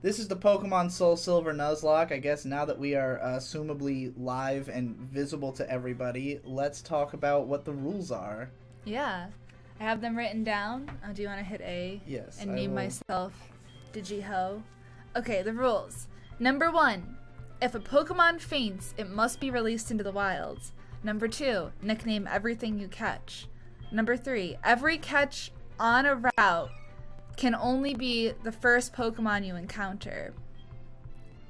This is the Pokemon SoulSilver Nuzlocke. I guess now that we are assumably live and visible to everybody, let's talk about what the rules are. Yeah. I have them written down. Do you want to hit A? Yes. And name myself Digiho. Okay, the rules. Number 1. If a Pokemon faints, it must be released into the wilds. Number 2. Nickname everything you catch. Number 3. Every catch on a route can only be the first Pokemon you encounter.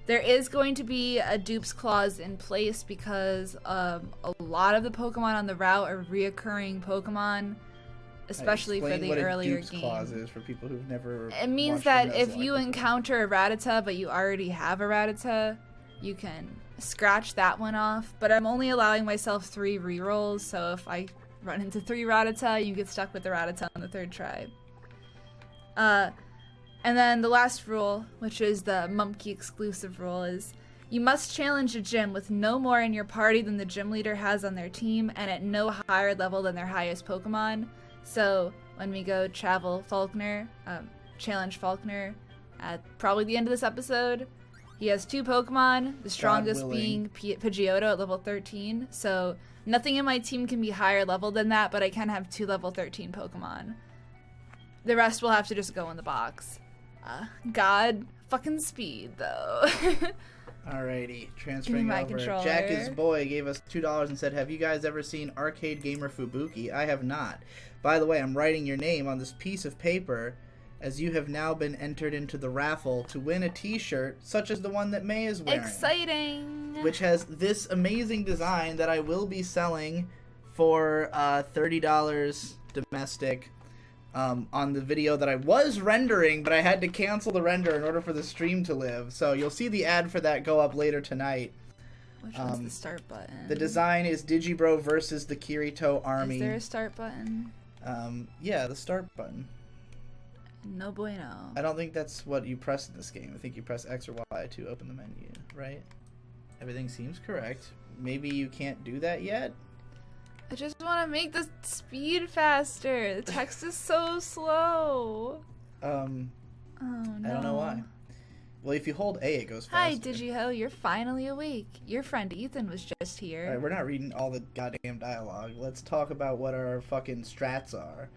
There is going to be a dupes clause in place because a lot of the Pokemon on the route are reoccurring Pokemon, especially for the earlier game. Explain what a dupes clause is for people who've never It means that if you encounter a Rattata but you already have a Rattata, you can scratch that one off. But I'm only allowing myself 3 rerolls, so if I run into 3 Rattata, you get stuck with the Rattata on the 3rd try. And then the last rule, which is the Mumkey exclusive rule, is you must challenge a gym with no more in your party than the gym leader has on their team and at no higher level than their highest Pokemon. So when we go challenge Faulkner at probably the end of this episode, he has 2 Pokemon, the strongest being Pidgeotto at level 13. So nothing in my team can be higher level than that, but I can have 2 level 13 Pokemon. The rest will have to just go in the box. God fucking speed, though. Alrighty, transferring over. Controller. Jack's boy gave us $2 and said, have you guys ever seen Arcade Gamer Fubuki? I have not. By the way, I'm writing your name on this piece of paper, as you have now been entered into the raffle to win a t-shirt such as the one that May is wearing. Exciting! Which has this amazing design that I will be selling for $30 domestic. On the video that I was rendering, but I had to cancel the render in order for the stream to live. So you'll see the ad for that go up later tonight. Which one's the start button? The design is Digibro versus the Kirito army. Is there a start button? Yeah, the start button. No bueno. I don't think that's what you press in this game. I think you press X or Y to open the menu, right? Everything seems correct. Maybe you can't do that yet? I just want to make the speed faster. The text is so slow. Oh, no. I don't know why. Well, if you hold A, it goes faster. Hi, Digiho. You're finally awake. Your friend Ethan was just here. Alright, we're not reading all the goddamn dialogue. Let's talk about what our fucking strats are.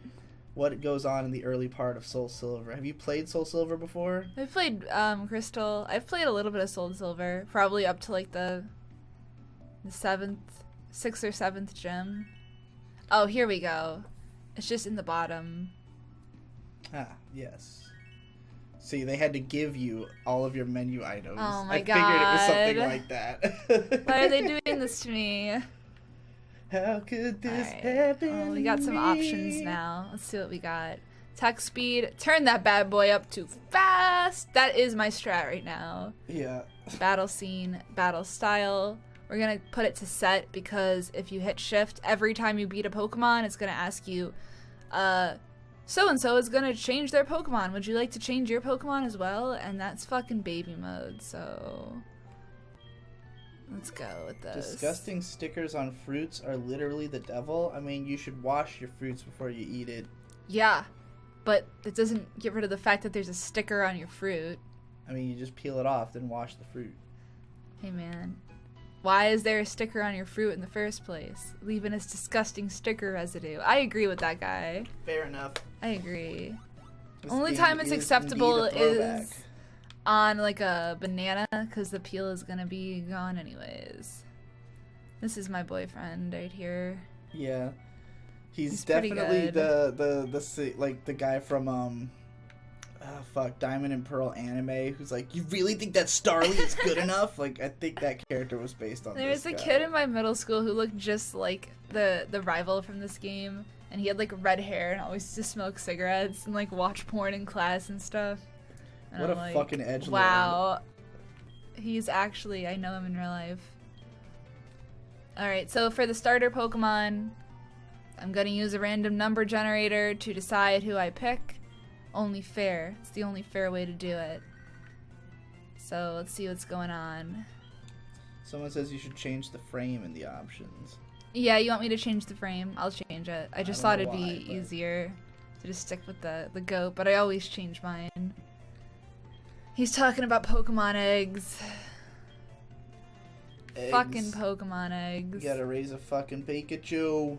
What goes on in the early part of SoulSilver. Have you played SoulSilver before? I've played Crystal. I've played a little bit of SoulSilver. Probably up to like the 6th or 7th gym. Oh, here we go. It's just in the bottom. Ah, yes. See, they had to give you all of your menu items. Oh my God. I figured it was something like that. Why are they doing this to me? How could this happen? Oh, we got some options now. Let's see what we got. Text speed. Turn that bad boy up to fast. That is my strat right now. Yeah. Battle scene. Battle style. We're going to put it to set because if you hit shift, every time you beat a Pokemon, it's going to ask you, so-and-so is going to change their Pokemon. Would you like to change your Pokemon as well? And that's fucking baby mode, so let's go with this. Disgusting stickers on fruits are literally the devil. I mean, you should wash your fruits before you eat it. Yeah, but it doesn't get rid of the fact that there's a sticker on your fruit. I mean, you just peel it off, then wash the fruit. Hey, man. Why is there a sticker on your fruit in the first place? Leaving this disgusting sticker residue. I agree with that guy. Fair enough. I agree. This Only time it's acceptable is on like a banana because the peel is gonna be gone anyways. This is my boyfriend right here. Yeah. He's definitely the guy from Diamond and Pearl anime who's like, you really think that Starly is good enough? Like, I think that character was based on There's a kid in my middle school who looked just like the rival from this game, and he had like red hair and always used to smoke cigarettes and like watch porn in class and stuff. And what a fucking edgelord. Wow. He's actually, I know him in real life. Alright, so for the starter Pokemon, I'm gonna use a random number generator to decide who I pick. Only fair. It's the only fair way to do it. So let's see what's going on. Someone says you should change the frame in the options. Yeah, you want me to change the frame? I'll change it. I just thought it'd be easier to just stick with the goat, but I always change mine. He's talking about Pokemon eggs. Eggs. Fucking Pokemon eggs. You gotta raise a fucking Pikachu.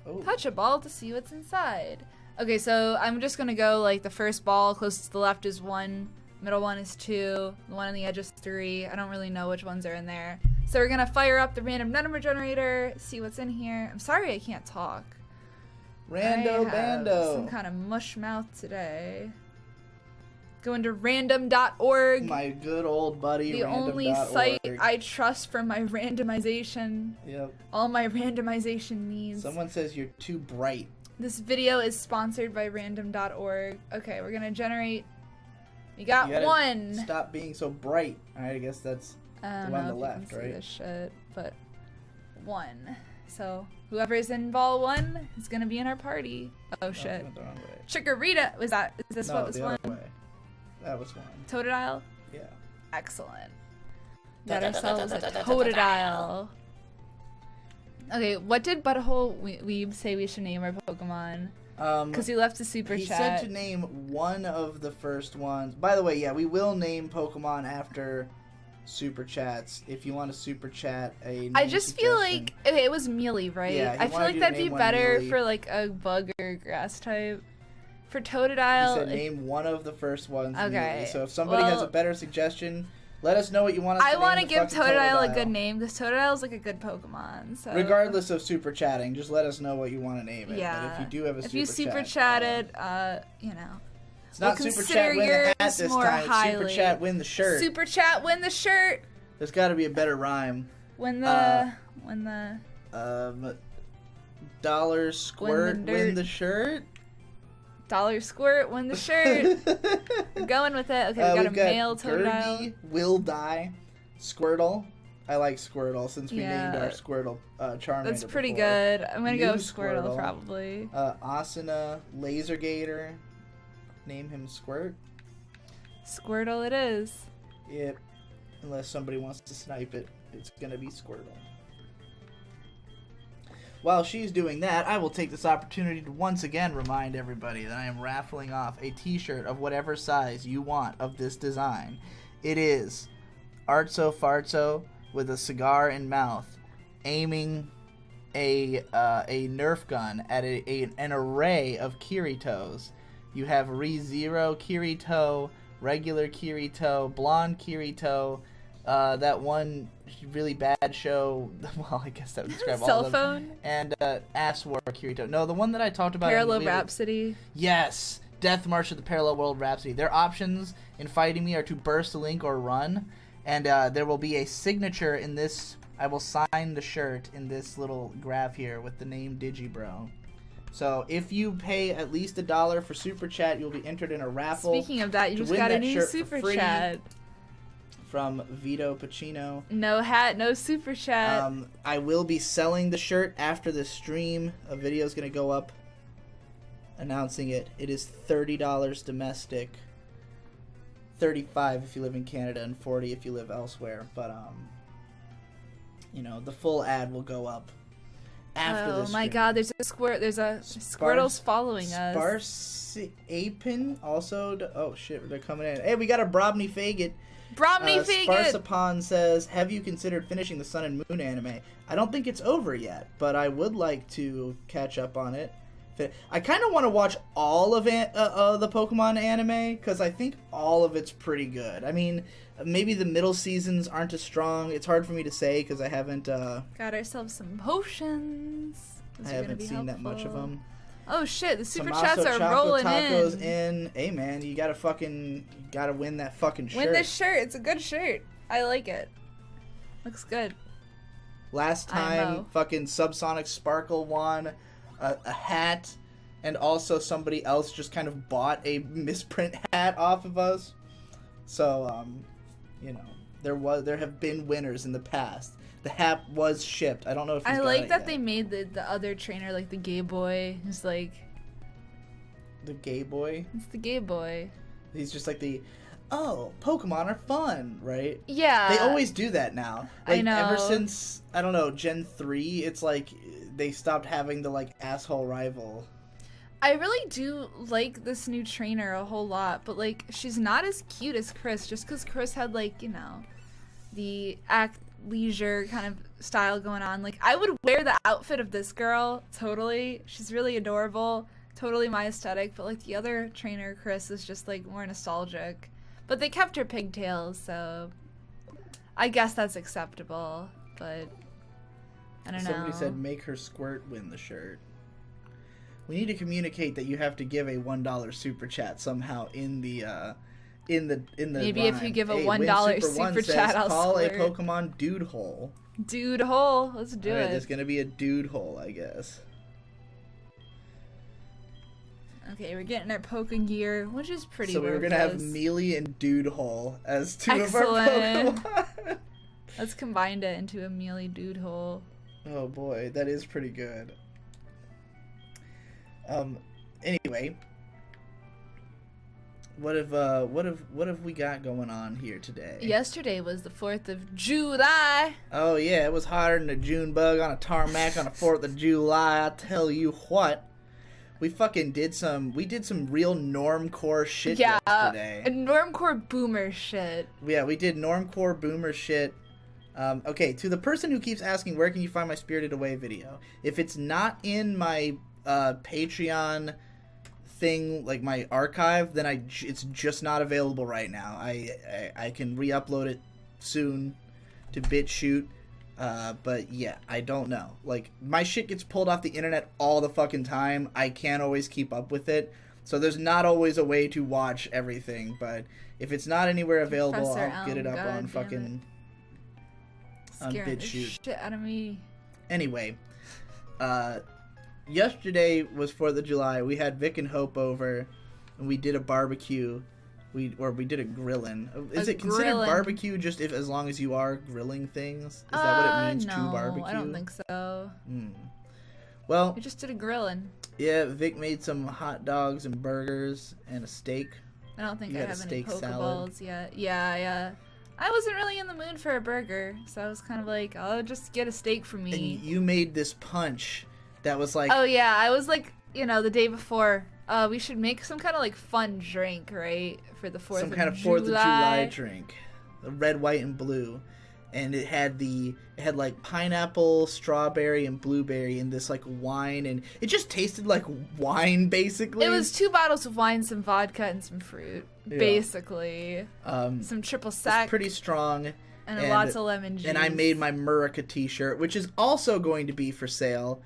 Oh. Touch a ball to see what's inside. Okay, so I'm just gonna go like the first ball closest to the left is 1, middle one is 2, the one on the edge is 3. I don't really know which ones are in there. So we're gonna fire up the random number generator, see what's in here. I'm sorry I can't talk. Rando I have Bando. some kind of mush mouth today. Go into random.org. My good old buddy, the random.org. only site I trust for my randomization. Yep. All my randomization needs. Someone says you're too bright. This video is sponsored by random.org. Okay, we're gonna generate. We got You gotta 1. Stop being so bright. Alright, I guess that's I the don't one on know the if left, you can see right? this shit, but 1. So whoever's in ball 1 is gonna be in our party. Oh No, shit! I went the wrong way. Chikorita was that? Is this No, what was the 1? other way. That was 1. Totodile. Yeah. Excellent. Got ourselves a Totodile. Okay, what did Butthole Weeb say we should name our Pokemon? Because he left a super he chat. said to name one of the first ones. By the way, yeah, we will name Pokemon after super chats. If you want to super chat a name I just feel suggestion. like okay, it was Mealy, right? Yeah, he I feel wanted like you to that'd be name one better Mealy. for like a bug or grass type. For He Totodile, said name one of the first ones. Okay, immediately. So if somebody has a well- better suggestion, let us know what you want us to I name want to the give fucking Totodile a good name because Totodile's like a good Pokemon. So Regardless of super chatting, just let us know what you want to name it. yeah. But if you do have a if you super chat it, you know, it's not we'll super consider chat win the hat yours this more time. It's super highly. chat win the shirt. super chat win the shirt. There's got to be a better rhyme. When the Dollar squirt Win the win dirt. the shirt. dollar squirt win the shirt. We're going with it. Okay, we got we've a male Totodile. Gurgi, Will Die, Squirtle. I like Squirtle since we named our Yeah. Squirtle Charmander. That's pretty before. good. I'm gonna go New with Squirtle, Squirtle. probably. Asuna, Laser Gator. Name him Squirt. Squirtle it is. Yep. Unless somebody wants to snipe it, it's gonna be Squirtle. While she's doing that, I will take this opportunity to once again remind everybody that I am raffling off a t-shirt of whatever size you want of this design. It is Artso Fartso with a cigar in mouth, aiming a Nerf gun at an array of Kiritos. You have ReZero Kirito, regular Kirito, blonde Kirito, that one really bad show. Well, I guess that would describe all Cell of them. phone. And Ass War Kirito. No, the one that I talked about. Parallel in Rhapsody. Yes, Death March of the Parallel World Rhapsody. Their options in fighting me are to burst, link, or run. And there will be a signature in this. I will sign the shirt in this little graph here with the name Digibro. So if you pay at least $1 for Super Chat, you'll be entered in a raffle. Speaking of that, you to just win got a that new shirt for super free. chat. From Vito Pacino. No hat, no super chat. I will be selling the shirt after the stream. A video is going to go up announcing it. It is $30 domestic. $35 if you live in Canada and $40 if you live elsewhere. But you know, the full ad will go up after Oh this. my god, there's a Squirtle's following us. Sparseapin also. Oh shit, they're coming in. Hey, we got a Brobney Faggot. Bromney Faggot! Sparsapon says, have you considered finishing the Sun and Moon anime? I don't think it's over yet, but I would like to catch up on it. I kind of want to watch all of the Pokemon anime, because I think all of it's pretty good. I mean, maybe the middle seasons aren't as strong. It's hard for me to say, because I haven't... Got ourselves some potions. Those I are gonna haven't be seen that much of helpful. them. Oh shit, the super Tommaso chats are Choco rolling Tacos in. Hey man, you gotta win that fucking shirt. Win this shirt. It's a good shirt. I like it. Looks good. Last I time, know. fucking Subsonic Sparkle won a hat, and also somebody else just kind of bought a misprint hat off of us. So, you know, there have been winners in the past. The hat was shipped. I don't know if he's I got like it that yet. they made the other trainer like the gay boy. Who's like, The gay boy. it's the gay boy. He's just like Pokemon are fun, right? Yeah. They always do that now. I Like, ever know. since, I don't know, Gen 3, it's like they stopped having the, like, asshole rival. I really do like this new trainer a whole lot, but like she's not as cute as Chris, just because Chris had like, you know, the athleisure kind of style going on. Like I would wear the outfit of this girl, totally. She's really adorable, totally my aesthetic, but like the other trainer, Chris, is just like more nostalgic. But they kept her pigtails, so I guess that's acceptable, but I don't know. Somebody said make her squirt win the shirt. We need to communicate that you have to give a $1 super chat somehow in the Maybe rhyme. if you give a Hey, $1 Super super chat, I'll call squirt. a Pokemon dude hole. Dude hole, let's do Alright, it. there's gonna be a dude hole, I guess. Okay, we're getting our Poke Gear, which is pretty So we were gonna have worthless. Melee and Dude Hole as two Excellent. of our Pokemon. Let's combine it into a melee dude hole. Oh boy, that is pretty good. Anyway, what have we got going on here today? Yesterday was the 4th of July. Oh yeah, it was hotter than a June bug on a tarmac on the 4th of July. I tell you what. We did some real normcore shit yesterday. Normcore boomer shit. Yeah, we did normcore boomer shit. Okay, to the person who keeps asking where can you find my Spirited Away video, if it's not in my Patreon thing, like my archive, then it's just not available right now. I can re-upload it soon to BitChute. But yeah, I don't know. Like, my shit gets pulled off the internet all the fucking time. I can't always keep up with it. So there's not always a way to watch everything. But if it's not anywhere available, Professor I'll get it up on fucking on Scaring the BitChute. shit out of me. Anyway, yesterday was 4th of July. We had Vic and Hope over, and we did a barbecue. We did a grillin'. Is it considered grillin'. barbecue just as long as you are grilling things? Is that what it means no, to barbecue? I don't think so. Well, We just did a grilling. yeah, Vic made some hot dogs and burgers and a steak. I don't think You I had a have any steak salad. Pokeballs yet. Yeah. I wasn't really in the mood for a burger, so I was kind of like, I'll just get a steak for me. And you made this punch that was like... Oh yeah, I was like, the day before, we should make some kind of like fun drink, right? For the 4th of July. some kind of 4th of July drink. Red, white, and blue. And it had like pineapple, strawberry, and blueberry in this like wine, and it just tasted like wine basically. It was 2 bottles of wine, some vodka, and some fruit, Yeah. basically. Some triple sec. It's pretty strong. And lots of lemon juice. And I made my Murica t-shirt, which is also going to be for sale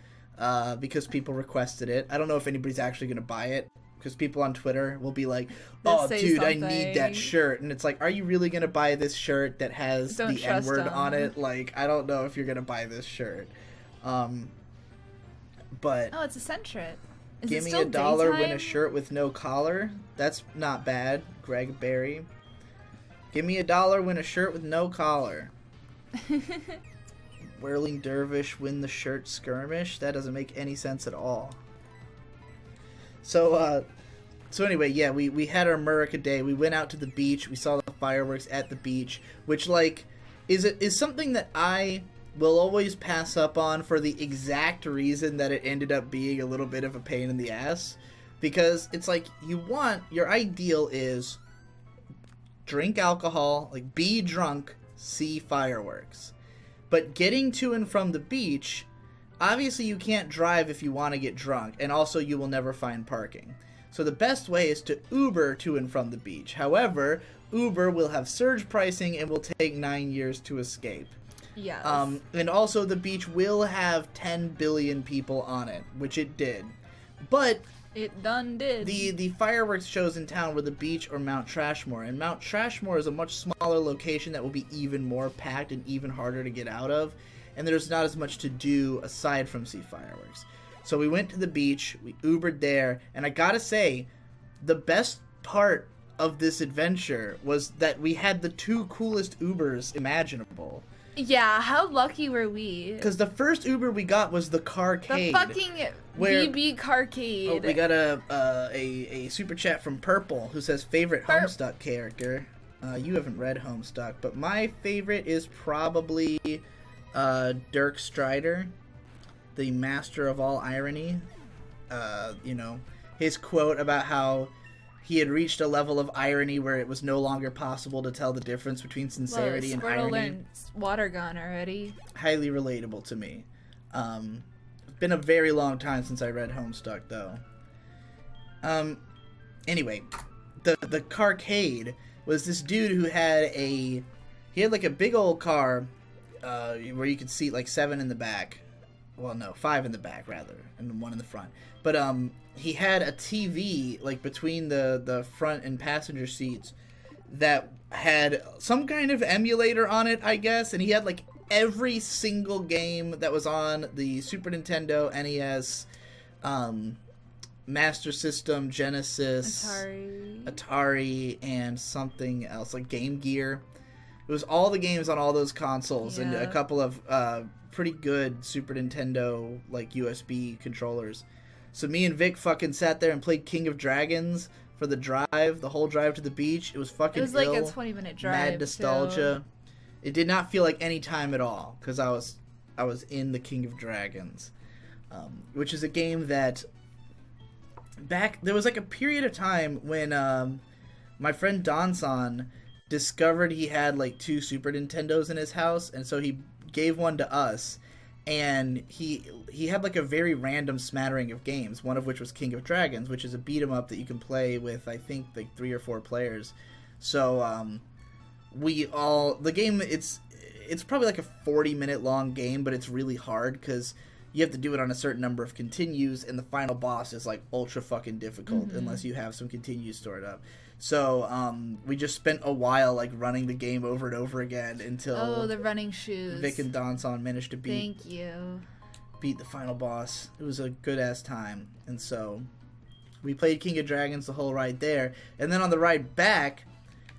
because people requested it. I don't know if anybody's actually going to buy it because people on Twitter will be like, They'll oh, say dude, I something. need that shirt. And it's like, are you really going to buy this shirt that has Don't the trust N-word them. on it? Like, I don't know if you're going to buy this shirt. But Oh, it's a Centret. Is give it me still $1, win a daytime? shirt with no collar. That's not bad, Greg Berry. Give me $1, win a shirt with no collar. Whirling Dervish, win the shirt skirmish? That doesn't make any sense at all. So anyway, yeah, we had our Murica day. We went out to the beach. We saw the fireworks at the beach, which, like, is something that I will always pass up on for the exact reason that it ended up being a little bit of a pain in the ass. Because it's like, your ideal is drink alcohol, like, be drunk, see fireworks. But getting to and from the beach, obviously you can't drive if you want to get drunk, and also you will never find parking. So the best way is to Uber to and from the beach. However, Uber will have surge pricing and will take 9 years to escape. Yes. And also the beach will have 10 billion people on it, which it did. But It done did. the fireworks shows in town were the beach or Mount Trashmore, and Mount Trashmore is a much smaller location that will be even more packed and even harder to get out of, and there's not as much to do aside from see fireworks. So we went to the beach, we Ubered there, and I gotta say, the best part of this adventure was that we had the 2 coolest Ubers imaginable. Yeah, how lucky were we? Because the first Uber we got was the Carcade. The fucking BB Carcade. Oh, we got a super chat from Purple who says favorite Homestuck character. You haven't read Homestuck, but my favorite is probably Dirk Strider, the master of all irony. his quote about how he had reached a level of irony where it was no longer possible to tell the difference between sincerity and irony. Learned water gun already. Highly relatable to me. It's been a very long time since I read Homestuck, though. Anyway, the carcade was this dude who had he had like a big old car where you could seat like 7 in the back. Well, no, 5 in the back rather, and 1 in the front. But he had a TV like between the front and passenger seats that had some kind of emulator on it, I guess, and he had like every single game that was on the Super Nintendo, NES, Master System, Genesis, Atari, and something else like Game Gear. It was all the games on all those consoles, and a couple of pretty good Super Nintendo like USB controllers. So me and Vic fucking sat there and played King of Dragons for the drive, the whole drive to the beach. It was fucking. It was like a 20-minute drive. Mad nostalgia. Too. It did not feel like any time at all because I was in the King of Dragons, which is a game that there was like a period of time when my friend Donson discovered he had like 2 Super Nintendos in his house, and so he gave one to us, and he had like a very random smattering of games, one of which was King of Dragons, which is a beat 'em up that you can play with I think like 3 or 4 players. So the game, it's probably like a 40-minute long game, but it's really hard because you have to do it on a certain number of continues, and the final boss is like ultra fucking difficult unless you have some continues stored up. So we just spent a while like running the game over and over again until the running shoes. Vic and Donson managed to beat the final boss. It was a good ass time, and so we played King of Dragons the whole ride there, and then on the ride back,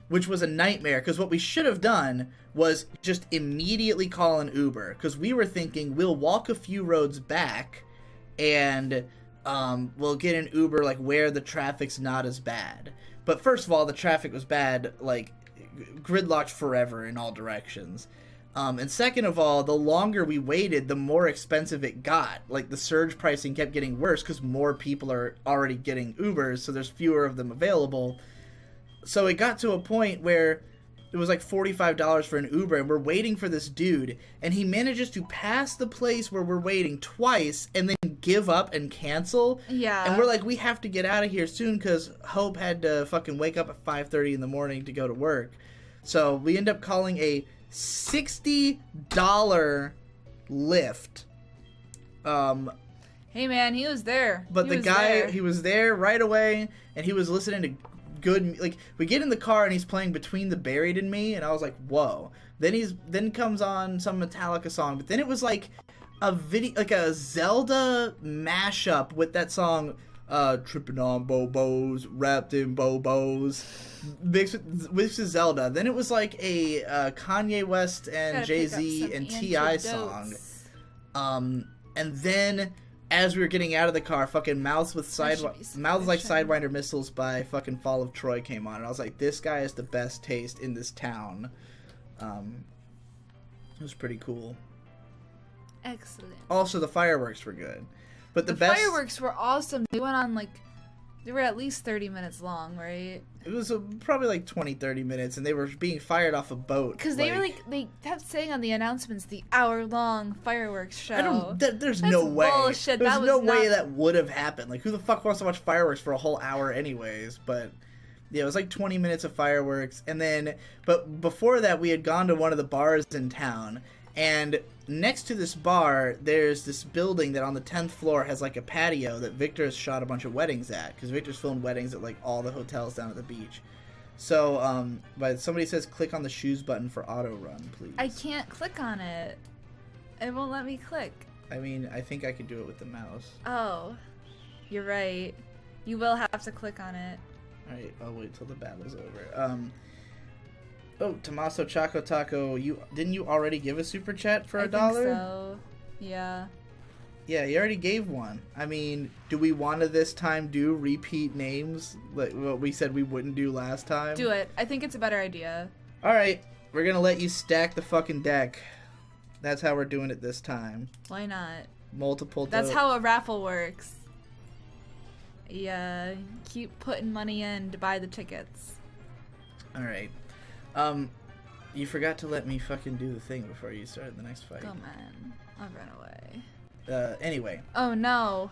which was a nightmare because what we should have done was just immediately call an Uber, because we were thinking we'll walk a few roads back and we'll get an Uber like where the traffic's not as bad. But first of all, the traffic was bad, like gridlocked forever in all directions. And second of all, the longer we waited, the more expensive it got. Like the surge pricing kept getting worse because more people are already getting Ubers, so there's fewer of them available. So it got to a point where it was like $45 for an Uber, and we're waiting for this dude, and he manages to pass the place where we're waiting twice and then give up and cancel. Yeah. And we're like, we have to get out of here soon because Hope had to fucking wake up at 5:30 in the morning to go to work. So we end up calling a $60 Lyft. Hey man, he was there. But he was there right away, and he was listening to good, like, we get in the car and he's playing Between the Buried and Me, and I was like, whoa. Then comes on some Metallica song, but then it was like a video, like a Zelda mashup with that song, tripping on Bobos, wrapped in Bobos, mixed with Zelda. Then it was like a Kanye West and Jay-Z and T.I. song. And then as we were getting out of the car, fucking Mouths Like Sidewinder Missiles by fucking Fall of Troy came on, and I was like, this guy is the best taste in this town. It was pretty cool. Excellent. Also, the fireworks were good. But the fireworks were awesome. They went on like, they were at least 30 minutes long, right? It was probably like 20-30 minutes, and they were being fired off a boat. Because they kept saying on the announcements, the hour-long fireworks show. There's no way. Bullshit. There's no way that would have happened. Like, who the fuck wants to watch fireworks for a whole hour anyways? But yeah, it was like 20 minutes of fireworks. And then, but before that, we had gone to one of the bars in town, and next to this bar, there's this building that on the 10th floor has like a patio that Victor has shot a bunch of weddings at, because Victor's filmed weddings at like all the hotels down at the beach. So, but somebody says click on the shoes button for auto run, please. I can't click on it. It won't let me click. I mean, I think I could do it with the mouse. Oh, you're right. You will have to click on it. Alright, I'll wait till the battle's over. Oh, Tommaso Choco Taco, didn't you already give a super chat for $1? I think so. Yeah. Yeah, you already gave one. I mean, do we want to this time do repeat names like what we said we wouldn't do last time? Do it. I think it's a better idea. Alright, we're gonna let you stack the fucking deck. That's how we're doing it this time. Why not? Multiple. That's how a raffle works. Yeah, keep putting money in to buy the tickets. All right. You forgot to let me fucking do the thing before you started the next fight. Go, man. I'll run away. Anyway. Oh, no.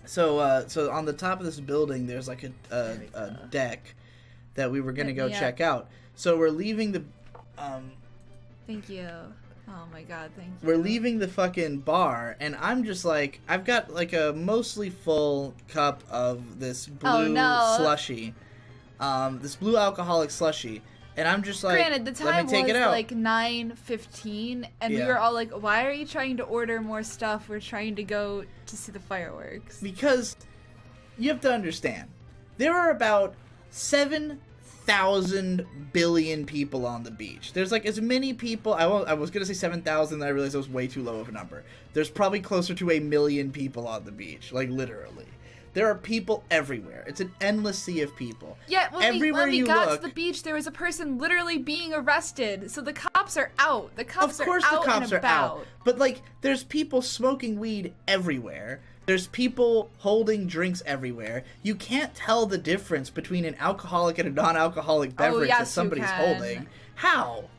So on the top of this building, there's like a deck that we were gonna go check out. So we're leaving the, Thank you. Oh my god, thank you. We're leaving the fucking bar, and I'm just like, I've got like a mostly full cup of this blue slushy, this blue alcoholic slushy, and I'm just like, granted, the time let me take it out. like 9:15, and we were all like, why are you trying to order more stuff? We're trying to go to see the fireworks. Because you have to understand, there are about 7,000 billion people on the beach. There's like as many people. I was gonna say 7,000, then I realized it was way too low of a number. There's probably closer to 1 million people on the beach, like literally. There are people everywhere. It's an endless sea of people. Yeah, when we got to the beach, there was a person literally being arrested. So the cops are out. The cops are out. Of course the cops are out. But like, there's people smoking weed everywhere. There's people holding drinks everywhere. You can't tell the difference between an alcoholic and a non-alcoholic beverage that somebody's holding. How?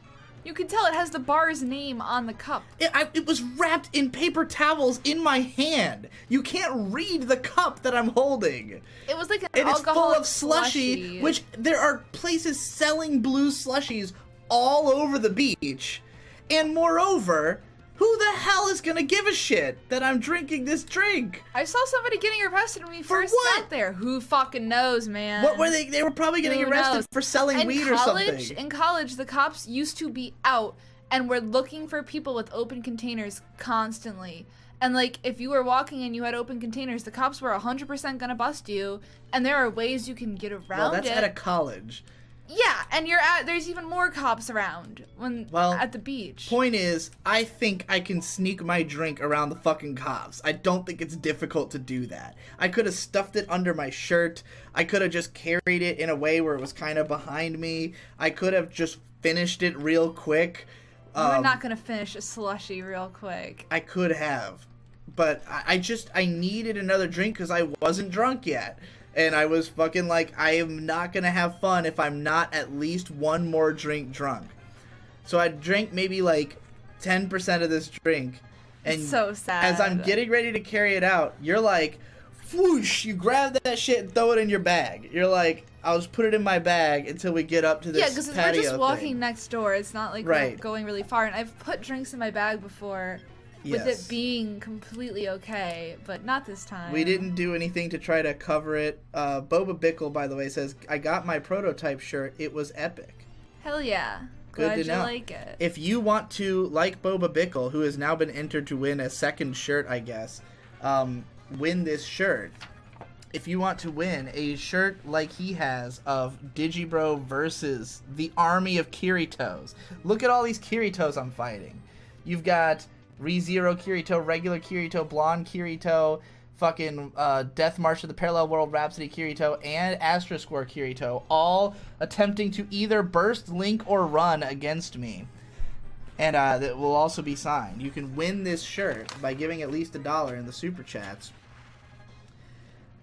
You can tell it has the bar's name on the cup. It was wrapped in paper towels in my hand. You can't read the cup that I'm holding. It was like an alcoholic it's full of slushy, which there are places selling blue slushies all over the beach. And moreover, who the hell is gonna give a shit that I'm drinking this drink? I saw somebody getting arrested when we first got there. Who fucking knows, man? What were they? They were probably getting arrested for selling weed or something. In college, the cops used to be out and were looking for people with open containers constantly. And like, if you were walking and you had open containers, the cops were 100% gonna bust you. And there are ways you can get around it. Well, that's at a college. Yeah, and there's even more cops around at the beach. Point is, I think I can sneak my drink around the fucking cops. I don't think it's difficult to do that. I could have stuffed it under my shirt. I could have just carried it in a way where it was kind of behind me. I could have just finished it real quick. We're not gonna finish a slushy real quick. I could have, but I needed another drink because I wasn't drunk yet. And I was fucking like, I am not going to have fun if I'm not at least one more drink drunk. So I drank maybe like 10% of this drink. And it's so sad. As I'm getting ready to carry it out, you're like, whoosh, you grab that shit and throw it in your bag. You're like, I'll just put it in my bag until we get up to this patio thing. Yeah, because we're just walking next door. It's not like we're going really far. And I've put drinks in my bag before. With it being completely okay, but not this time. We didn't do anything to try to cover it. Boba Bickle, by the way, says, I got my prototype shirt. It was epic. Hell yeah. Glad you like it. If you want to, like Boba Bickle, who has now been entered to win a second shirt, I guess, win this shirt. If you want to win a shirt like he has of Digibro versus the army of Kiritos. Look at all these Kiritos I'm fighting. You've got ReZero Kirito, regular Kirito, blonde Kirito, fucking Death March of the Parallel World Rhapsody Kirito, and Astroscore Kirito, all attempting to either burst, link, or run against me. And that will also be signed. You can win this shirt by giving at least $1 in the super chats.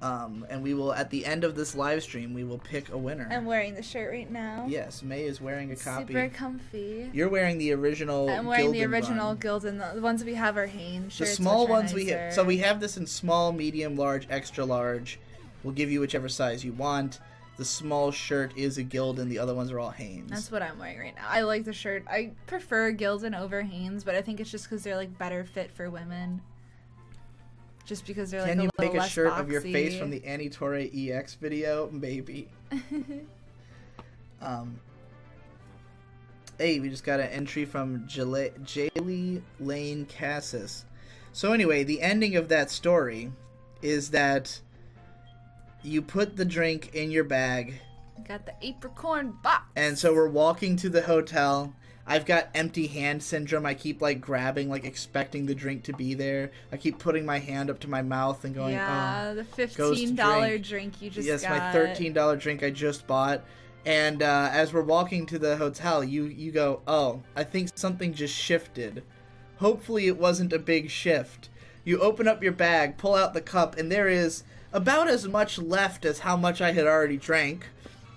And we will, at the end of this live stream, we will pick a winner. I'm wearing the shirt right now. Yes, May is wearing a copy. Super comfy. You're wearing the original Gildan. I'm wearing the original Gildan. The ones that we have are Hanes shirts. The small ones we have. So we have this in small, medium, large, extra large. We'll give you whichever size you want. The small shirt is a Gildan. The other ones are all Hanes. That's what I'm wearing right now. I like the shirt. I prefer Gildan over Hanes, but I think it's just because they're like better fit for women. Just because they're like a little less boxy. Can you make a shirt of your face from the Annie Torre EX video? Maybe. Hey, we just got an entry from Jaylee Lane Cassis. So anyway, the ending of that story is that you put the drink in your bag. Got the apricot box. And so we're walking to the hotel. I've got empty hand syndrome. I keep like grabbing, like expecting the drink to be there. I keep putting my hand up to my mouth and going, the $15 drink you just got. Yes, my $13 drink I just bought. And as we're walking to the hotel, you go, oh, I think something just shifted. Hopefully it wasn't a big shift. You open up your bag, pull out the cup, and there is about as much left as how much I had already drank.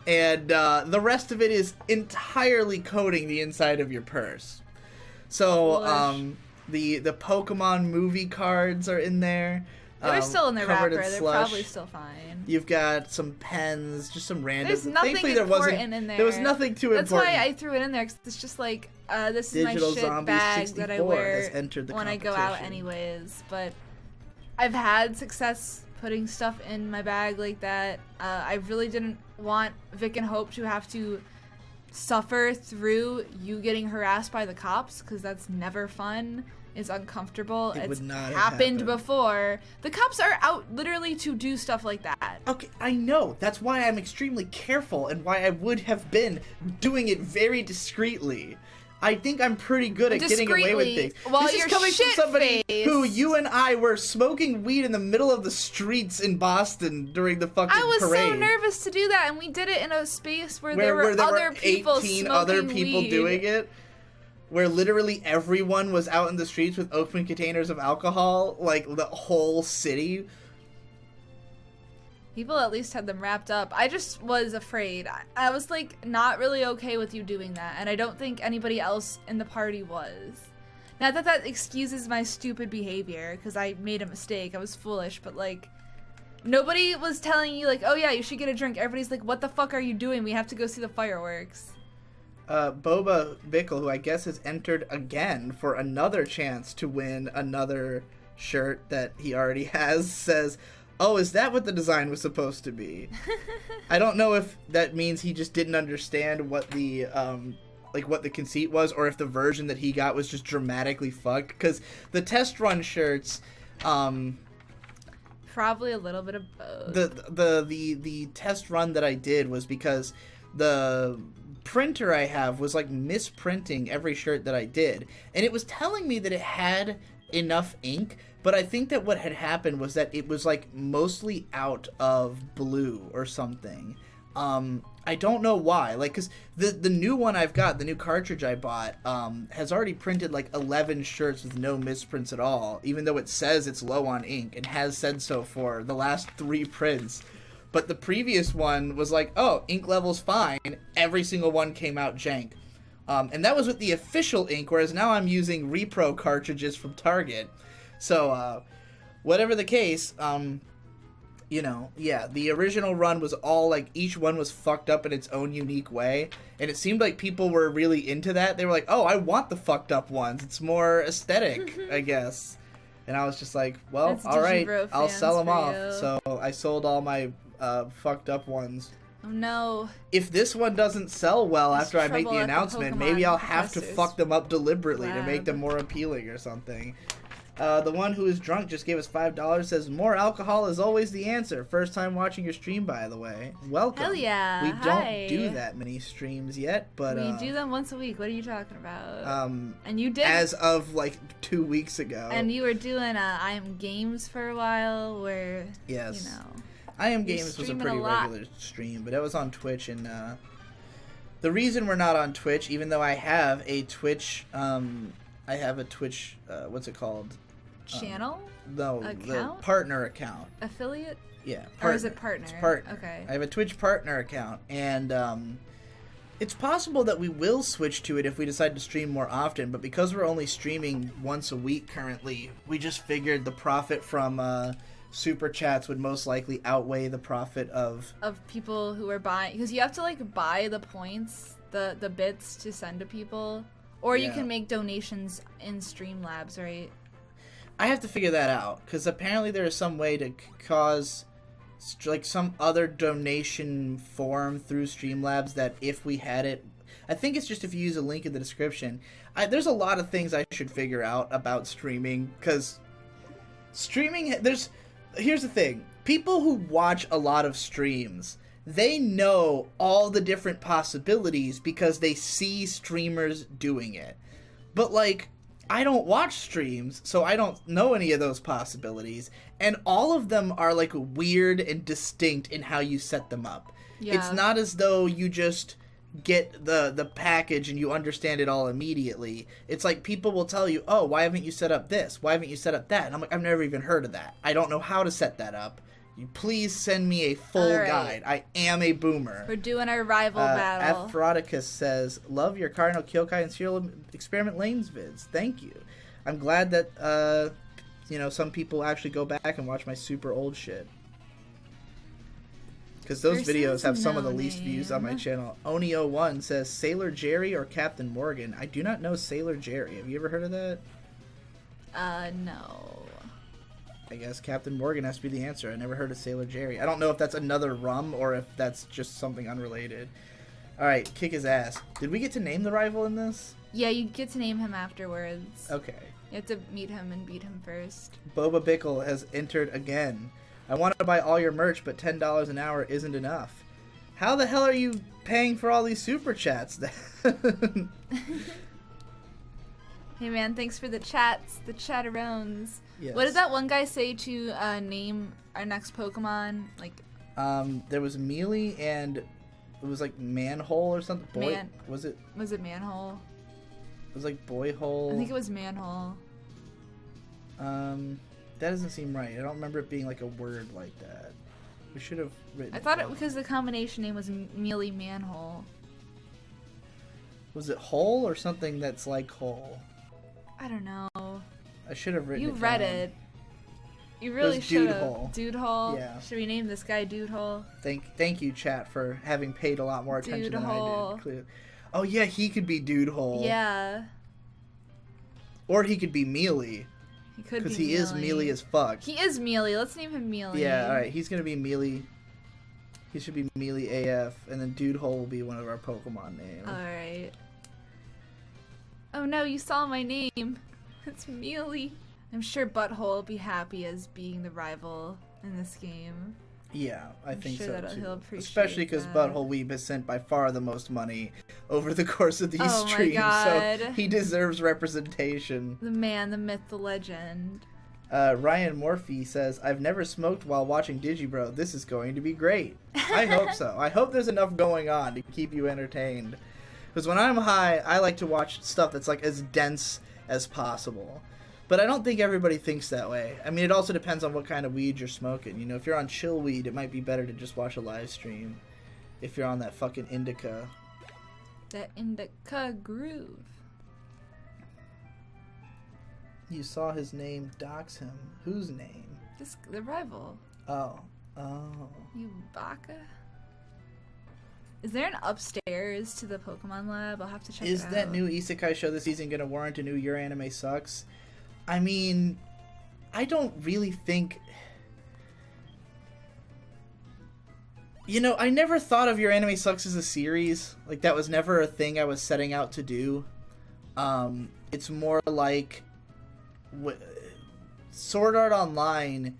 And the rest of it is entirely coating the inside of your purse. So, the Pokemon movie cards are in there. They're still in their wrapper. They're slush. probably still fine. You've got some pens, just some random... There's nothing Thankfully, important in there. There was nothing too important. That's why I threw it in there, because it's just like, this is Digital my shit Zombie bag 64 that I wear has entered the when I go out competition. anyways. But I've had success putting stuff in my bag like that. I really didn't want Vic and Hope to have to suffer through you getting harassed by the cops, because that's never fun. It's uncomfortable. It would not have happened happened. before. The cops are out literally to do stuff like that. Okay, I know. That's why I'm extremely careful and why I would have been doing it very discreetly. I think I'm pretty good at getting away with things. While This is you're coming from somebody shit-faced. who you and I were smoking weed in the middle of the streets in Boston during the fucking I was parade. so nervous to do that, and we did it in a space where there were other people 18 smoking other people weed. doing it. Where literally everyone was out in the streets with open containers of alcohol, like the whole city. People at least had them wrapped up. I just was afraid. I was like not really okay with you doing that, and I don't think anybody else in the party was. Not that that excuses my stupid behavior, because I made a mistake. I was foolish, but like nobody was telling you like, oh yeah, you should get a drink. Everybody's like, what the fuck are you doing? We have to go see the fireworks. Boba Bickle, who I guess has entered again for another chance to win another shirt that he already has, says, oh, is that what the design was supposed to be? I don't know if that means he just didn't understand what the, what the conceit was, or if the version that he got was just dramatically fucked, because the test run shirts, probably a little bit of both. The test run that I did was because the printer I have was like misprinting every shirt that I did, and it was telling me that it had enough ink, but I think that what had happened was that it was like mostly out of blue or something. I don't know why, like, because the new one I've got, the new cartridge I bought, has already printed like 11 shirts with no misprints at all, even though it says it's low on ink and has said so for the last 3 prints. But the previous one was like, oh, ink level's fine. Every single one came out jank. And that was with the official ink, whereas now I'm using repro cartridges from Target. So, whatever the case, yeah, the original run was all, like, each one was fucked up in its own unique way. And it seemed like people were really into that. They were like, oh, I want the fucked up ones. It's more aesthetic, I guess. And I was just like, well, That's all right, Digibro I'll fans sell them for off. you. So I sold all my fucked up ones. Oh no. If this one doesn't sell well There's after I make the trouble at the announcement, Pokemon maybe I'll have to Professor's fuck them up deliberately to make lab. them more appealing or something. The one who is drunk just gave us $5, says, more alcohol is always the answer. First time watching your stream, by the way. Welcome. Hell yeah. We Hi. don't do that many streams yet, but We do them once a week. What are you talking about? And you did. as of like 2 weeks ago. And you were doing I Am Games for a while, where Yes. you know. I Am You Games was a stream it pretty a lot. regular stream, but it was on Twitch, and the reason we're not on Twitch, even though I have a Twitch, what's it called? Channel? No, the Account? partner account. Affiliate? Yeah, Or is it partner? It's partner. Okay. I have a Twitch partner account, and it's possible that we will switch to it if we decide to stream more often, but because we're only streaming once a week currently, we just figured the profit from super chats would most likely outweigh the profit of People who are buying, because you have to like buy the points, the bits to send to people, or you Yeah. can make donations in Streamlabs, right? I have to figure that out, because apparently there is some way to cause like some other donation form through Streamlabs that if we had it, I think it's just if you use a link in the description. There's a lot of things I should figure out about streaming, because streaming, here's the thing. People who watch a lot of streams, they know all the different possibilities because they see streamers doing it. But like, I don't watch streams, so I don't know any of those possibilities, and all of them are like weird and distinct in how you set them up. Yeah. It's not as though you just get the package and you understand it all immediately. It's like people will tell you, oh, why haven't you set up this? Why haven't you set up that? And I'm like, I've never even heard of that. I don't know how to set that up. You please send me a full guide. I am a boomer. We're doing our rival battle. Aphrodicus says, love your Cardinal Kyokai and Serial Experiment Lanes vids. Thank you. I'm glad that, some people actually go back and watch my super old shit. Because those videos have some of the least views on my channel. Onio1 says, Sailor Jerry or Captain Morgan? I do not know Sailor Jerry. Have you ever heard of that? No. I guess Captain Morgan has to be the answer. I never heard of Sailor Jerry. I don't know if that's another rum or if that's just something unrelated. Alright, kick his ass. Did we get to name the rival in this? Yeah, you get to name him afterwards. Okay. You have to meet him and beat him first. Boba Bickle has entered again. I want to buy all your merch, but $10 an hour isn't enough. How the hell are you paying for all these super chats? Hey man, thanks for the chats, the chatterones. Yes. What did that one guy say to name our next Pokemon? There was Mealy and it was like Manhole or something. Was it Manhole? It was like Boyhole. I think it was Manhole. That doesn't seem right. I don't remember it being like a word like that. We should have written. I thought it because the combination name was Mealy Manhole. Was it Hole or something that's like Hole? I don't know. I should have written. You it read down. it. You really should have. Dude Hole. Dude Hole. Yeah. Should we name this guy Dude Hole? Thank you, chat, for having paid a lot more attention than Hole. I did. Oh yeah, he could be Dude Hole. Yeah. Or he could be Mealy. He could be because he is mealy as fuck. He is mealy. Let's name him Mealy. Yeah, alright. He's going to be mealy. He should be mealy AF. And then Dude Hole will be one of our Pokemon names. Alright. Oh no, you saw my name. It's Mealy. I'm sure Butthole will be happy as being the rival in this game. Yeah, I think sure so that too. he'll appreciate Especially because Butthole Weeb has sent by far the most money over the course of these streams. My God. So he deserves representation. The man, the myth, the legend. Ryan Morphy says, I've never smoked while watching Digibro. This is going to be great. I hope so. I hope there's enough going on to keep you entertained. Because when I'm high, I like to watch stuff that's like as dense as possible. But I don't think everybody thinks that way. I mean, it also depends on what kind of weed you're smoking. You know, if you're on chill weed, it might be better to just watch a live stream. If you're on that fucking indica. That indica groove. You saw his name, dox him. Whose name? The rival. Oh. You baka? Is there an upstairs to the Pokemon Lab? I'll have to check it out. Is that new Isekai show this season going to warrant a new Your Anime Sucks? I mean, I don't really think... You know, I never thought of Your Anime Sucks as a series. Like, that was never a thing I was setting out to do. It's more like... Sword Art Online...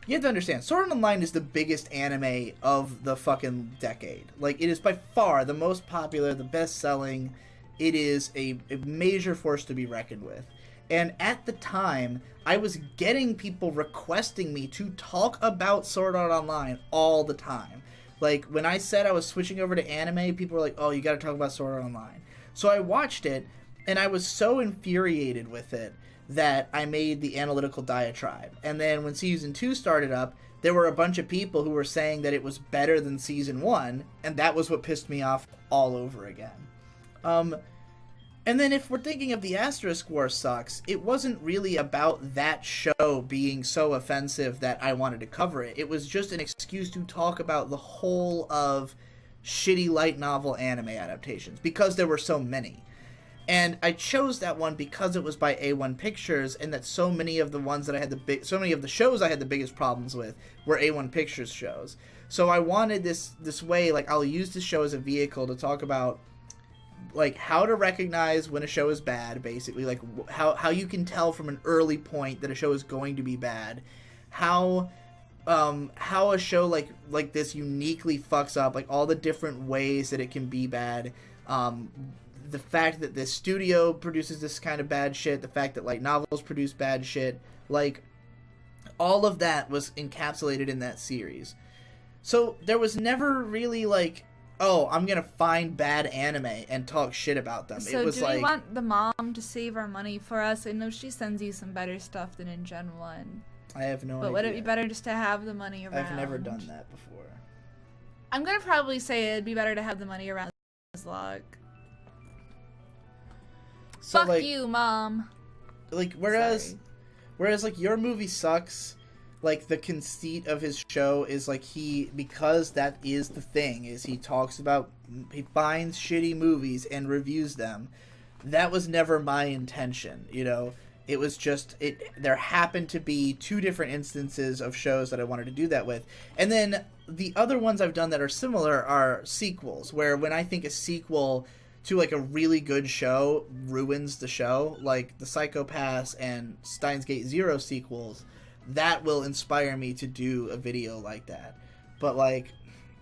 You have to understand, Sword Art Online is the biggest anime of the fucking decade. Like, it is by far the most popular, the best-selling. It is a major force to be reckoned with. And at the time, I was getting people requesting me to talk about Sword Art Online all the time. Like, when I said I was switching over to anime, people were like, oh, you gotta talk about Sword Art Online. So I watched it, and I was so infuriated with it that I made the analytical diatribe. And then when Season 2 started up, there were a bunch of people who were saying that it was better than Season 1, and that was what pissed me off all over again. And then if we're thinking of the Asterisk War Sucks, it wasn't really about that show being so offensive that I wanted to cover it. It was just an excuse to talk about the whole of shitty light novel anime adaptations, because there were so many. And I chose that one because it was by A1 Pictures, and that so many of the ones that I had so many of the shows I had the biggest problems with were A1 Pictures shows. So I wanted this way, like, I'll use this show as a vehicle to talk about, like, how to recognize when a show is bad, basically, like how you can tell from an early point that a show is going to be bad, how a show like this uniquely fucks up, like all the different ways that it can be bad. The fact that this studio produces this kind of bad shit, the fact that light novels produce bad shit, like, all of that was encapsulated in that series. So there was never really, like, oh, I'm gonna find bad anime and talk shit about them. So it was do like, we want the mom to save our money for us? I know she sends you some better stuff than in Gen 1. I have no idea. But would it be better just to have the money around? I've never done that before. I'm gonna probably say it'd be better to have the money around Nuzlocke. So, Fuck like, you, Mom. Like, whereas like your movie sucks, like the conceit of his show is like because that is the thing, is he finds shitty movies and reviews them. That was never my intention, you know. It was just there happened to be two different instances of shows that I wanted to do that with. And then the other ones I've done that are similar are sequels, where when I think a sequel to like a really good show ruins the show, like the Psycho-Pass and Steins Gate Zero sequels, that will inspire me to do a video like that. But like,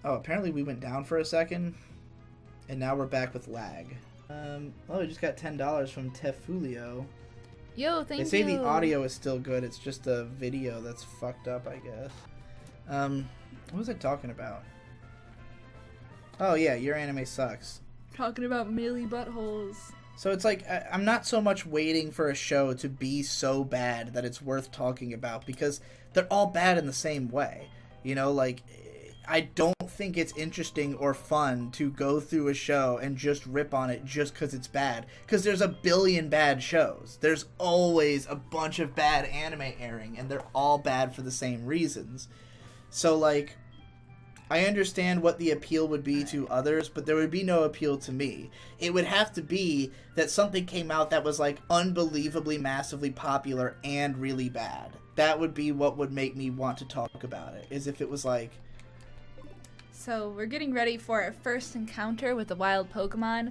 oh, apparently we went down for a second, and now we're back with lag. Oh, we just got $10 from Tefulio. Yo, thank you. They say the audio is still good, it's just the video that's fucked up, I guess. What was I talking about? Oh yeah, your anime sucks. Talking about mealy buttholes. So it's like, I'm not so much waiting for a show to be so bad that it's worth talking about, because they're all bad in the same way. You know, like, I don't think it's interesting or fun to go through a show and just rip on it just because it's bad. Because there's a billion bad shows. There's always a bunch of bad anime airing, and they're all bad for the same reasons. So, like, I understand what the appeal would be to others, but there would be no appeal to me. It would have to be that something came out that was, like, unbelievably massively popular and really bad. That would be what would make me want to talk about it, is if it was, like... So, we're getting ready for our first encounter with the wild Pokemon.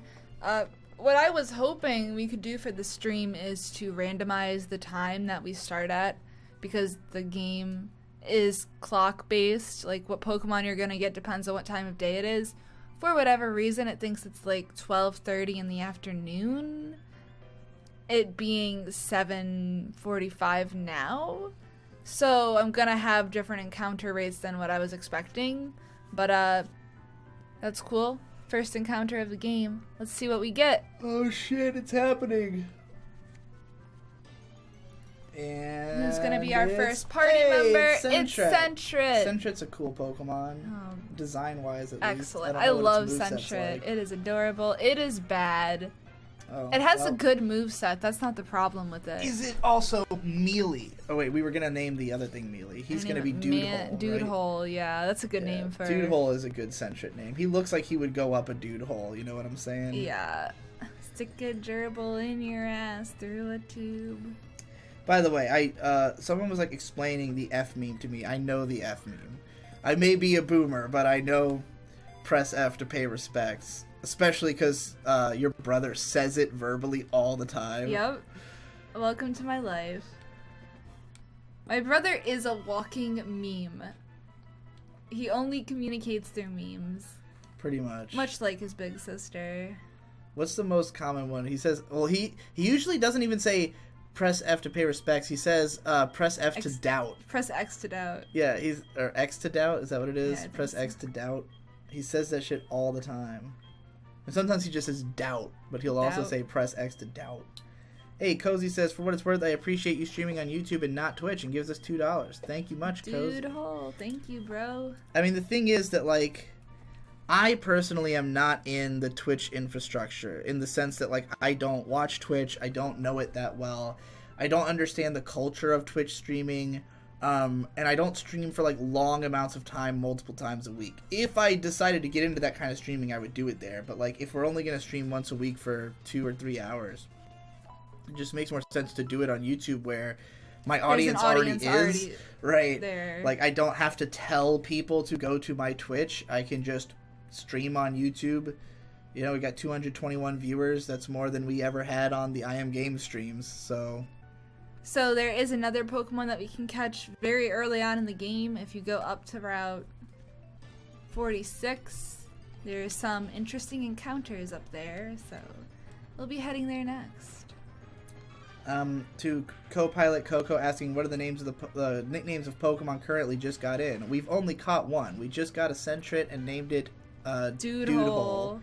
What I was hoping we could do for the stream is to randomize the time that we start at, because the game is clock-based. Like, what Pokemon you're gonna get depends on what time of day it is. For whatever reason, it thinks it's like 12:30 in the afternoon, it being 7:45 now. So I'm gonna have different encounter rates than what I was expecting, but that's cool. First encounter of the game. Let's see what we get. Oh shit, it's happening. And who's gonna be our first party member? It's Sentret. Sentret's a cool Pokemon, design-wise at least. Excellent. I love Sentret. Like. It is adorable. It is bad. Oh, it has a good moveset. That's not the problem with it. Is it also Mealy? Oh wait, we were gonna name the other thing Mealy. He's gonna be Dudehole. Dudehole, right? Yeah, that's a good name for. Dudehole is a good Sentret name. He looks like he would go up a Dudehole. You know what I'm saying? Yeah. Stick a gerbil in your ass through a tube. By the way, someone was like explaining the F meme to me. I know the F meme. I may be a boomer, but I know press F to pay respects. Especially because your brother says it verbally all the time. Yep. Welcome to my life. My brother is a walking meme. He only communicates through memes. Pretty much. Much like his big sister. What's the most common one? He says, well, he usually doesn't even say press F to pay respects. He says press F to doubt. Press X to doubt. Yeah, or X to doubt. Is that what it is? Yeah, press X to doubt. He says that shit all the time. And sometimes he just says doubt, but he'll also say press X to doubt. Hey, Cozy says, for what it's worth, I appreciate you streaming on YouTube and not Twitch, and gives us $2. Thank you much, Cozy. Dude, thank you, bro. I mean, the thing is that, like, I personally am not in the Twitch infrastructure, in the sense that, like, I don't watch Twitch, I don't know it that well, I don't understand the culture of Twitch streaming, and I don't stream for, like, long amounts of time, multiple times a week. If I decided to get into that kind of streaming, I would do it there, but, like, if we're only going to stream once a week for 2 or 3 hours, it just makes more sense to do it on YouTube, where my audience already is, right, there. Like, I don't have to tell people to go to my Twitch, I can just stream on YouTube. You know, we got 221 viewers, that's more than we ever had on the I Am Game streams, so there is another Pokemon that we can catch very early on in the game. If you go up to Route 46, there's some interesting encounters up there, so we'll be heading there next. To co-pilot Coco asking what are the names of the nicknames of Pokemon currently, just got in. We've only caught one. We just got a Sentret and named it Doodle.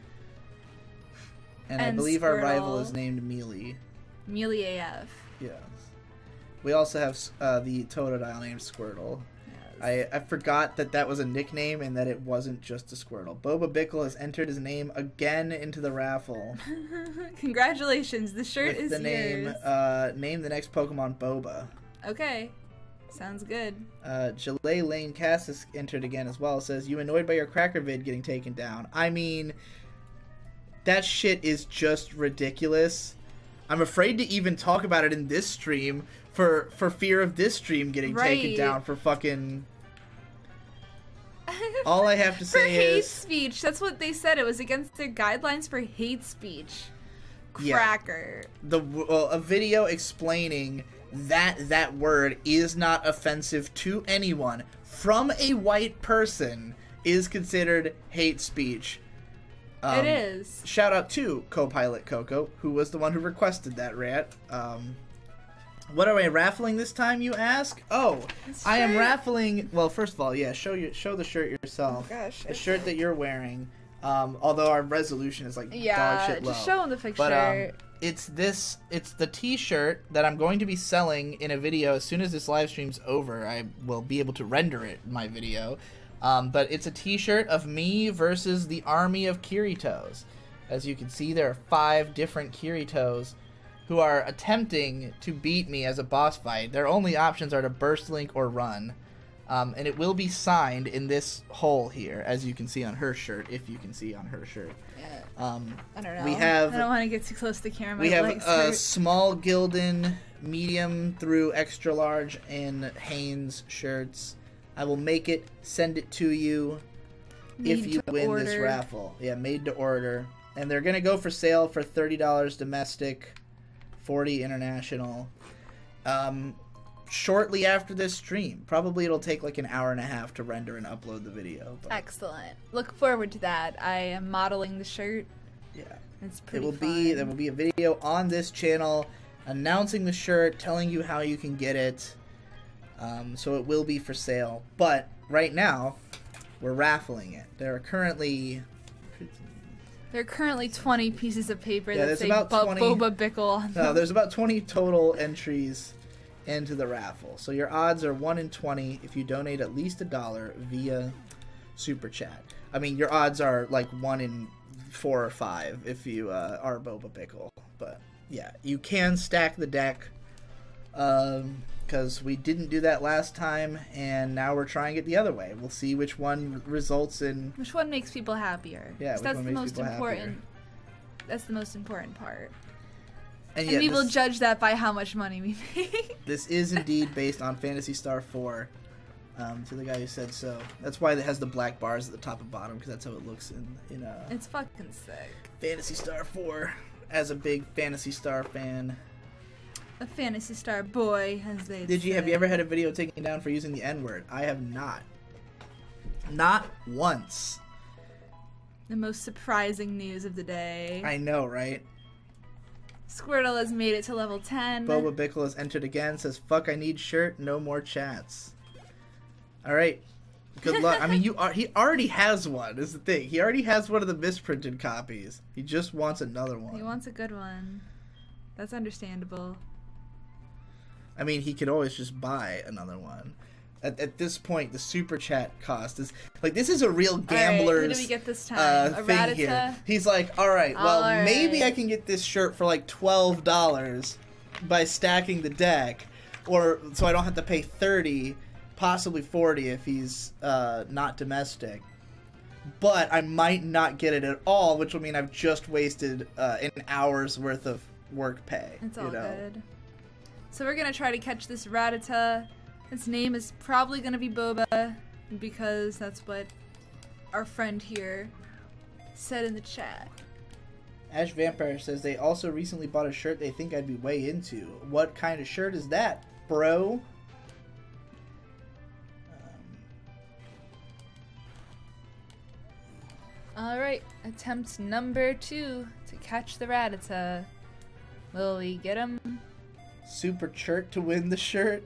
And I believe our rival is named Mealy. Mealy AF. Yes. We also have the Totodile named Squirtle. Yes. I forgot that was a nickname and that it wasn't just a Squirtle. Boba Bickle has entered his name again into the raffle. Congratulations, the shirt is yours. Name the next Pokemon Boba. Okay. Sounds good. Jalay Lane Cass has entered again as well. It says, you annoyed by your cracker vid getting taken down. I mean, that shit is just ridiculous. I'm afraid to even talk about it in this stream for fear of this stream getting taken down for fucking... All I have to say is... For hate speech. That's what they said. It was against their guidelines for hate speech. Cracker. Yeah. A video explaining that word is not offensive to anyone from a white person is considered hate speech. It is. Shout out to co-pilot Coco, who was the one who requested that rant. What are we raffling this time, you ask? Oh, I am raffling... Well, first of all, yeah, show the shirt yourself. Oh, gosh. The shirt that you're wearing. Although our resolution is like dog shit low. Just show them the picture. But it's the t-shirt that I'm going to be selling in a video as soon as this live stream's over. I will be able to render it in my video. But it's a t-shirt of me versus the army of Kiritos. As you can see, there are 5 different Kiritos who are attempting to beat me as a boss fight. Their only options are to burst link or run. And it will be signed in this hole here, as you can see on her shirt, if you can see on her shirt. Yeah. I don't know. I don't want to get too close to the camera. We have small Gildan, medium through extra large, and Hanes shirts. I will make it, send it to you if you win this raffle. Yeah, made to order. And they're going to go for sale for $30 domestic, $40 international. Shortly after this stream. Probably it'll take like an hour and a half to render and upload the video. But... Excellent. Look forward to that. I am modeling the shirt. Yeah. It's pretty fun. There will be a video on this channel announcing the shirt, telling you how you can get it. So it will be for sale. But right now, we're raffling it. There are currently 20 pieces of paper that say about 20, Boba Bickle on them. No, there's about 20 total entries into the raffle. So your odds are 1 in 20 if you donate at least $1 via Super Chat. I mean, your odds are like 1 in 4 or 5 if you are Boba Bickle. But yeah, you can stack the deck. Because we didn't do that last time, and now we're trying it the other way. We'll see which one results in... Which one makes people happier. Yeah, that's the most important. That's the most important part. And we will judge that by how much money we make. This is indeed based on Phantasy Star 4. To the guy who said so. That's why it has the black bars at the top and bottom, because that's how it looks in It's fucking sick. Phantasy Star 4. As a big Phantasy Star fan... A Phantasy Star boy, as they say. Have you ever had a video taken down for using the N-word? I have not. Not once. The most surprising news of the day. I know, right? Squirtle has made it to level 10. Boba Bickle has entered again. Says, fuck, I need shirt. No more chats. Alright. Good luck. I mean, he already has one, is the thing. He already has one of the misprinted copies. He just wants another one. He wants a good one. That's understandable. I mean, he could always just buy another one. At this point, the super chat cost is like, this is a real gambler's who do we get this time? A thing Rattata? here. He's like, all right, maybe I can get this shirt for like $12 by stacking the deck, or so I don't have to pay $30, possibly $40 if he's not domestic. But I might not get it at all, which will mean I've just wasted an hour's worth of work pay. It's all good. So we're gonna try to catch this Rattata. Its name is probably gonna be Boba, because that's what our friend here said in the chat. Ash Vampire says they also recently bought a shirt they think I'd be way into. What kind of shirt is that, bro? Alright, attempt number 2 to catch the Rattata. Will we get him? Super Chert to win the shirt.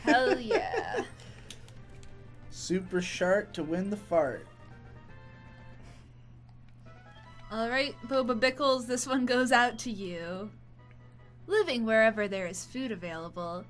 Hell yeah. Super Shart to win the fart. Alright, Boba Bickles, this one goes out to you. Living wherever there is food available,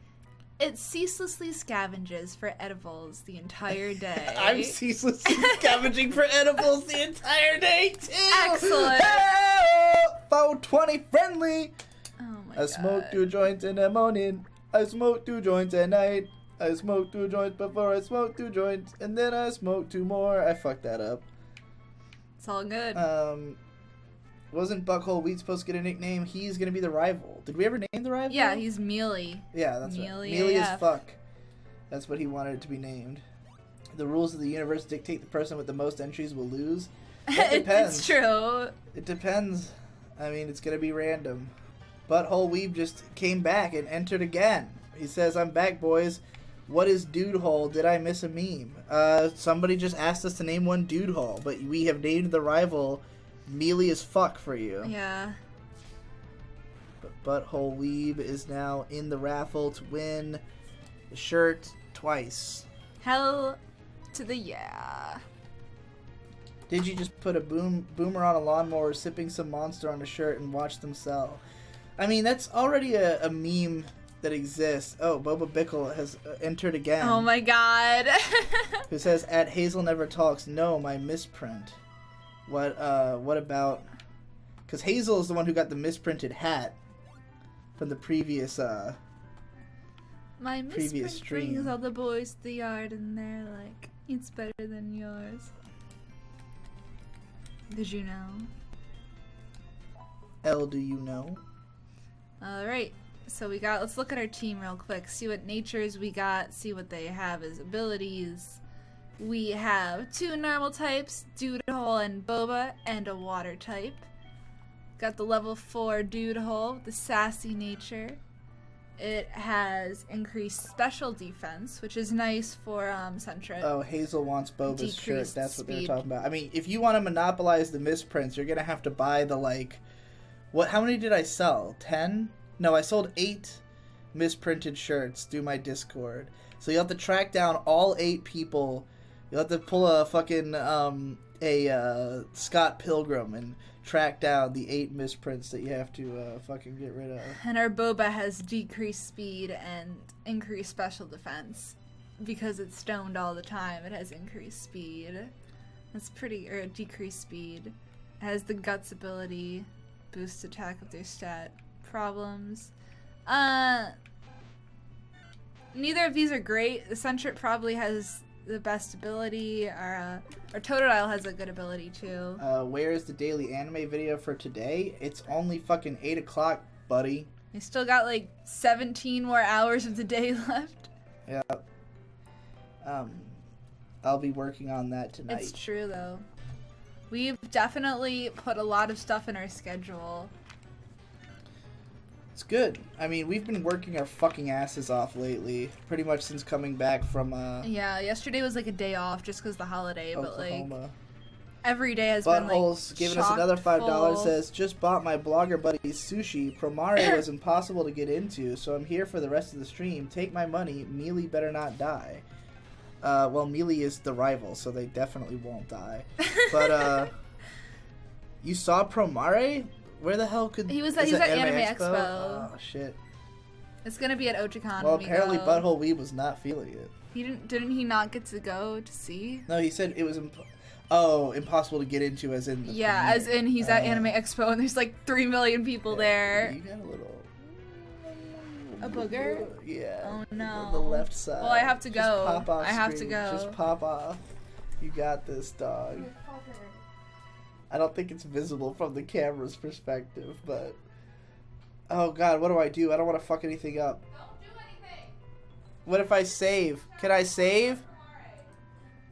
it ceaselessly scavenges for edibles the entire day. I'm ceaselessly scavenging for edibles the entire day, too! Excellent! Hey, 420 friendly! Oh my I god. smoke 2 joints in the morning. I smoke 2 joints at night. I smoke 2 joints before I smoke 2 joints. And then I smoke 2 more. I fucked that up. It's all good. Wasn't Buckhole Wheat supposed to get a nickname? He's gonna be the rival. Did we ever name the rival? Yeah, he's Mealy. Yeah, that's Mealy right. Mealy as AF. fuck. That's what he wanted it to be named. The rules of the universe dictate the person with the most entries will lose. It depends. It's true. It depends. I mean, it's gonna be random. Butthole Weeb just came back and entered again. He says, "I'm back, boys. What is Dude Hole? Did I miss a meme?" Somebody just asked us to name one Dude Hole, but we have named the rival Mealy as fuck for you. Yeah. But Butthole Weeb is now in the raffle to win the shirt twice. Hell to the yeah. Did you just put a boomer on a lawnmower, sipping some Monster on a shirt, and watch them sell? I mean, that's already a meme that exists. Oh, Boba Bickle has entered again. Oh my god. Who says, "At Hazel Never Talks." No, my misprint. What about... Because Hazel is the one who got the misprinted hat from the previous, My previous misprint stream. brings all the boys to the yard and they're like, it's better than yours. Did you know? L, do you know? Alright, so let's look at our team real quick, see what natures we got, see what they have as abilities. We have 2 normal types, Dude Hole and Boba, and a water type. Got the level 4 Dude Hole with the sassy nature. It has increased special defense, which is nice for Centric. Oh, Hazel wants Boba's shirt. Decreased That's what they're speed. talking about. I mean, if you want to monopolize the misprints, you're going to have to buy the, like... What? How many did I sell? 10? No, I sold 8 misprinted shirts through my Discord. So you'll have to track down all 8 people. You'll have to pull a fucking, Scott Pilgrim and track down the 8 misprints that you have to, fucking get rid of. And our Boba has decreased speed and increased special defense. Because it's stoned all the time, it has increased speed. That's or decreased speed. It has the Guts ability, boost attack if there's stat problems. Neither of these are great. The Centric probably has the best ability. Our Totodile has a good ability too. Where is the daily anime video for today? It's only fucking 8 o'clock, buddy. We still got like 17 more hours of the day left. Yeah. I'll be working on that tonight. It's true though. We've definitely put a lot of stuff in our schedule. It's good. I mean, we've been working our fucking asses off lately, pretty much since coming back from Yeah, yesterday was like a day off just because the holiday, but like Oklahoma. every day has been Butthole's like giving us another $5. chock-full. Says, "Just bought my blogger buddy's sushi. Promare was impossible to get into, so I'm here for the rest of the stream. Take my money. Mealy better not die." Well, Mealy is the rival, so they definitely won't die. But you saw Promare? Where the hell could He was is at that Anime Expo. Oh shit. It's gonna be at Ochicon. Well, when we apparently go. Butthole Weeb was not feeling it. Didn't he not get to go to see? No, he said it was impossible to get into, as in the Yeah, premiere. as in he's at Anime Expo and there's like 3 million people there. You got a little... A booger? Yeah. Oh no. The left side. Well, I have to Just go. pop off I have screen. to go. Just pop off. You got this, dog. I don't think it's visible from the camera's perspective, but... Oh god, what do? I don't want to fuck anything up. Don't do anything. What if I save? Can I save?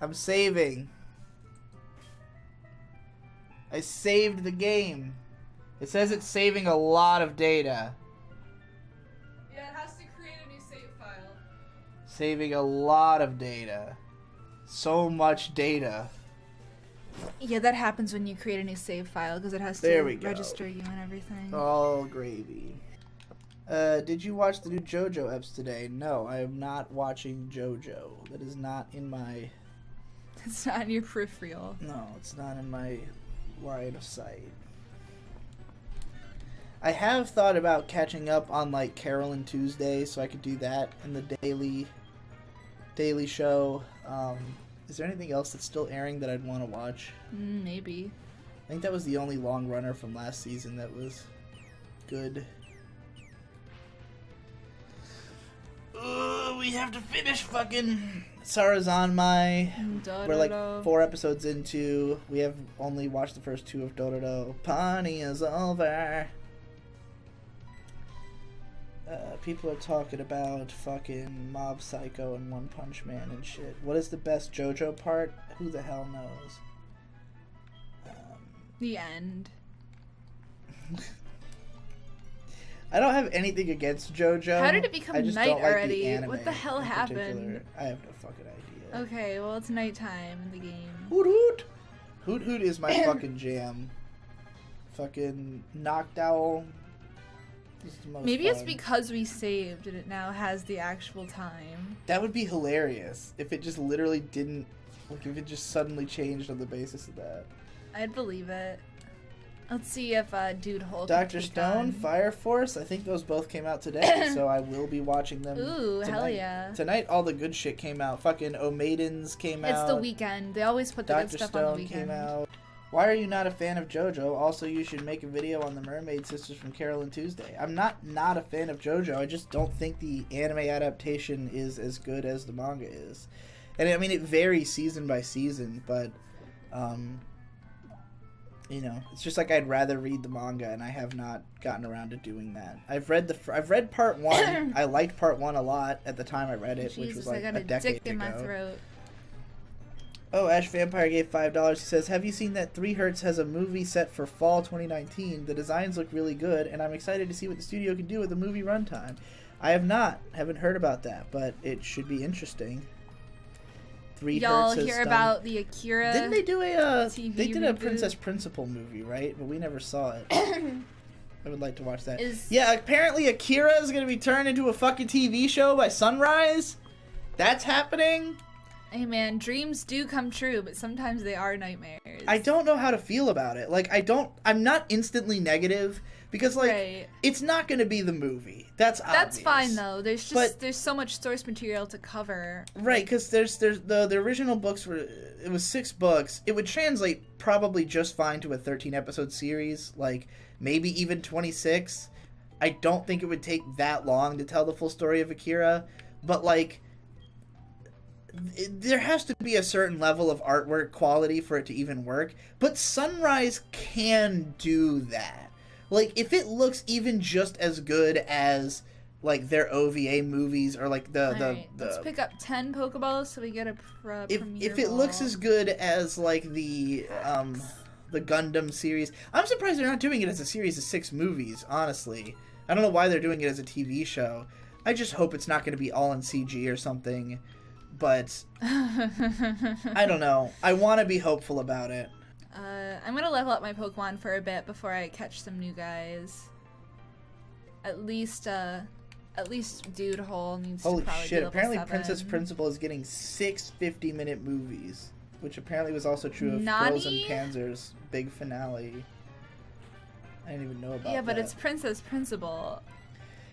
I'm saving. I saved the game. It says it's saving a lot of data. Yeah, it has to create a new save file. Saving a lot of data. So much data. Yeah, that happens when you create a new save file because it has to There we go. register you and everything. All gravy. Did you watch the new JoJo eps today? No, I am not watching JoJo. That is not in my... It's not in your peripheral. No, it's not in my line of sight. I have thought about catching up on like Carol and Tuesday, so I could do that in the daily show. Is there anything else that's still airing that I'd want to watch? Maybe. I think that was the only long runner from last season that was good. We have to finish fucking Sarazanmai. We're like 4 episodes into. We have only watched the first 2 of Dororo. Pani is over. People are talking about fucking Mob Psycho and One Punch Man and shit. What is the best JoJo part? Who the hell knows? The end. I don't have anything against JoJo. How did it become night already? What the hell in happened? particular. I have no fucking idea. Okay, well, it's nighttime in the game. Hoot Hoot! Hoot Hoot is my fucking jam. Fucking Knocked Owl. Maybe it's because we saved and it now has the actual time. That would be hilarious if it just literally didn't, like if it just suddenly changed on the basis of that. I'd believe it. Let's see if Dude Hole Dr. Stone, Fire Force, I think those both came out today, so I will be watching them. Ooh, tonight. hell yeah. Tonight all the good shit came out. Fucking O Maidens came out. It's the weekend. They always put the good stuff Stone on the weekend. Came out. Why are you not a fan of JoJo? Also, you should make a video on the Mermaid Sisters from Carol and Tuesday. I'm not a fan of JoJo. I just don't think the anime adaptation is as good as the manga is. And I mean, it varies season by season, but, you know, it's just like I'd rather read the manga, and I have not gotten around to doing that. I've read part 1. I liked part 1 a lot at the time I read it, which was like a decade ago. I got a dick in my throat. Oh, Ash Vampire gave $5. He says, have you seen that 3 Hertz has a movie set for fall 2019? The designs look really good, and I'm excited to see what the studio can do with the movie runtime. I have not. Haven't heard about that, but it should be interesting. 3 Y'all Hertz hear about the Akira Didn't they do a TV they did a reboot? Princess Principal movie, right? But we never saw it. I would like to watch that. Is- Yeah, apparently Akira is going to be turned into a fucking TV show by Sunrise. That's happening. Hey man, dreams do come true, but sometimes they are nightmares. I don't know how to feel about it. Like, I'm not instantly negative because, like, Right. it's not going to be the movie. That's obvious. That's fine though. There's so much source material to cover. Right, because there's the original books it was 6 books. It would translate probably just fine to a 13 episode series, like maybe even 26. I don't think it would take that long to tell the full story of Akira, but like there has to be a certain level of artwork quality for it to even work. But Sunrise can do that. Like, if it looks even just as good as like their OVA movies or like the let's pick up 10 Pokeballs so we get a premiere. If it looks as good as like the Gundam series, I'm surprised they're not doing it as a series of 6 movies. Honestly, I don't know why they're doing it as a TV show. I just hope it's not going to be all in CG or something. But I don't know. I want to be hopeful about it. I'm gonna level up my Pokemon for a bit before I catch some new guys. At least Dude Hole needs Holy to probably shit! be level Apparently, 7. Princess Principal is getting 6 50-minute movies, which apparently was also true of Nani? Girls and Panzer's big finale. I didn't even know about that. Yeah, but it's Princess Principal.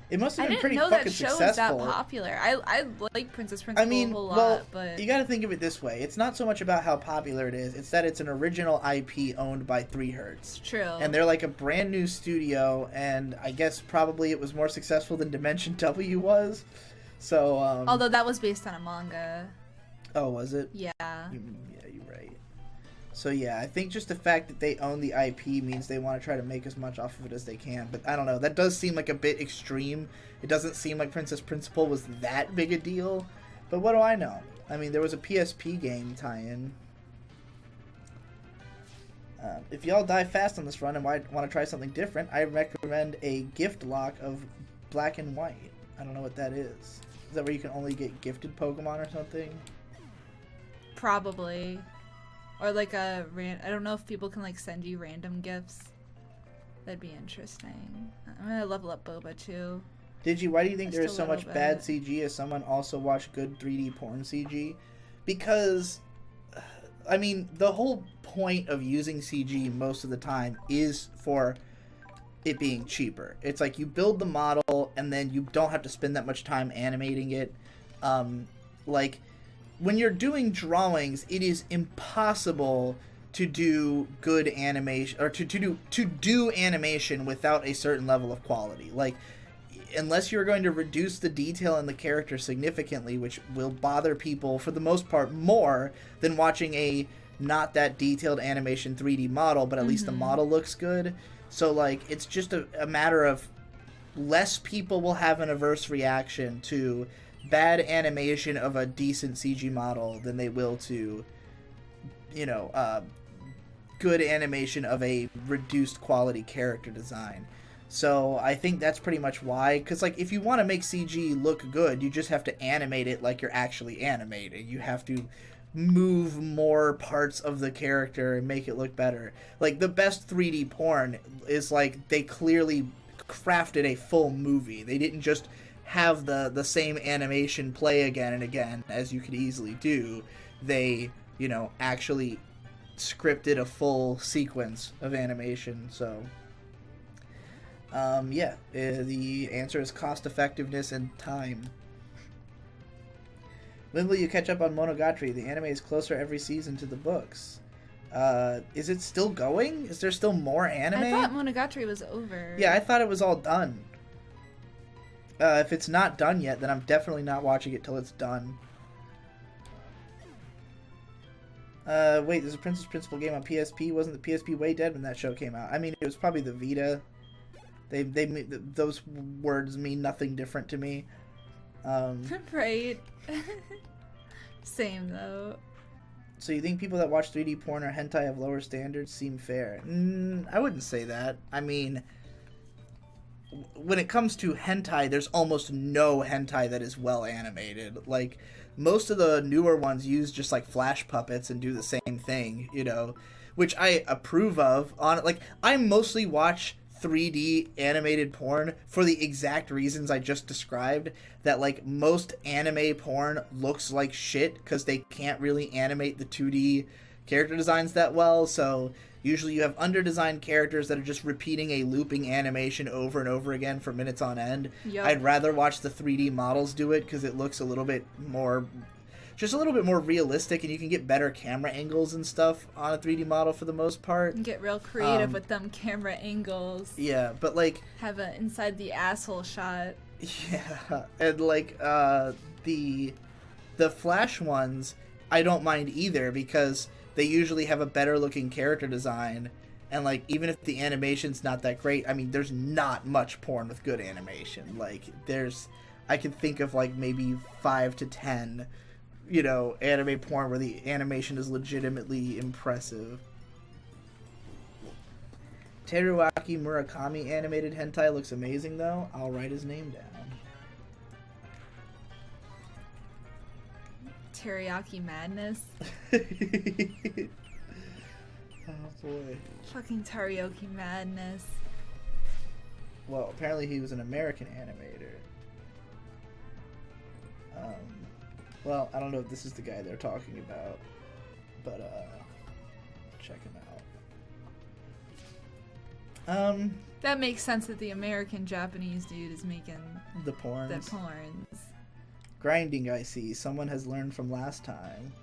It must have I been didn't pretty know fucking that show successful. was that popular. I like Princess Principal I mean, a whole lot, well, but you got to think of it this way. It's not so much about how popular it is. It's that it's an original IP owned by 3 Hertz. it's true. And they're like a brand new studio, and I guess probably it was more successful than Dimension W was. So, although that was based on a manga. Oh, was it? Yeah. Yeah, you're right. So yeah, I think just the fact that they own the IP means they want to try to make as much off of it as they can. But I don't know, that does seem like a bit extreme. It doesn't seem like Princess Principal was that big a deal. But what do I know? I mean, there was a PSP game tie-in. If y'all die fast on this run and want to try something different, I recommend a gift lock of Black and White. I don't know what that is. Is that where you can only get gifted Pokemon or something? Probably. Or like I don't know if people can like send you random gifts. That'd be interesting. I'm gonna level up Boba too. Why do you think there is Just a so much little bad bit. CG as someone also watched good 3D porn CG? Because I mean, the whole point of using CG most of the time is for it being cheaper. It's like you build the model and then you don't have to spend that much time animating it. Like when you're doing drawings, it is impossible to do good animation or to do animation without a certain level of quality. Like unless you're going to reduce the detail in the character significantly, which will bother people for the most part more than watching a not that detailed animation 3D model, but at least the model looks good. So like it's just a matter of less people will have an adverse reaction to bad animation of a decent CG model than they will to, you know, good animation of a reduced quality character design. So I think that's pretty much why, because like if you want to make CG look good, you just have to animate it like you're actually animating. You have to move more parts of the character and make it look better. Like the best 3D porn is like they clearly crafted a full movie. They didn't just have the same animation play again and again as you could easily do. They, you know, actually scripted a full sequence of animation. So yeah, the answer is cost effectiveness and time. When will you catch up on Monogatari? The anime is closer every season to the books. Is it still going? Is there still more anime? I thought Monogatari was over. Yeah, I thought it was all done. If it's not done yet, then I'm definitely not watching it till it's done. Wait, there's a Princess Principal game on PSP. Wasn't the PSP way dead when that show came out? I mean, it was probably the Vita. Those words mean nothing different to me. Right. Same though. So you think people that watch 3D porn or hentai have lower standards seem fair? I wouldn't say that. I mean, when it comes to hentai, there's almost no hentai that is well animated. Like, most of the newer ones use just like flash puppets and do the same thing, you know, which I approve of. Like, I mostly watch 3D animated porn for the exact reasons I just described, that like most anime porn looks like shit because they can't really animate the 2D character designs that well. So usually you have under-designed characters that are just repeating a looping animation over and over again for minutes on end. Yep. I'd rather watch the 3D models do it because it looks a little bit more realistic, and you can get better camera angles and stuff on a 3D model for the most part. Get real creative with them camera angles. Yeah, but like have a inside the asshole shot. Yeah, and like the Flash ones, I don't mind either because they usually have a better looking character design, and like even if the animation's not that great, I mean there's not much porn with good animation. Like I can think of like maybe 5 to 10, you know, anime porn where the animation is legitimately impressive. Teruaki Murakami animated hentai looks amazing though. I'll write his name down. Teriyaki madness. Oh boy. Fucking teriyaki madness. Well, apparently he was an American animator. Well, I don't know if this is the guy they're talking about, but check him out. That makes sense that the American Japanese dude is making the porns. The porns. Grinding, I see. Someone has learned from last time.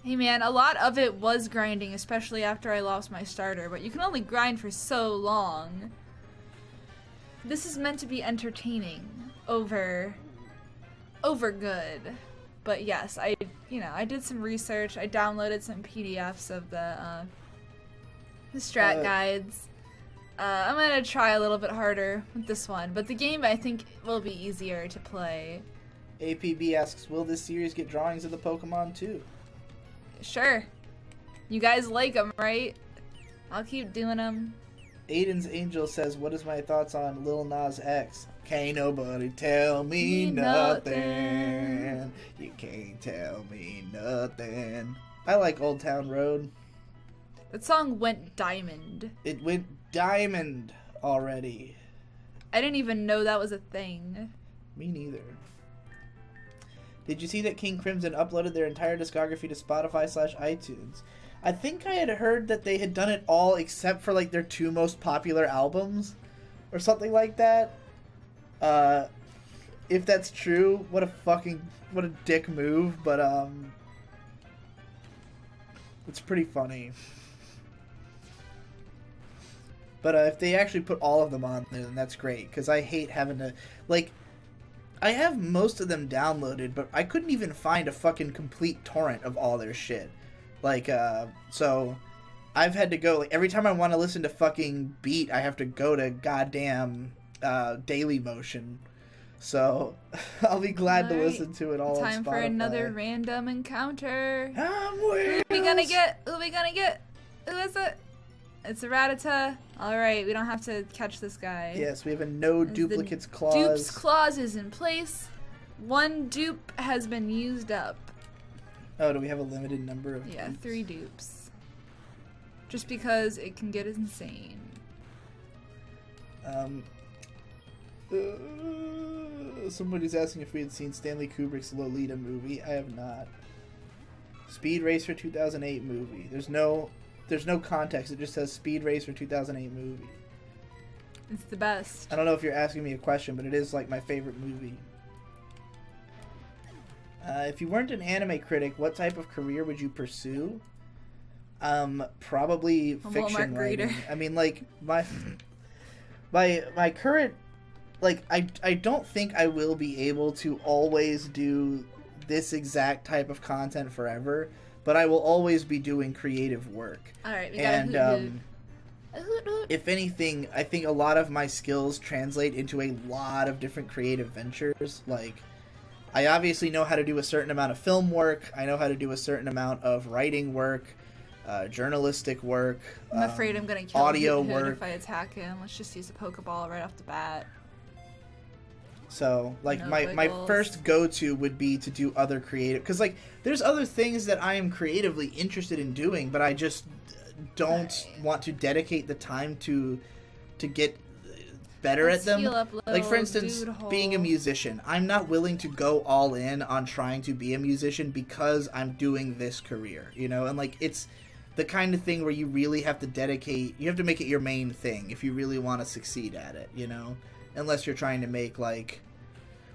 Hey man, a lot of it was grinding, especially after I lost my starter, but you can only grind for so long. This is meant to be entertaining over good. But yes, I did some research. I downloaded some PDFs of the strat guides. I'm gonna try a little bit harder with this one, but the game I think will be easier to play. APB asks, will this series get drawings of the Pokemon too? Sure. You guys like them, right? I'll keep doing them. Aiden's Angel says, what is my thoughts on Lil Nas X? Can't nobody tell me nothing. You can't tell me nothing. I like Old Town Road. That song went diamond. It went diamond already. I didn't even know that was a thing. Me neither. Did you see that King Crimson uploaded their entire discography to Spotify/iTunes? I think I had heard that they had done it all except for like their 2 most popular albums or something like that. If that's true, what a dick move, but it's pretty funny. But if they actually put all of them on there, then that's great, because I hate having to, like, I have most of them downloaded, but I couldn't even find a fucking complete torrent of all their shit. Like, so I've had to go, like, every time I want to listen to fucking Beat, I have to go to goddamn Dailymotion. So I'll be glad to listen to it all on Spotify. Time for another random encounter. Who Who we gonna get? Who we gonna get? Who is it? It's a Rattata. Alright, we don't have to catch this guy. Yes, we have a no duplicates clause. Dupes clause is in place. 1 dupe has been used up. Oh, do we have a limited number of Yeah, dupes? 3 dupes. Just because it can get insane. Somebody's asking if we had seen Stanley Kubrick's Lolita movie. I have not. Speed Racer 2008 movie. There's no context. It just says Speed Racer 2008 movie. It's the best. I don't know if you're asking me a question, but it is like my favorite movie. If you weren't an anime critic, what type of career would you pursue? Probably fiction writing. I mean, like my current, like I don't think I will be able to always do this exact type of content forever, but I will always be doing creative work. All right, we got a hoot. If anything, I think a lot of my skills translate into a lot of different creative ventures. Like, I obviously know how to do a certain amount of film work. I know how to do a certain amount of writing work, journalistic work. I'm afraid I'm gonna kill audio Hoot work. if I attack him. Let's just use a Pokeball right off the bat. So, like, No my wiggles. first go-to would be to do other creative... Because, like, there's other things that I am creatively interested in doing, but I just don't want to dedicate the time to get better Let's at them. heal up, Like, for little instance, dude hole. being a musician. I'm not willing to go all in on trying to be a musician because I'm doing this career, you know? And, like, it's the kind of thing where you really have to dedicate... You have to make it your main thing if you really want to succeed at it, you know? Unless you're trying to make, like...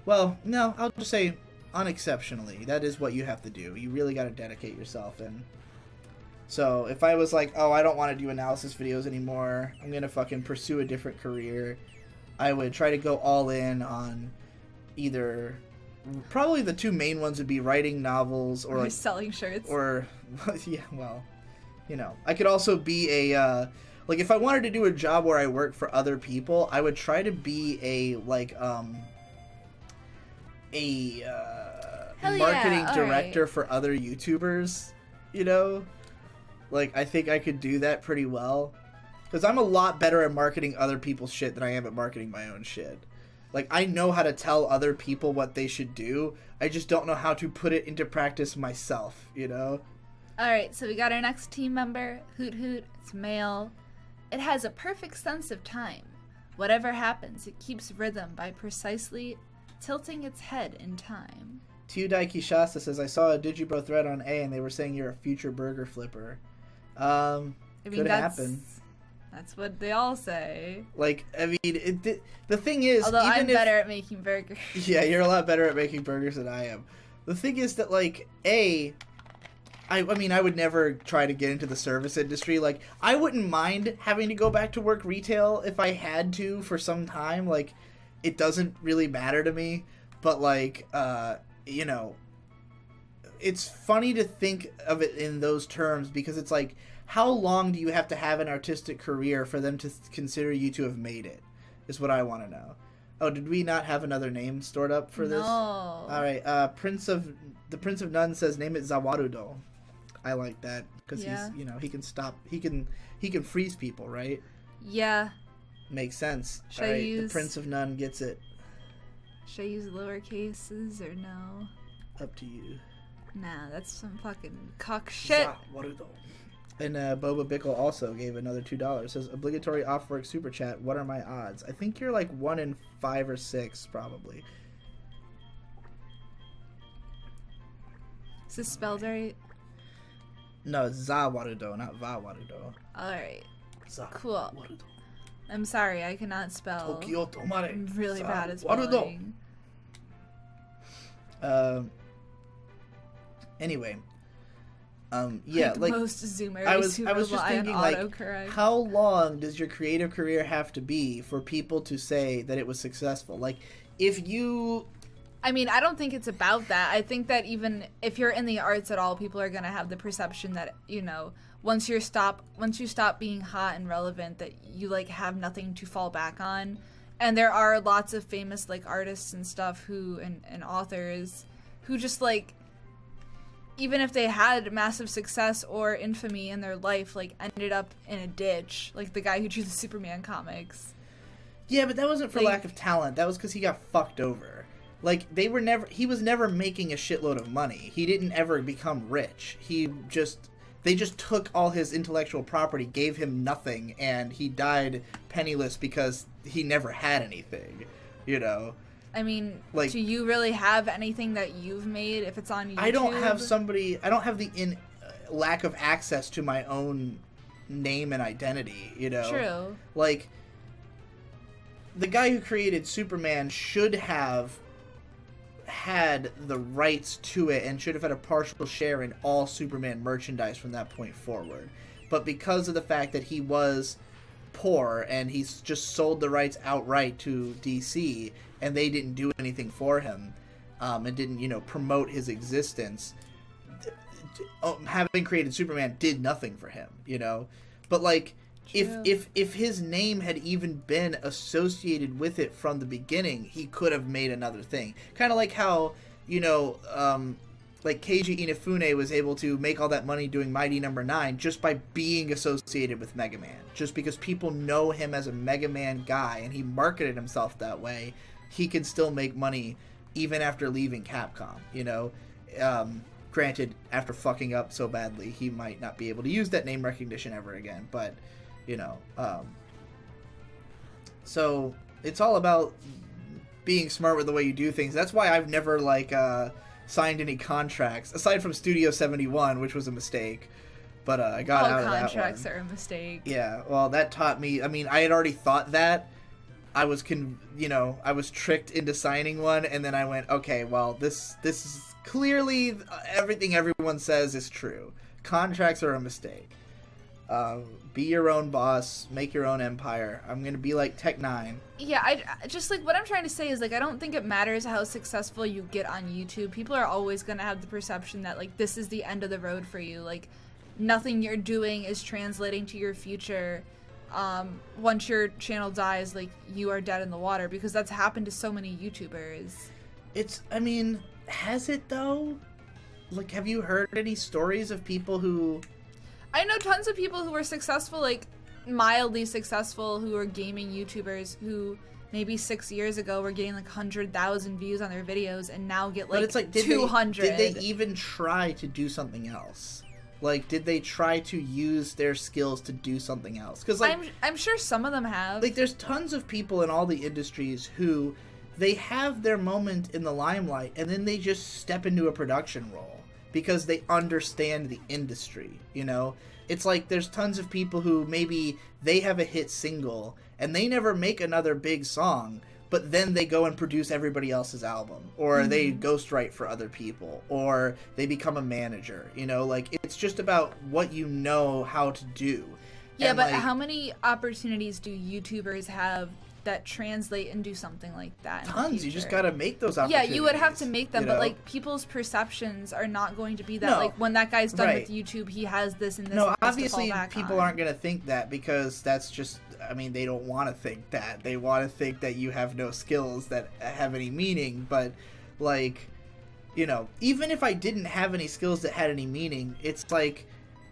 Well, no, I'll just say unexceptionally. That is what you have to do. You really got to dedicate yourself. And so if I was like, oh, I don't want to do analysis videos anymore, I'm going to fucking pursue a different career, I would try to go all in on either... Probably the 2 main ones would be writing novels or... like, selling shirts. or, yeah, well, you know. I could also be a... like, if I wanted to do a job where I work for other people, I would try to be a, like, marketing director for other YouTubers, you know? Like, I think I could do that pretty well. Because I'm a lot better at marketing other people's shit than I am at marketing my own shit. Like, I know how to tell other people what they should do. I just don't know how to put it into practice myself, you know? Alright, so we got our next team member. Hoot Hoot. It's male. It has a perfect sense of time. Whatever happens, it keeps rhythm by precisely tilting its head in time. Tudai Kishasa says, I saw a Digibro thread on A and they were saying you're a future burger flipper. Could happen. That's what they all say. Like, I mean, the thing is... Although even I'm better at making burgers. Yeah, you're a lot better at making burgers than I am. The thing is that, like, I mean, I would never try to get into the service industry. Like, I wouldn't mind having to go back to work retail if I had to for some time. Like, it doesn't really matter to me. But, like, you know, it's funny to think of it in those terms because it's like, how long do you have to have an artistic career for them to consider you to have made it? Is what I want to know. Oh, did we not have another name stored up for this? No. All right. The Prince of None says name it Zawarudo. I like that because he's, you know, he can stop. He can freeze people, right? Yeah. Makes sense. Should All I right. use... The Prince of None gets it. Should I use lower cases or no? Up to you. Nah, that's some fucking cock shit. Zawarudo. And Boba Bickle also gave another $2. Says obligatory off work super chat. What are my odds? I think you're like 1 in 5 or 6 probably. Is this spelled right? No, it's Zawarudo, not Vawarudo. Alright. Cool. I'm sorry, I cannot spell. Tokyo Tomare. I'm really bad at Zawarudo. spelling. Anyway. Yeah, like most Zoomers I was who just rely on thinking, like, autocorrect. how long does your creative career have to be for people to say that it was successful? Like, if you... I mean, I don't think it's about that. I think that even if you're in the arts at all, people are gonna have the perception that, you know, once you stop being hot and relevant, that you like have nothing to fall back on. And there are lots of famous like artists and stuff who and authors who just like, even if they had massive success or infamy in their life, like ended up in a ditch, like the guy who drew the Superman comics. Yeah, but that wasn't for Like- lack of talent. That was because he got fucked over. Like, he was never making a shitload of money. He didn't ever become rich. They just took all his intellectual property, gave him nothing, and he died penniless because he never had anything, you know? I mean, Like- do you really have anything that you've made if it's on YouTube? I don't have the lack of access to my own name and identity, you know? True. Like, the guy who created Superman should have had the rights to it and should have had a partial share in all Superman merchandise from that point forward. But because of the fact that he was poor and he's just sold the rights outright to DC and they didn't do anything for him, and didn't, you know, promote his existence, having created Superman did nothing for him, you know? But like, True. if his name had even been associated with it from the beginning, he could have made another thing. Kind of like how, you know, like Keiji Inafune was able to make all that money doing Mighty Number 9 just by being associated with Mega Man. Just because people know him as a Mega Man guy and he marketed himself that way, he can still make money even after leaving Capcom, you know? Granted, after fucking up so badly, he might not be able to use that name recognition ever again, but, you know, so it's all about being smart with the way you do things. That's why I've never, like, signed any contracts, aside from Studio 71, which was a mistake, but I got out of that one. All contracts are a mistake. Yeah, well, that taught me, I mean, I had already thought that. I was I was tricked into signing one, and then I went, okay, well, this is clearly everything everyone says is true. Contracts are a mistake. Be your own boss, make your own empire. I'm gonna be like Tech 9. Yeah, I just, like, what I'm trying to say is, like, I don't think it matters how successful you get on YouTube. People are always gonna have the perception that, like, this is the end of the road for you. Like, nothing you're doing is translating to your future. Once your channel dies, like, you are dead in the water, because that's happened to so many YouTubers. I mean, has it though? Like, have you heard any stories of people who... I know tons of people who are successful, like, mildly successful, who are gaming YouTubers who maybe 6 years ago were getting, like, 100,000 views on their videos and now get, like, but it's like, 200. Did they even try to do something else? Like, did they try to use their skills to do something else? Because, like, I'm sure some of them have. like, there's tons of people in all the industries who they have their moment in the limelight and then they just step into a production role because they understand the industry, you know? It's like there's tons of people who maybe they have a hit single and they never make another big song, but then they go and produce everybody else's album, or they ghostwrite for other people, or they become a manager, you know? Like, it's just about what you know how to do. Yeah, And, but like, how many opportunities do YouTubers have that translate and do something like that in the tons. You just future? gotta make those Yeah, opportunities. you would have to make them, you but, know? like, people's perceptions are not going to be that, No, like, when that guy's done right. with YouTube, he has this and this No, and this obviously to fall back people on. aren't going to think that because that's just, I mean, they don't want to think that. They want to think that you have no skills that have any meaning, but, like, you know, even if I didn't have any skills that had any meaning, it's like,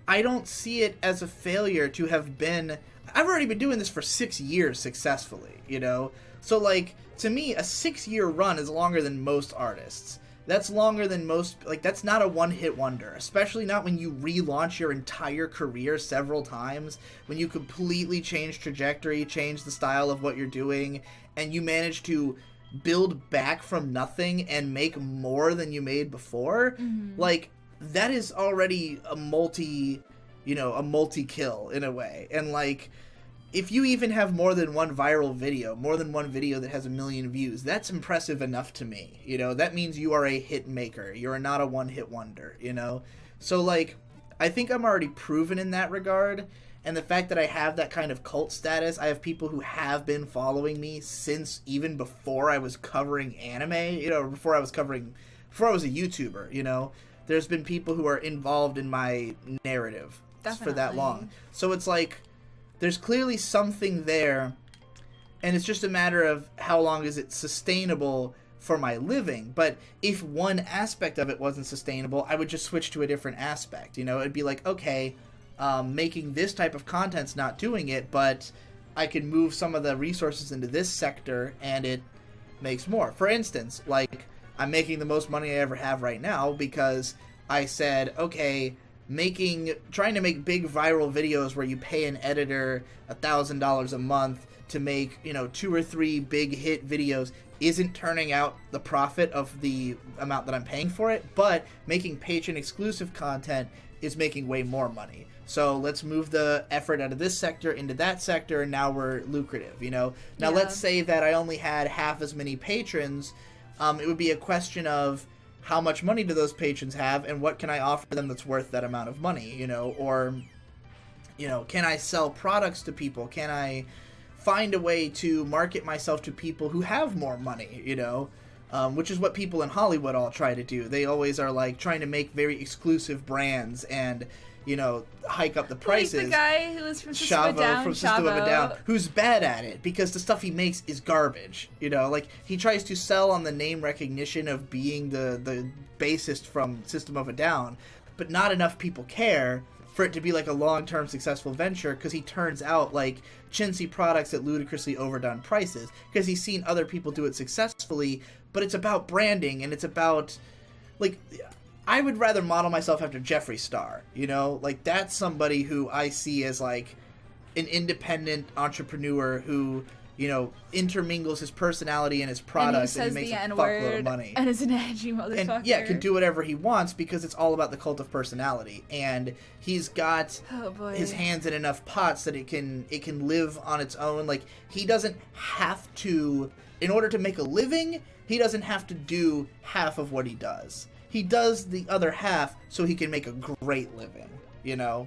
I don't see it as a failure to have been, I've already been doing this for 6 years successfully, you know? So, like, to me, a 6-year run is longer than most artists. That's longer than most, like, that's not a one-hit wonder, especially not when you relaunch your entire career several times, when you completely change trajectory, change the style of what you're doing, and you manage to build back from nothing and make more than you made before. Like, that is already a multi-kill in a way. And like, if you even have more than one viral video, more than one video that has 1 million views, that's impressive enough to me. You know, that means you are a hit maker. You're not a one-hit wonder, you know? So, like, I think I'm already proven in that regard. And the fact that I have that kind of cult status, I have people who have been following me since even before I was covering anime, you know, before I was a YouTuber, you know? There's been people who are involved in my narrative for that long. So it's like, there's clearly something there, and it's just a matter of how long is it sustainable for my living. But if one aspect of it wasn't sustainable, I would just switch to a different aspect. You know, it'd be like, okay, making this type of content's not doing it, but I can move some of the resources into this sector, and it makes more. For instance, like, I'm making the most money I ever have right now because I said, okay, trying to make big viral videos where you pay an editor $1,000 a month to make, you know, 2 or 3 big hit videos isn't turning out the profit of the amount that I'm paying for it, but making patron exclusive content is making way more money. So let's move the effort out of this sector into that sector, and now we're lucrative, you know? Now let's say that I only had half as many patrons. It would be a question of, how much money do those patrons have, and what can I offer them that's worth that amount of money, you know? Or, you know, can I sell products to people? Can I find a way to market myself to people who have more money, you know? Which is what people in Hollywood all try to do. They always are, like, trying to make very exclusive brands and, you know, hike up the prices. Like the guy who was from System of a Down, from System of a Down, who's bad at it because the stuff he makes is garbage. You know, like, he tries to sell on the name recognition of being the bassist from System of a Down, but not enough people care for it to be like a long-term successful venture, because he turns out like chintzy products at ludicrously overdone prices because he's seen other people do it successfully. But it's about branding, and it's about, like, I would rather model myself after Jeffree Star, you know? Like, that's somebody who I see as, like, an independent entrepreneur who, you know, intermingles his personality and his products, and he makes a fuckload of money. And is an edgy motherfucker. And, yeah, can do whatever he wants because it's all about the cult of personality. And he's got his hands in enough pots that it can live on its own. Like, he doesn't have to, in order to make a living, he doesn't have to do half of what he does. He does the other half so he can make a great living, you know?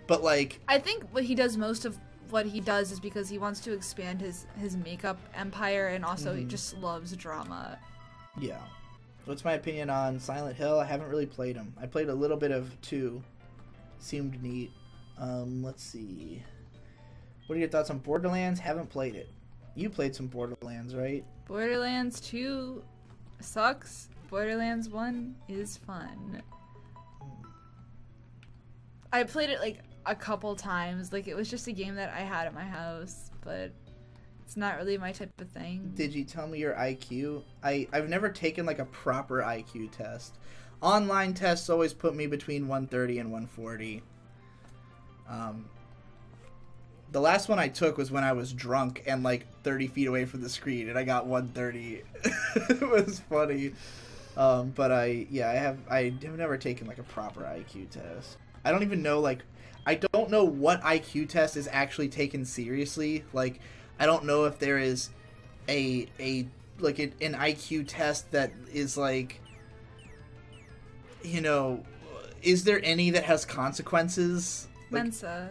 But, like, I think what he does most of what he does is because he wants to expand his makeup empire, and also he just loves drama. Yeah. What's my opinion on Silent Hill? I haven't really played them. I played a little bit of 2. Seemed neat. Let's see. What are your thoughts on Borderlands? Haven't played it. You played some Borderlands, right? Borderlands 2 sucks. Borderlands 1 is fun. I played it like a couple times. Like, it was just a game that I had at my house, but it's not really my type of thing. Did you tell me your IQ? I've never taken like a proper IQ test. Online tests always put me between 130 and 140. The last one I took was when I was drunk and like 30 feet away from the screen, and I got 130. It was funny. But I have never taken like a proper IQ test. I don't even know, like, I don't know what IQ test is actually taken seriously. Like, I don't know if there is an IQ test that is like, you know, is there any that has consequences? Like, Mensa.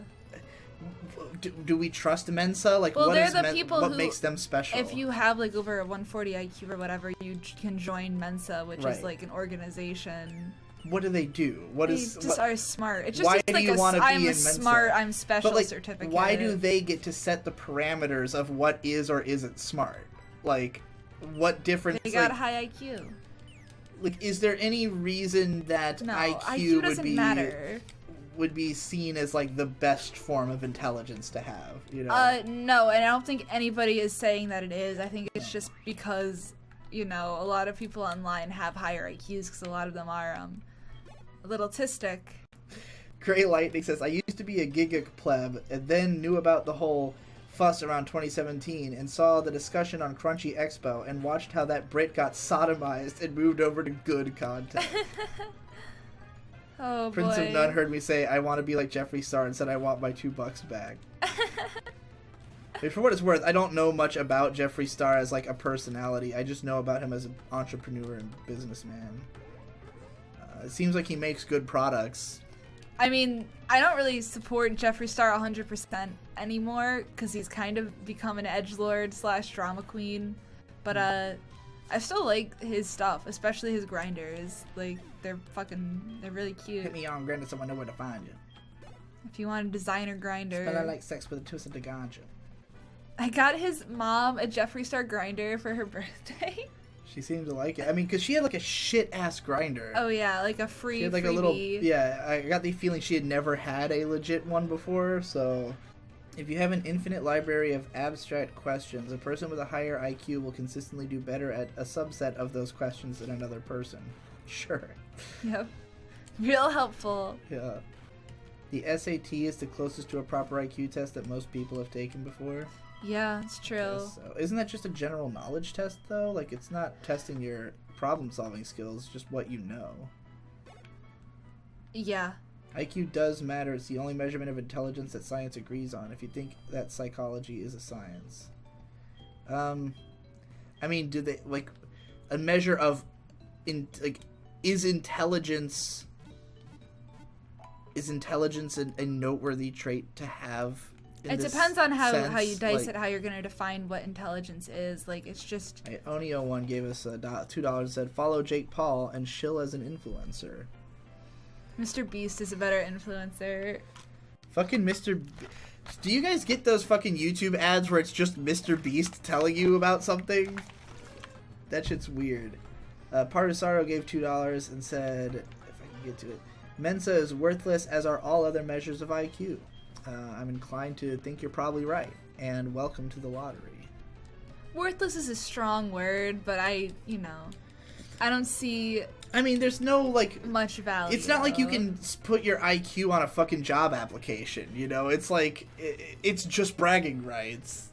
Do we trust Mensa? Like, well, what makes them special? If you have like over a 140 IQ or whatever, you can join Mensa, which is like an organization. What do they do? They are smart. It's just why like do you want to be in Mensa? Smart, I'm special but, like, certificate. Why do they get to set the parameters of what is or isn't smart? Like, what difference? They got high IQ. Like, is there any reason that IQ doesn't matter? Would be seen as like the best form of intelligence to have, you know? No, and I don't think anybody is saying that it is. I think it's just because, you know, a lot of people online have higher IQs because a lot of them are a little autistic. Gray Lightning says, I used to be a Giga pleb and then knew about the whole fuss around 2017 and saw the discussion on Crunchy Expo and watched how that Brit got sodomized and moved over to good content. Oh, Prince boy. of None heard me say, I want to be like Jeffree Star, and said I want my $2 back. I mean, for what it's worth, I don't know much about Jeffree Star as, like, a personality. I just know about him as an entrepreneur and businessman. It seems like he makes good products. I mean, I don't really support Jeffree Star 100% anymore, because he's kind of become an edgelord / drama queen. But, I still like his stuff, especially his grinders. Like, they're really cute. Hit me on Grindr so I know where to find you. If you want a designer grinder. Spell I like sex with a twist of the ganja. I got his mom a Jeffree Star grinder for her birthday. She seemed to like it. I mean, because she had, like, a shit-ass grinder. Oh, yeah, like a She had, like, freebie. a little... Yeah, I got the feeling she had never had a legit one before, so... If you have an infinite library of abstract questions, a person with a higher IQ will consistently do better at a subset of those questions than another person. Sure. Yep. Real helpful. Yeah. The SAT is the closest to a proper IQ test that most people have taken before. Yeah, it's true. So, isn't that just a general knowledge test, though? Like, it's not testing your problem-solving skills, just what you know. Yeah. IQ does matter. It's the only measurement of intelligence that science agrees on, if you think that psychology is a science. I mean, do they, like, a measure of, is intelligence a noteworthy trait to have? It depends on how you dice it, how you're going to define what intelligence is. Like, it's just... Onio1 gave us $2 and said, follow Jake Paul and shill as an influencer. Mr. Beast is a better influencer. Fucking Do you guys get those fucking YouTube ads where it's just Mr. Beast telling you about something? That shit's weird. Partisaro gave $2 and said, if I can get to it, Mensa is worthless, as are all other measures of IQ. I'm inclined to think you're probably right, and welcome to the lottery. Worthless is a strong word, but I don't see... I mean, there's no, like... much value. It's not like you can put your IQ on a fucking job application, you know? It's like, it's just bragging rights.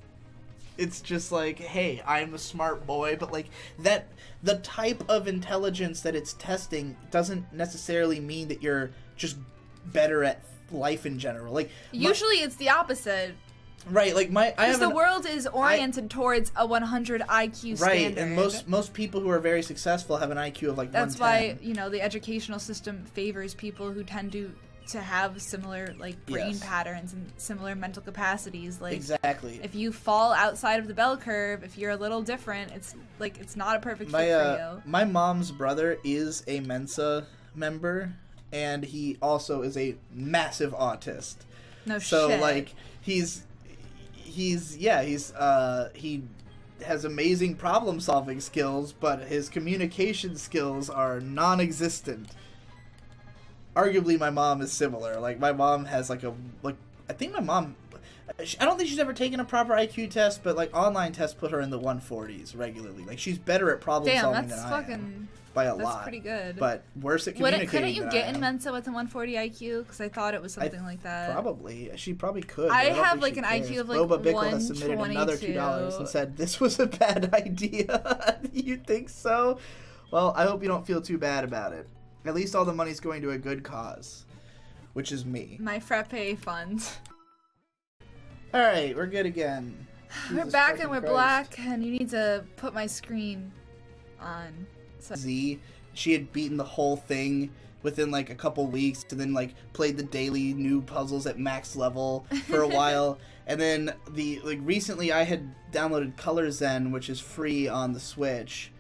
It's just like, hey, I'm a smart boy, but, like, the type of intelligence that it's testing doesn't necessarily mean that you're just better at life in general. Like, usually it's the opposite. Right, like because the world is oriented towards a 100 IQ standard. Right, and most people who are very successful have an IQ of like 110. That's why, the educational system favors people who tend to have similar, like, brain patterns and similar mental capacities. Like, exactly. If you fall outside of the bell curve, if you're a little different, it's not a perfect fit for you. My mom's brother is a Mensa member, and he also is a massive autist. No shit. So, like, he has amazing problem-solving skills, but his communication skills are non-existent. Arguably, my mom is similar. Like, my mom has, I think my mom... I don't think she's ever taken a proper IQ test, but, like, online tests put her in the 140s regularly. Like, she's better at problem-solving than I am. By a lot. That's pretty good. But worse at communicating. Couldn't you get in Mensa with a 140 IQ? Because I thought it was something like that. Probably. She probably could. I have like an IQ of like Boba Bickle has submitted another $2 and said, this was a bad idea. You think so? Well, I hope you don't feel too bad about it. At least all the money's going to a good cause. Which is me. My frappe fund. Alright, we're good again. We're back and we're black, and you need to put my screen on. So. Z, she had beaten the whole thing within like a couple weeks, and then like played the daily new puzzles at max level for a while, and then recently I had downloaded Color Zen, which is free on the Switch,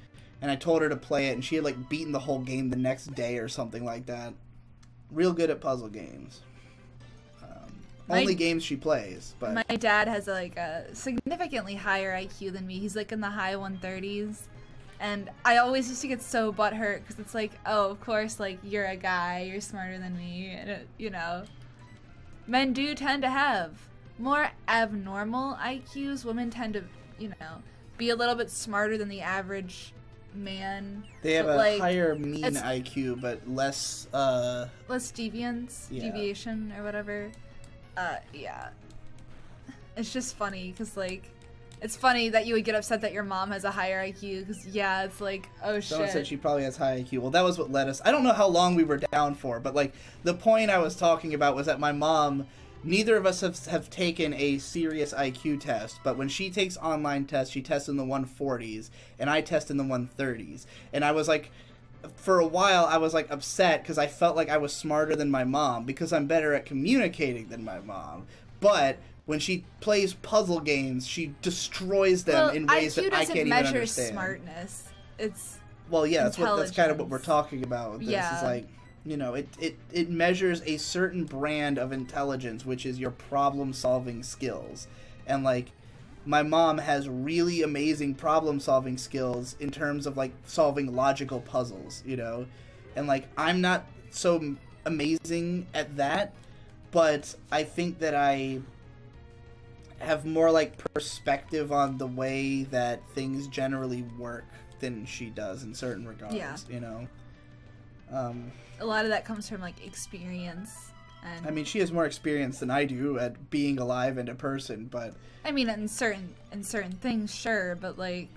and I told her to play it, and she had like beaten the whole game the next day or something like that. Real good at puzzle games. Only games she plays. But my dad has like a significantly higher IQ than me. He's like in the high 130s. And I always used to get so butthurt because it's like, oh, of course, like, you're a guy, you're smarter than me, and, Men do tend to have more abnormal IQs. Women tend to, be a little bit smarter than the average man. They have a higher mean IQ, but less... less deviation or whatever. Yeah. It's just funny because, like, It's funny that you would get upset that your mom has a higher IQ, because, yeah, it's like, oh, Someone shit. said she probably has high IQ. Well, that was what led us. I don't know how long we were down for, but, like, the point I was talking about was that my mom, neither of us have taken a serious IQ test, but when she takes online tests, she tests in the 140s, and I test in the 130s. And I was, like, for a while, I was, like, upset because I felt like I was smarter than my mom because I'm better at communicating than my mom. But when she plays puzzle games, she destroys them in ways that I can't even understand. IQ doesn't measure smartness. It's that's kind of what we're talking about. This yeah. is like, you know, it measures a certain brand of intelligence, which is your problem-solving skills. And, like, my mom has really amazing problem-solving skills in terms of, like, solving logical puzzles, you know? And, like, I'm not so amazing at that, but I think that I have more, like, perspective on the way that things generally work than she does in certain regards, you know? A lot of that comes from, like, experience. And I mean, she has more experience than I do at being alive and a person, but... I mean, in certain things, sure, but, like...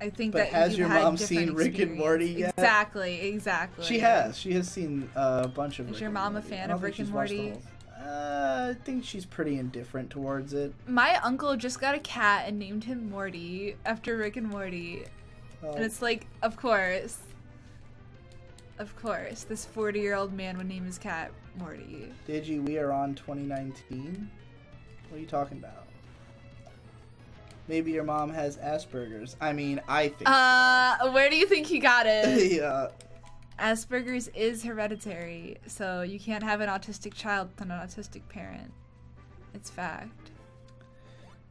I think that has your mom seen Rick and Morty yet? Exactly. She has. She has seen a bunch of Is Rick your and mom Morty. a fan of Rick and Morty? I think she's pretty indifferent towards it. My uncle just got a cat and named him Morty after Rick and Morty. Oh. And it's like, of course, this 40-year-old man would name his cat Morty. Digi, we are on 2019? What are you talking about? Maybe your mom has Asperger's. I mean, I think so. Where do you think he got it? Yeah. Asperger's is hereditary, so you can't have an autistic child with an autistic parent. It's fact.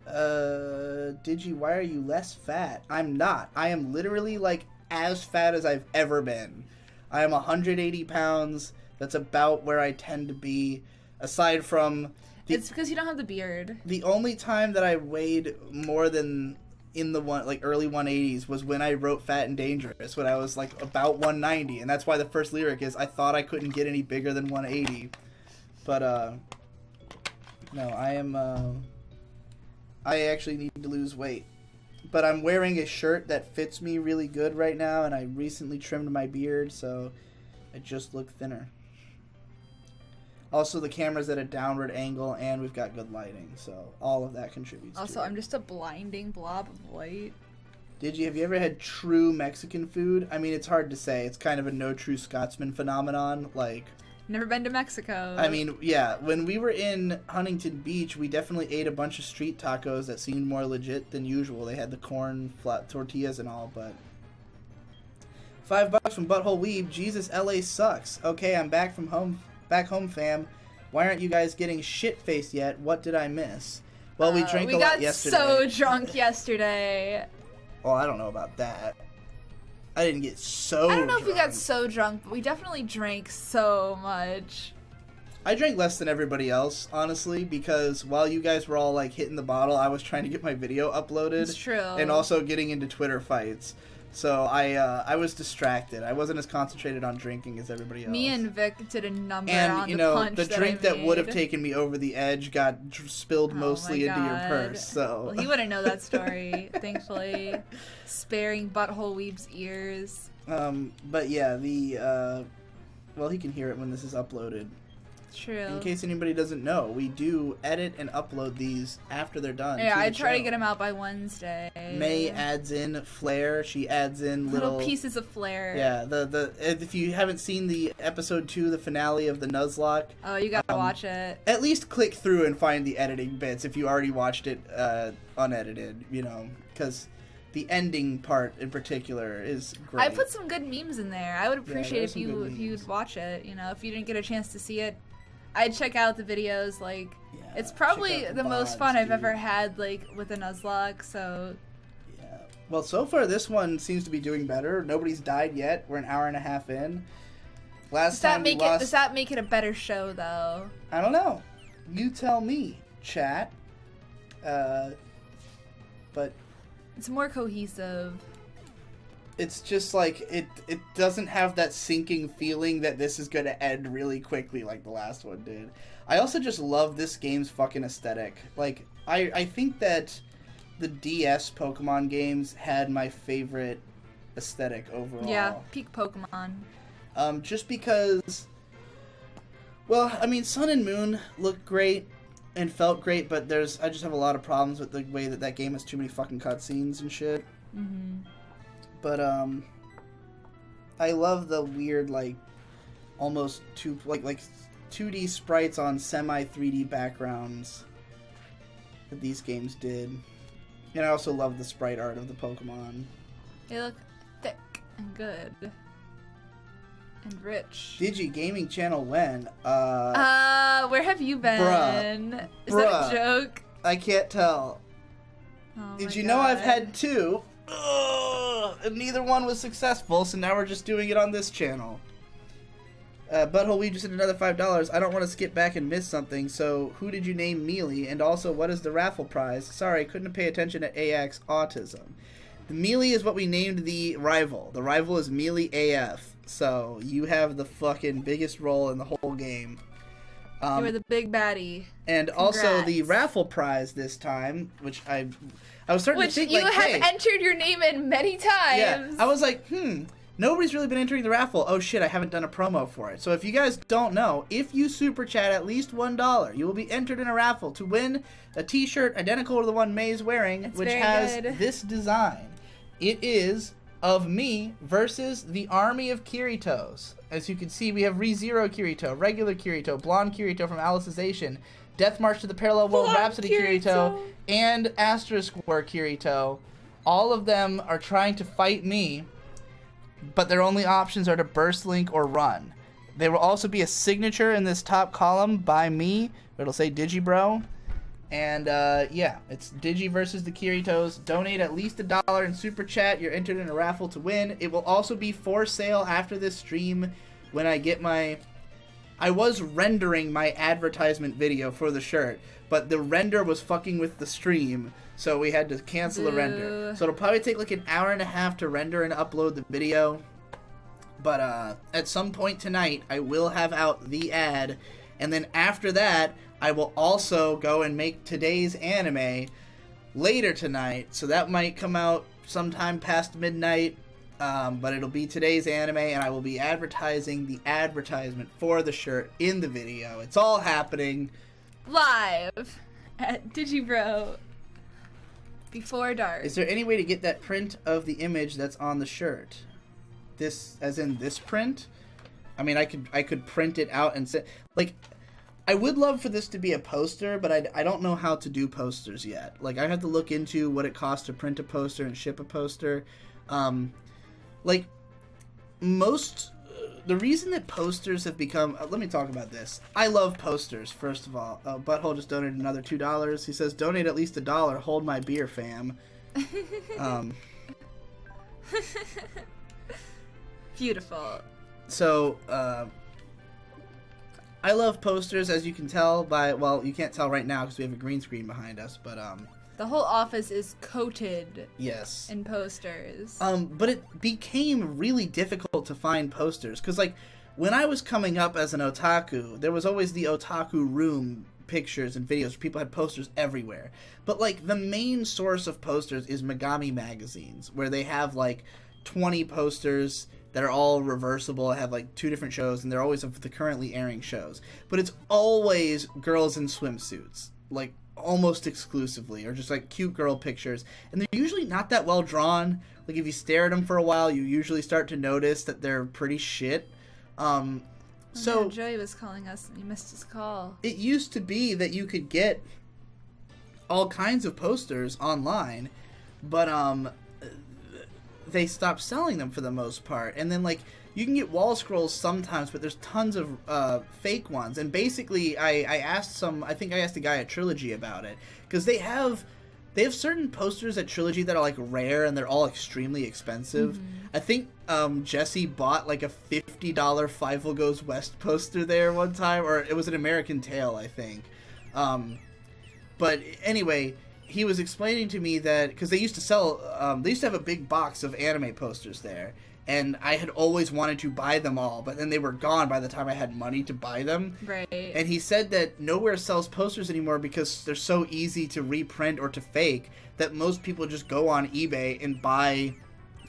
Digi, why are you less fat? I'm not. I am literally, like, as fat as I've ever been. I am 180 pounds. That's about where I tend to be, aside from... It's because you don't have the beard. The only time that I weighed more than in the early 180s was when I wrote Fat and Dangerous, when I was, like, about 190, and that's why the first lyric is, I thought I couldn't get any bigger than 180. But, no, I am, I actually need to lose weight. But I'm wearing a shirt that fits me really good right now, and I recently trimmed my beard, so I just look thinner. Also, the camera's at a downward angle, and we've got good lighting, so all of that contributes Also, to it. I'm just a blinding blob of white. Have you ever had true Mexican food? I mean, it's hard to say. It's kind of a no true Scotsman phenomenon, like... Never been to Mexico. I mean, yeah, when we were in Huntington Beach, we definitely ate a bunch of street tacos that seemed more legit than usual. They had the corn, flat tortillas and all, but... $5 from Butthole Weeb. Jesus, LA sucks. Okay, I'm back home, fam. Why aren't you guys getting shit-faced yet? What did I miss? Well, we drank a lot yesterday. We got so drunk yesterday. Well, I don't know about that. I didn't get so drunk. I don't know if we got so drunk, but we definitely drank so much. I drank less than everybody else, honestly, because while you guys were all, like, hitting the bottle, I was trying to get my video uploaded. It's true. And also getting into Twitter fights. So I was distracted. I wasn't as concentrated on drinking as everybody else. Me and Vic did a number and, on you the know, punch the drink that would have made. taken me over the edge got spilled mostly into your purse. So well, he wouldn't know that story, thankfully. Sparing Butthole Weeb's ears. But yeah, well, he can hear it when this is uploaded. True. In case anybody doesn't know, we do edit and upload these after they're done. Yeah, I try to get them out by Wednesday. May adds in flair. She adds in little pieces of flair. Yeah, if you haven't seen the episode 2, the finale of the Nuzlocke. Oh, you gotta watch it. At least click through and find the editing bits if you already watched it unedited, you know, because the ending part in particular is great. I put some good memes in there. I would appreciate if you'd watch it. You know, if you didn't get a chance to see it, I'd check out the videos. Like, it's probably the most fun I've ever had, like, with a Nuzlocke. So. Yeah. Well, so far this one seems to be doing better. Nobody's died yet. We're an hour and a half in. Does that make it a better show, though? I don't know. You tell me, chat. But it's more cohesive. it's just like it doesn't have that sinking feeling that this is gonna end really quickly like the last one did. I also just love this game's fucking aesthetic. Like, I think that the DS Pokemon games had my favorite aesthetic overall. Yeah, peak Pokemon. Just because, well, I mean, Sun and Moon looked great and felt great, but I just have a lot of problems with the way that game has too many fucking cutscenes and shit. Mm-hmm. But, I love the weird, like, almost 2D sprites on semi-3D backgrounds that these games did. And I also love the sprite art of the Pokemon. They look thick and good. And rich. Digi Gaming Channel when? Where have you been? Is that a joke? I can't tell. Oh Did my you God. know I've had 2? And neither one was successful, so now we're just doing it on this channel. Butthole Weed just did another $5. I don't want to skip back and miss something, so who did you name Mealy? And also, what is the raffle prize? Sorry, couldn't pay attention at AX Autism. The Mealy is what we named the rival. The rival is Mealy AF. So, you have the fucking biggest role in the whole game. You were the big baddie. And Congrats. also the raffle prize this time, which I was starting to think, you like, have hey, entered your name in many times. yeah, I was like, nobody's really been entering the raffle. Oh shit, I haven't done a promo for it. So if you guys don't know, if you super chat at least $1, you will be entered in a raffle to win a t-shirt identical to the one May's wearing, which has this design. It is of me versus the army of Kiritos. As you can see, we have ReZero Kirito, regular Kirito, Blonde Kirito from Alicization, Death March to the Parallel World Rhapsody Kirito, and Asterisk War Kirito. All of them are trying to fight me, but their only options are to burst link or run. There will also be a signature in this top column by me. It'll say Digibro. And yeah, it's Digi versus the Kiritos. Donate at least $1 in Super Chat. You're entered in a raffle to win. It will also be for sale after this stream when I get my... I was rendering my advertisement video for the shirt, but the render was fucking with the stream, so we had to cancel the render. So it'll probably take like an hour and a half to render and upload the video. But at some point tonight, I will have out the ad, and then after that, I will also go and make today's anime later tonight, so that might come out sometime past midnight, but it'll be today's anime, and I will be advertising the advertisement for the shirt in the video. It's all happening live at Digibro before dark. Is there any way to get that print of the image that's on the shirt? This, as in this print? I mean, I could print it out and send, like, I would love for this to be a poster, but I don't know how to do posters yet. Like, I have to look into what it costs to print a poster and ship a poster. Like, the reason that posters have become... let me talk about this. I love posters, first of all. Butthole just donated another $2. He says, donate at least $1. Hold my beer, fam. Beautiful. So, I love posters, as you can tell by... well, you can't tell right now because we have a green screen behind us, but... the whole office is coated yes. in posters. But it became really difficult to find posters. Because, like, when I was coming up as an otaku, there was always the otaku room pictures and videos where people had posters everywhere. But, like, the main source of posters is Megami magazines, where they have, like, 20 posters that are all reversible, have like 2 different shows, and they're always of the currently airing shows. But it's always girls in swimsuits, like almost exclusively, or just like cute girl pictures. And they're usually not that well drawn. Like if you stare at them for a while, you usually start to notice that they're pretty shit. So Joey was calling us and you missed his call. It used to be that you could get all kinds of posters online, but they stopped selling them for the most part. And then, like, you can get wall scrolls sometimes, but there's tons of fake ones. And basically, I asked I think I asked a guy at Trilogy about it, because they have certain posters at Trilogy that are, like, rare, and they're all extremely expensive. Mm-hmm. I think Jesse bought, like, a $50 Fievel Goes West poster there one time, or it was an American Tail, I think. But anyway... he was explaining to me that because they used to sell, they used to have a big box of anime posters there, and I had always wanted to buy them all, but then they were gone by the time I had money to buy them. Right. And he said that nowhere sells posters anymore because they're so easy to reprint or to fake that most people just go on eBay and buy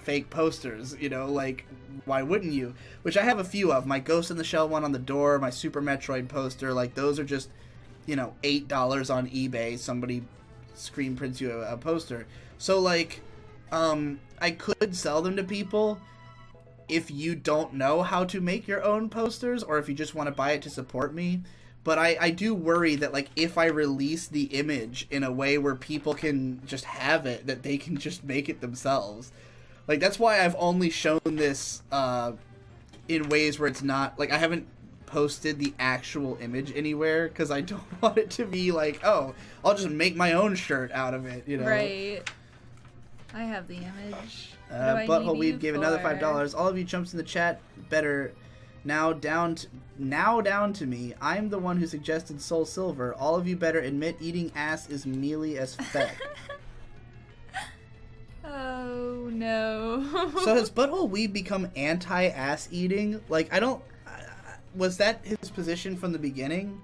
fake posters, you know, like, why wouldn't you? Which I have a few of. My Ghost in the Shell one on the door, my Super Metroid poster, like, those are just, you know, $8 on eBay. Somebody screen prints you a poster. So, like, I could sell them to people if you don't know how to make your own posters, or if you just want to buy it to support me. But I do worry that, like, if I release the image in a way where people can just have it, that they can just make it themselves. Like, that's why I've only shown this in ways where it's not, like, I haven't posted the actual image anywhere, because I don't want it to be like, oh, I'll just make my own shirt out of it, you know? Right. I have the image. What do I Butthole need you Weeb gave for? another $5. All of you chumps in the chat better now down to me. I'm the one who suggested SoulSilver. All of you better admit eating ass is mealy as feck. Oh no. So has Butthole Weeb become anti-ass eating? Like, I don't... was that his position from the beginning?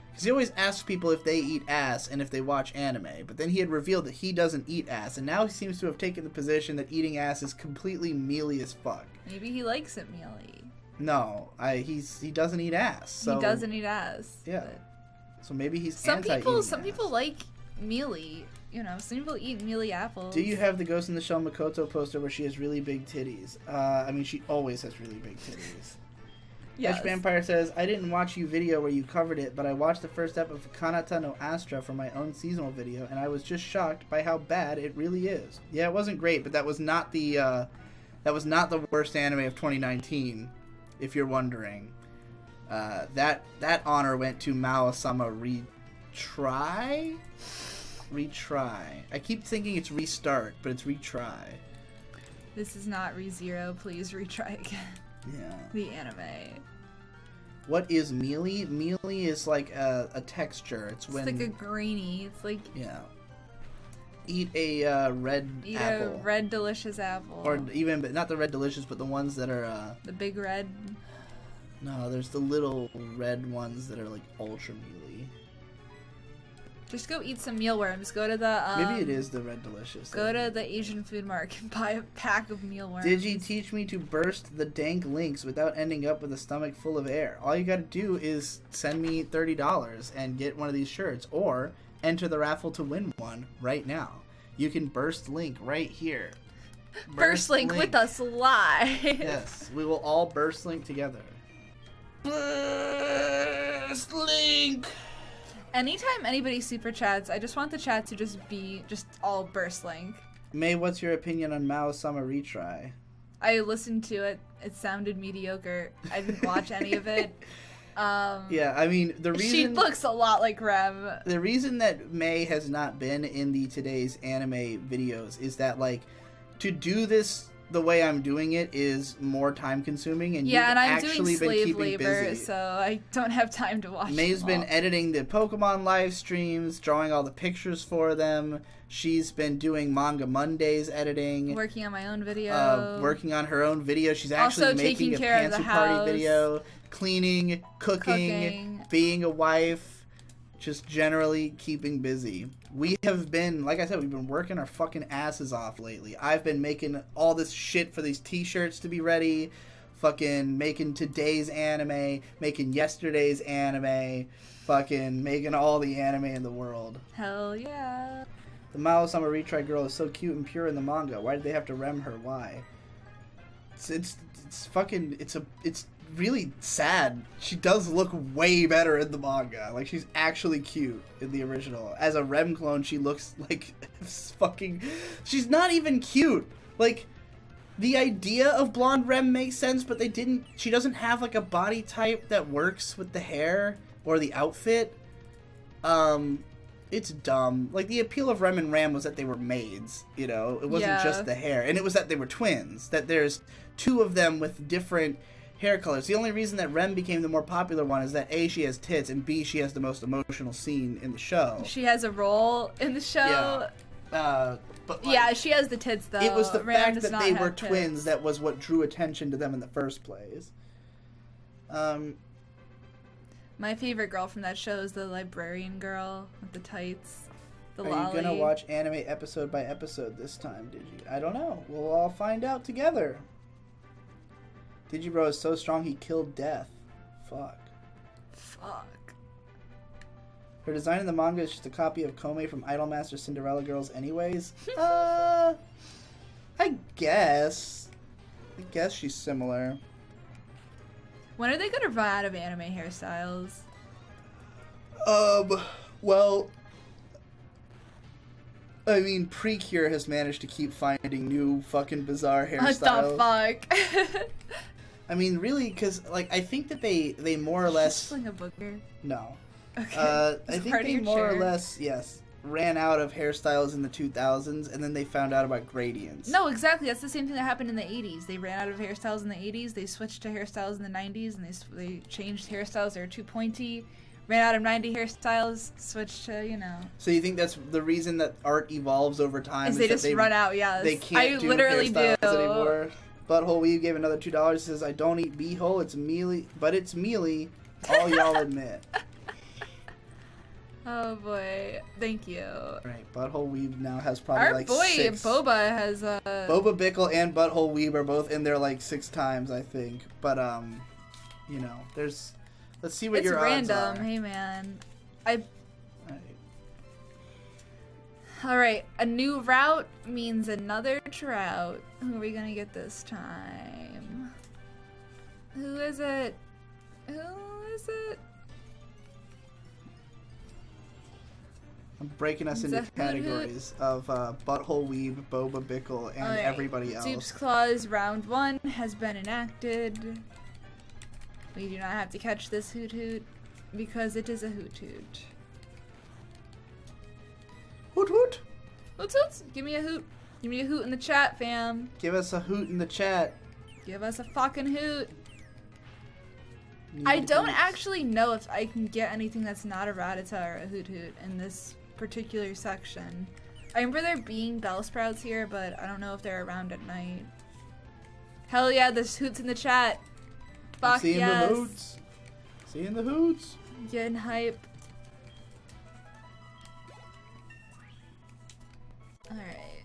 Because he always asks people if they eat ass and if they watch anime, but then he had revealed that he doesn't eat ass, and now he seems to have taken the position that eating ass is completely mealy as fuck. Maybe he likes it mealy. No, he doesn't eat ass. So, he doesn't eat ass. Yeah. So maybe he's Some anti-eating people ass. like mealy. You know, some people eat mealy apples. Do you have the Ghost in the Shell Makoto poster where she has really big titties? I mean, she always has really big titties. Yes. Edge Vampire says, I didn't watch you video where you covered it, but I watched the first ep of Kanata no Astra for my own seasonal video, and I was just shocked by how bad it really is. Yeah, it wasn't great, but that was not the worst anime of 2019, if you're wondering. That honor went to Mao-sama Retry? Retry. I keep thinking it's restart, but it's retry. This is not ReZero. Please retry again. Yeah. The anime. What is mealy? Mealy is like a texture. It's when... It's like a grainy. It's like... Yeah. Eat a red Eat apple. a red delicious apple. Or even, but not the red delicious, but the ones that are... The big red. No, there's the little red ones that are like ultra mealy. Just go eat some mealworms. Go to the... Maybe it is the red delicious. Go to the Asian food market and buy a pack of mealworms. Digi, teach me to burst the dank links without ending up with a stomach full of air. All you gotta do is send me $30 and get one of these shirts, or enter the raffle to win one right now. You can burst link right here. Burst link with us live. Yes, we will all burst link together. Burst link! Anytime anybody super chats, I just want the chat to just be just all burst link. May, what's your opinion on Mao-sama Retry? I listened to it. It sounded mediocre. I didn't watch any of it. Yeah, I mean, the reason... She looks a lot like Rem. The reason that May has not been in the today's anime videos is that, like, to do this the way I'm doing it is more time consuming, and yeah, you've and I'm actually doing been slave keeping labor, busy. so I don't have time to watch May's them been all. editing the Pokemon live streams, drawing all the pictures for them. She's been doing Manga Mondays editing. Working on my own video. Working on her own video. She's actually Also making taking a care of the Pantsu Party house. video. Cleaning, cooking, being a wife, just generally keeping busy. We have been, like I said, we've been working our fucking asses off lately. I've been making all this shit for these t-shirts to be ready, fucking making today's anime, making yesterday's anime, fucking making all the anime in the world. Hell yeah. The Mao-sama Retry girl is so cute and pure in the manga. Why did they have to rem her? Why? It's fucking, it's really sad. She does look way better in the manga. Like, she's actually cute in the original. As a Rem clone, she looks like fucking... She's not even cute. Like, the idea of blonde Rem makes sense, but they didn't... She doesn't have, like, a body type that works with the hair or the outfit. It's dumb. Like, the appeal of Rem and Ram was that they were maids, you know? It wasn't just the hair. And it was that they were twins. That there's two of them with different hair colors. The only reason that Rem became the more popular one is that A, she has tits, and B, she has the most emotional scene in the show. She has a role in the show. Yeah. But like, yeah, she has the tits though. it was the Ram fact does that not they have were tits. twins that was what drew attention to them in the first place. My favorite girl from that show is the librarian girl with the tights. The Are lolly. you gonna watch anime episode by episode this time, Digi? I don't know. We'll all find out together. Digibro is so strong he killed Death. Fuck. Fuck. Her design in the manga is just a copy of Kome from Idolmaster Cinderella Girls anyways. I guess. I guess she's similar. When are they gonna run out of anime hairstyles? Well, I mean, Precure has managed to keep finding new fucking bizarre hairstyles. What the fuck? I mean, really, because, like, I think that they more or less... Just like a booger. No. Okay. I It's think part of they your more or chair. less, yes, ran out of hairstyles in the 2000s, and then they found out about gradients. No, exactly. That's the same thing that happened in the 80s. They ran out of hairstyles in the 80s. They switched to hairstyles in the 90s, and they changed hairstyles. They were too pointy. Ran out of 90 hairstyles. Switched to, you know. So you think that's the reason that art evolves over time? Is they that just run out, yes. They can't I do literally hairstyles do. anymore. Butthole Weave gave another $2. Says, I don't eat beehole, it's mealy, but it's mealy. All y'all admit. Oh boy. Thank you. Right, Butthole Weave now has probably Our like boy 6. Boba has Boba Bickle and Butthole Weave are both in there like 6 times, I think. But, you know, there's... Let's see what it's your random. odds are. Hey man. Right. Alright, a new route means another trout. Who are we gonna get this time? Who is it? Who is it? I'm breaking us Is into that Hoot categories of Butthole Weave, Boba Bickle, and Alright, everybody else. Dupe's Claws round 1 has been enacted. We do not have to catch this hoot hoot because it is a hoot hoot. Hoot hoot! Hoot hoot! Give me a hoot. Give me a hoot in the chat, fam. Give us a hoot in the chat. Give us a fucking hoot. Need I don't hoots. actually know if I can get anything that's not a Rattata or a Hoot Hoot in this particular section. I remember there being bell sprouts here, but I don't know if they're around at night. Hell yeah, there's hoots in the chat. I'm Fuck seeing yes. the hoots. Seeing the hoots. Getting hype. Alright.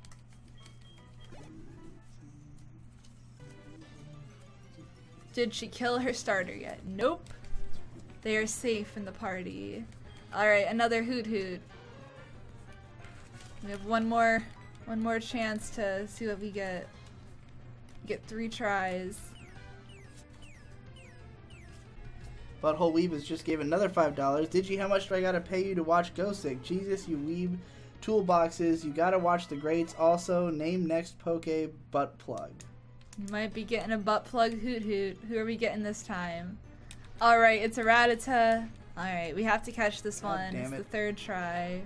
Did she kill her starter yet? Nope. They are safe in the party. Alright, another hoot hoot. We have one more chance to see what we get. Get 3 tries. Butthole Weave has just gave another $5. Digi, how much do I gotta pay you to watch Ghostic? Jesus, you weeb toolboxes. You gotta watch the greats. Also, name next Poke butt plug. You might be getting a butt plug hoot hoot. Who are we getting this time? Alright, it's a Rattata. Alright, we have to catch this God one. damn It's it. the 3rd try.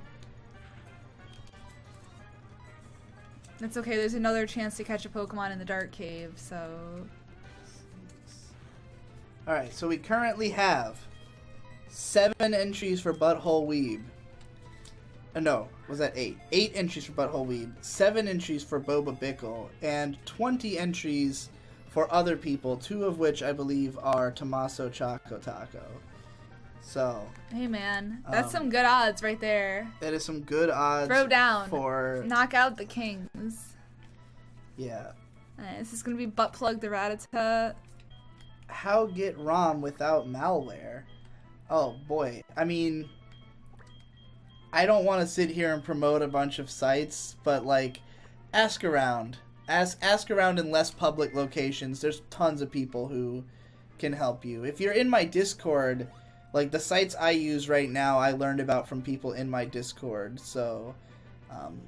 That's okay, there's another chance to catch a Pokemon in the Dark Cave, so... Alright, so we currently have 7 entries for Butthole Weeb. No, was that 8? 8 entries for Butthole Weeb, 7 entries for Boba Bickle, and 20 entries for other people, 2 of which I believe are Tommaso Choco Taco. So, Hey man, that's Um, some good odds right there. that is some good odds Throw down. for... Knock out the kings. Yeah. This is gonna be butt plug the Rattata. How get ROM without malware? Oh boy. I mean, I don't want to sit here and promote a bunch of sites, but like, ask around. Ask around in less public locations. There's tons of people who can help you. If you're in my Discord, like the sites I use right now, I learned about from people in my Discord. So,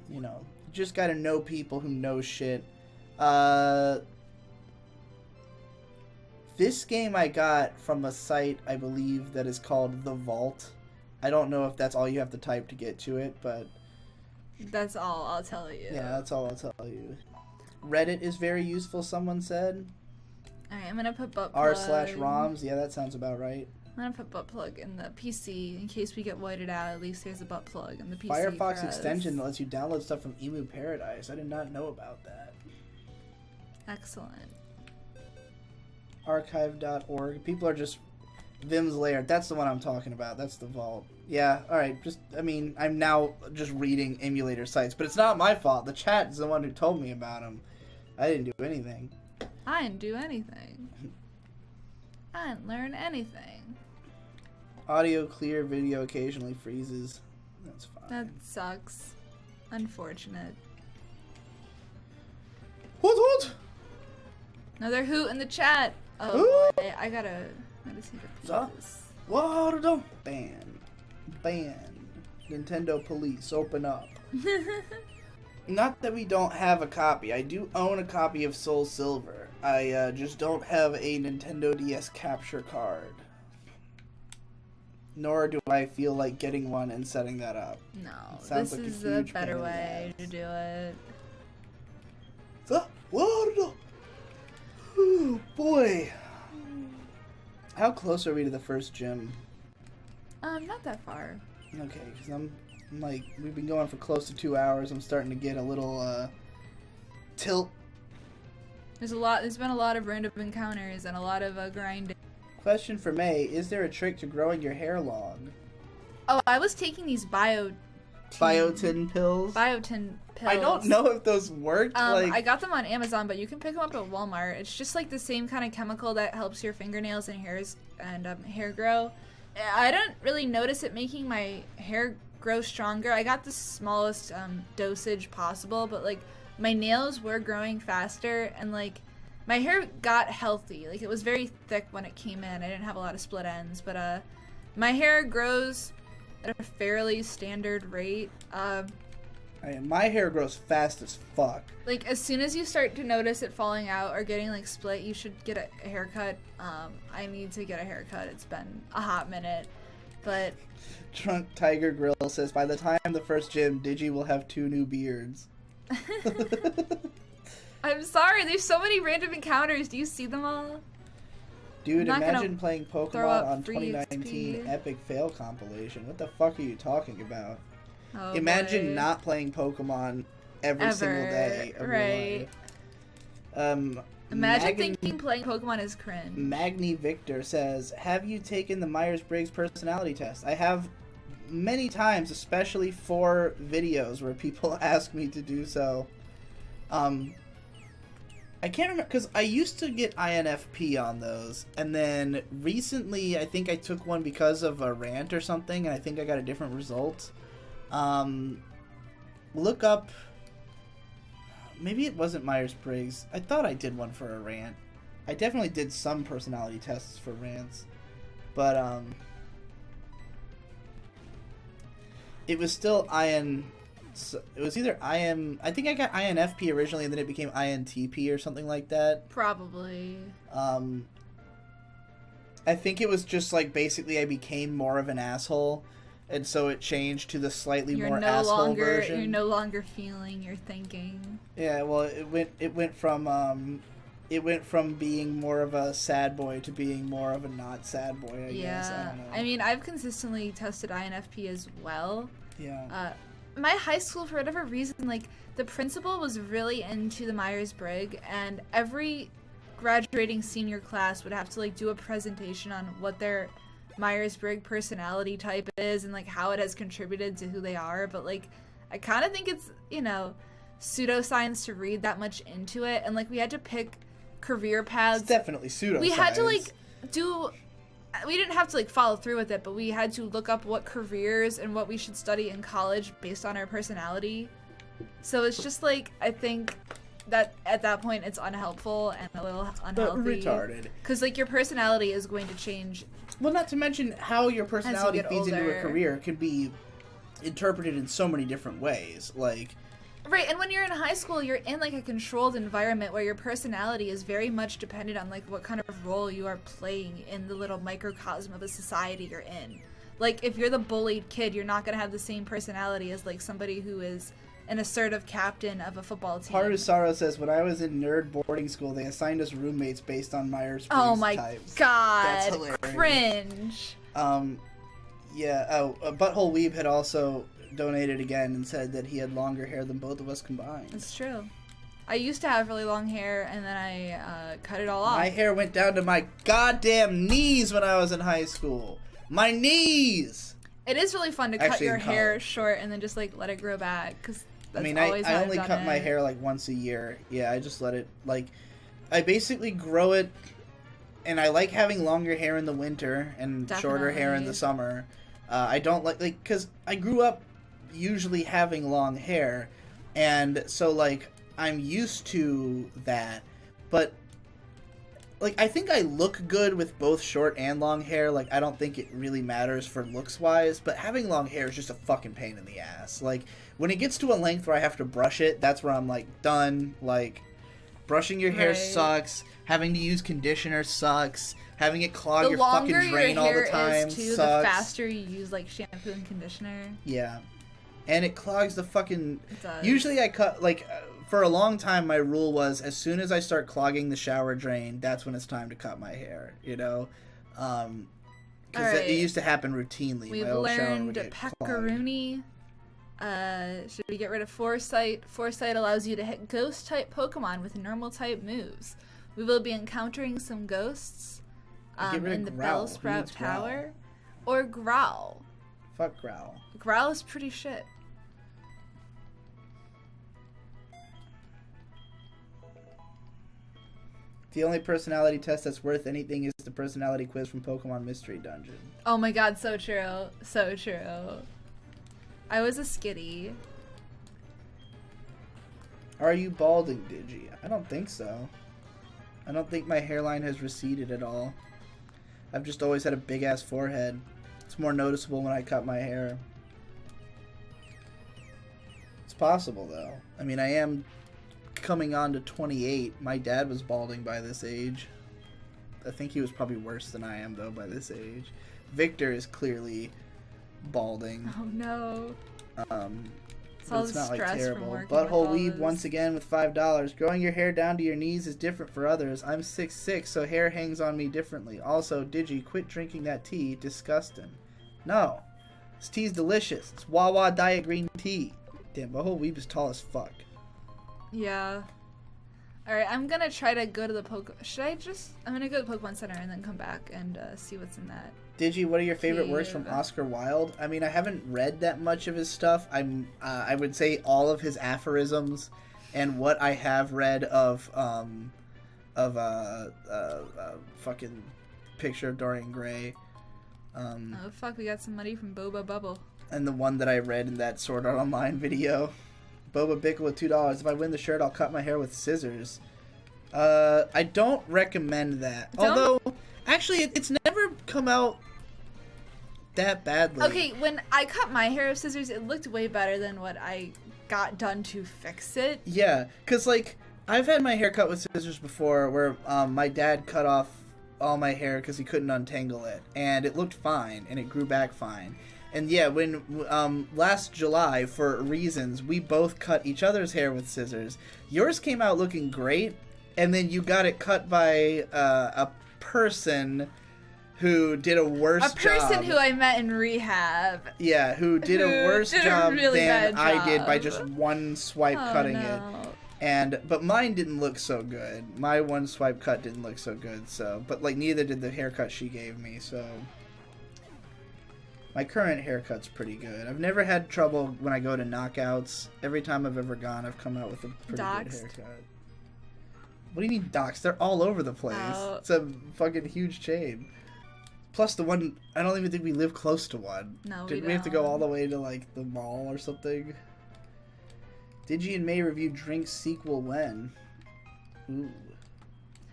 you know, you just gotta know people who know shit. This game I got from a site, I believe, that is called The Vault. I don't know if that's all you have to type to get to it, but... That's all I'll tell you. yeah, that's all I'll tell you. Reddit is very useful, someone said. Alright, I'm gonna put butt plug. r/roms. Yeah, that sounds about right. I'm gonna put butt plug in the PC in case we get whited out. At least there's a butt plug in the PC. Firefox for extension us. that lets you download stuff from Emu Paradise. I did not know about that. Excellent. Archive.org. People are just Vim's Lair. That's the one I'm talking about. That's the vault. Yeah, alright. I'm now just reading emulator sites, but it's not my fault. The chat is the one who told me about them. I didn't do anything. I didn't do anything. I didn't learn anything. Audio clear, video occasionally freezes. That's fine. That sucks. Unfortunate. Hoot! Another hoot in the chat. Oh boy, I gotta see So? this. What? Ban. Nintendo police, open up. Not that we don't have a copy. I do own a copy of SoulSilver. I just don't have a Nintendo DS capture card. Nor do I feel like getting one and setting that up. No, Sounds this like a is a huge better pain in the way to ass. do it. So, what? Oh boy. How close are we to the first gym? Not that far. Okay, because I'm like, we've been going for close to 2 hours. I'm starting to get a little tilt. There's been a lot of random encounters and a lot of grinding. Question for May: is there a trick to growing your hair long? Oh, I was taking these biotin Pills. pills. I don't know if those worked. I got them on Amazon, but you can pick them up at Walmart. It's just like the same kind of chemical that helps your fingernails and hair grow. I don't really notice it making my hair grow stronger. I got the smallest dosage possible, but like my nails were growing faster and like my hair got healthy. Like it was very thick when it came in. I didn't have a lot of split ends, but my hair grows at a fairly standard rate. My hair grows fast as fuck. Like as soon as you start to notice it falling out or getting like split, you should get a haircut. I need to get a haircut. It's been a hot minute, but Drunk Tiger Grill says by the time the first gym, Digi will have 2 new beards. I'm sorry. There's so many random encounters. Do you see them all? Dude, I'm not imagine playing throw Pokemon up on free 2019 XP. Epic Fail compilation. What the fuck are you talking about? Oh, Imagine boy. not playing Pokemon every single day of right? your life. Imagine thinking playing Pokemon is cringe. Magni Victor says, have you taken the Myers-Briggs personality test? I have many times, especially for videos where people ask me to do so. I can't remember, because I used to get INFP on those, and then recently I think I took one because of a rant or something, and I think I got a different result. Look up, maybe it wasn't Myers-Briggs. I thought I did one for a rant. I definitely did some personality tests for rants, but it was still it was either I think I got INFP originally, and then it became INTP or something like that. Probably. I think it was just like basically I became more of an asshole, and so it changed to the slightly more asshole version. You're no longer feeling, you're thinking. Yeah, well, it went from being more of a sad boy to being more of a not sad boy, I guess. I don't know. I mean, I've consistently tested INFP as well. Yeah. My high school, for whatever reason, like, the principal was really into the Myers-Briggs, and every graduating senior class would have to, like, do a presentation on what their Myers-Briggs personality type is and, like, how it has contributed to who they are. But, like, I kind of think it's, pseudoscience to read that much into it. And, like, we had to pick career paths. It's definitely pseudoscience. We had to, like, we didn't have to like follow through with it, but we had to look up what careers and what we should study in college based on our personality. So it's just like, I think that at that point it's unhelpful and a little unhealthy. But retarded. Because like your personality is going to change. Well, not to mention how your personality get feeds into older. a career can be interpreted in so many different ways. Like, Right, and when you're in high school, you're in like a controlled environment where your personality is very much dependent on like what kind of role you are playing in the little microcosm of the society you're in. Like if you're the bullied kid, you're not gonna have the same personality as like somebody who is an assertive captain of a football team. Haru Saro says, when I was in nerd boarding school, they assigned us roommates based on Myers-Briggs Oh my types. god. That's hilarious. Cringe. Yeah, Butthole Weeb had also donated again and said that he had longer hair than both of us combined. That's true. I used to have really long hair, and then I cut it all off. My hair went down to my goddamn knees when I was in high school. My knees! It is really fun to cut Actually, your in hair college. short and then just, like, let it grow back, because that's I mean, always I how I've only done cut my it. hair, like, once a year. Yeah, I just let it, like... I basically grow it, and I like having longer hair in the winter and shorter hair in the Definitely. summer. I don't like, because I grew up usually having long hair, and so, like, I'm used to that, but, like, I think I look good with both short and long hair. Like, I don't think it really matters for looks-wise, but having long hair is just a fucking pain in the ass. Like, when it gets to a length where I have to brush it, that's where I'm, like, done. Like, brushing your hair Right. sucks, having to use conditioner sucks, having it clog The your fucking longer drain your all hair the time is, too, sucks. the faster you use, like, shampoo and conditioner. Yeah. And it clogs the fucking... It does. Usually I cut, like, for a long time my rule was as soon as I start clogging the shower drain, that's when it's time to cut my hair, you know? Because Alright. it used to happen routinely. We've my old shower would learned get clogged. Peccaroony. Should we get rid of Foresight? Foresight allows you to hit ghost-type Pokemon with normal-type moves. We will be encountering some ghosts Get rid of in the Growl. Who Bellsprout needs Growl? Tower. Or Growl. Fuck Growl. Growl is pretty shit. The only personality test that's worth anything is the personality quiz from Pokemon Mystery Dungeon. Oh my god, so true. So true. I was a skitty. Are you balding, Digi? I don't think so. I don't think my hairline has receded at all. I've just always had a big-ass forehead. It's more noticeable when I cut my hair. It's possible, though. I mean, I am coming on to 28. My dad was balding by this age. I think he was probably worse than I am, though, by this age. Victor is clearly balding. Oh no. But all it's the not like stress from terrible. working with Butthole all Weeb those- once again with $5. Growing your hair down to your knees is different for others. I'm 6'6", so hair hangs on me differently. Also, Digi, quit drinking that tea. Disgusting. No. This tea's delicious. It's Wawa Diet Green Tea. Damn, Butthole Weeb is tall as fuck. Yeah. Alright, I'm gonna try to go to the I'm gonna go to the Pokemon Center and then come back and see what's in that. Digi, what are your favorite works from Cute. Oscar Wilde? I mean, I haven't read that much of his stuff. I would say all of his aphorisms and what I have read of fucking Picture of Dorian Gray. Oh fuck, we got some money from Boba Bubble. And the one that I read in that Sword Art Online video. Boba Bickle with $2. If I win the shirt, I'll cut my hair with scissors. I don't recommend that. Don't- Although, actually, it's never come out that badly. Okay, when I cut my hair with scissors, it looked way better than what I got done to fix it. Yeah, because, like, I've had my hair cut with scissors before where my dad cut off all my hair because he couldn't untangle it. And it looked fine, and it grew back fine. And yeah, when last July, for reasons, we both cut each other's hair with scissors. Yours came out looking great, and then you got it cut by a person who did a worse job. A person who I met in rehab. Yeah, who did a Who worse did a job really than bad I did by job. just one swipe Oh, cutting no. it. But mine didn't look so good. My one swipe cut didn't look so good, so... But, like, neither did the haircut she gave me, so... My current haircut's pretty good. I've never had trouble when I go to knockouts. Every time I've ever gone, I've come out with a pretty Doxed? good haircut. What do you mean docs? They're all over the place. Oh. It's a fucking huge chain. Plus the one, I don't even think we live close to one. No, Did we we have to go don't. all the way to, like, the mall or something? Digi and May review Drink sequel when? Ooh.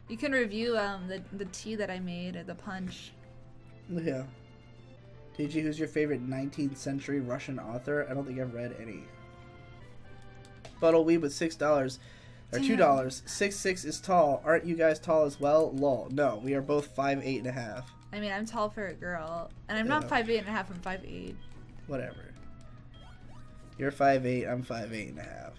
You can review the tea that I made at the punch. Yeah. Digi, who's your favorite 19th century Russian author? I don't think I've read any. Buttle Weeb with $6. Or Damn. $2. 6'6" is tall. Aren't you guys tall as well? Lol. No, we are both 5'8.5". I mean, I'm tall for a girl. And I'm not Yeah. 5'8.5", I'm 5'8". Whatever. You're 5'8", I'm 5'8.5".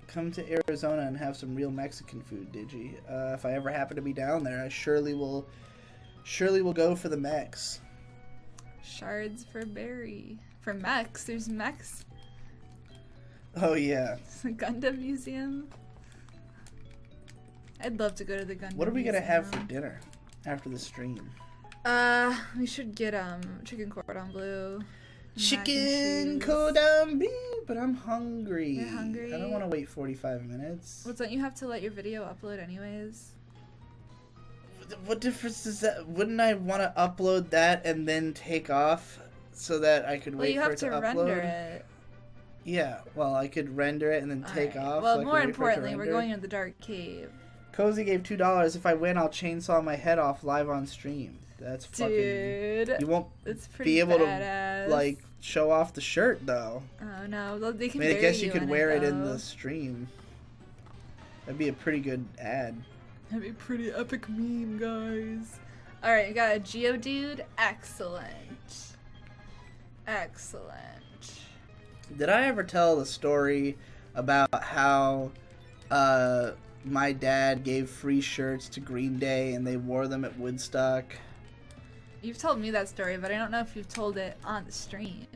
Come to Arizona and have some real Mexican food, Digi. If I ever happen to be down there, I surely will go for the Mex. Shards for Barry. For Mex, there's Mex. Oh yeah. It's the Gundam Museum. I'd love to go to the Gundam Museum. What are we gonna have for dinner after the stream? We should get chicken cordon bleu. Chicken cordon bleu, but I'm hungry. You're hungry? I don't want to wait 45 minutes. Well, don't you have to let your video upload anyways? What difference does that? Wouldn't I want to upload that and then take off so that I could wait for it to upload? Well, you have to render it. Yeah, well, I could render it and then take off. Well, so more importantly, we're going into the dark cave. Cozy gave $2. If I win, I'll chainsaw my head off live on stream. That's fucking... Dude. You won't be able badass. to, like, show off the shirt, though. Oh, no. They can I guess you could wear it in though. the stream. That'd be a pretty good ad. That'd be a pretty epic meme, guys. Alright, you got a Geodude. Excellent. Excellent. Did I ever tell the story about how my dad gave free shirts to Green Day and they wore them at Woodstock? You've told me that story, but I don't know if you've told it on the stream.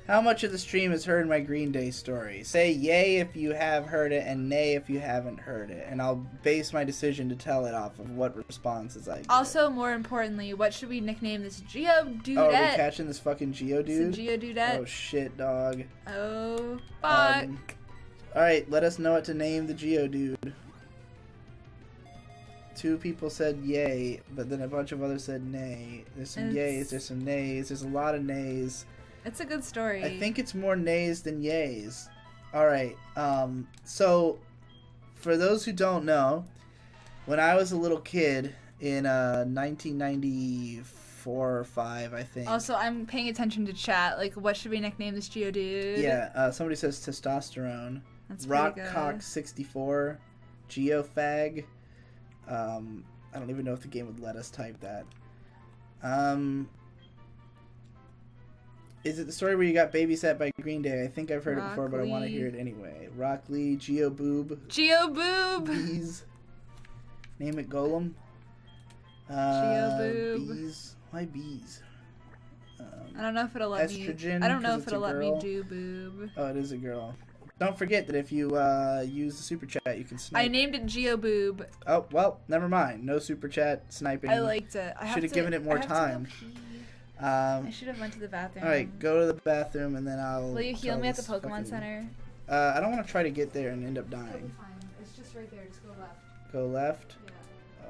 How much of the stream has heard my Green Day story? Say yay if you have heard it and nay if you haven't heard it, and I'll base my decision to tell it off of what responses I get. Also, more importantly, what should we nickname this Geodude? Oh, are we catching this fucking Geodude? It's a Geodude. Oh shit, dog. Oh, fuck. Alright, let us know what to name the Geodude. 2 people said yay, but then a bunch of others said nay. There's some yays, there's some nays, there's a lot of nays. It's a good story. I think it's more nays than yays. Alright, so, for those who don't know, when I was a little kid in 1994 or 5, I think. Also, I'm paying attention to chat. Like, what should we nickname this Geodude? Yeah, somebody says testosterone. That's pretty good. Rockcock64, Geofag. I don't even know if the game would let us type that. Is it the story where you got babysat by Green Day? I think I've heard it before, but I want to hear it anyway. Rock Lee, Geoboob. Geoboob! Bees. Name it Golem. Geoboob. Bees. Why bees? I don't know if it'll let estrogen, me. I don't know if it's it'll a let me girl. do boob. Oh, it is a girl. Don't forget that if you use the super chat, you can snipe. I named it Geoboob. Oh, well, never mind. No super chat sniping. I liked it. I should have given it more time. I should have went to the bathroom. Alright, go to the bathroom and then I'll... Will you heal me at the Pokemon Center? I don't want to try to get there and end up dying. It'll be fine. It's just right there. Just go left. Go left? Yeah.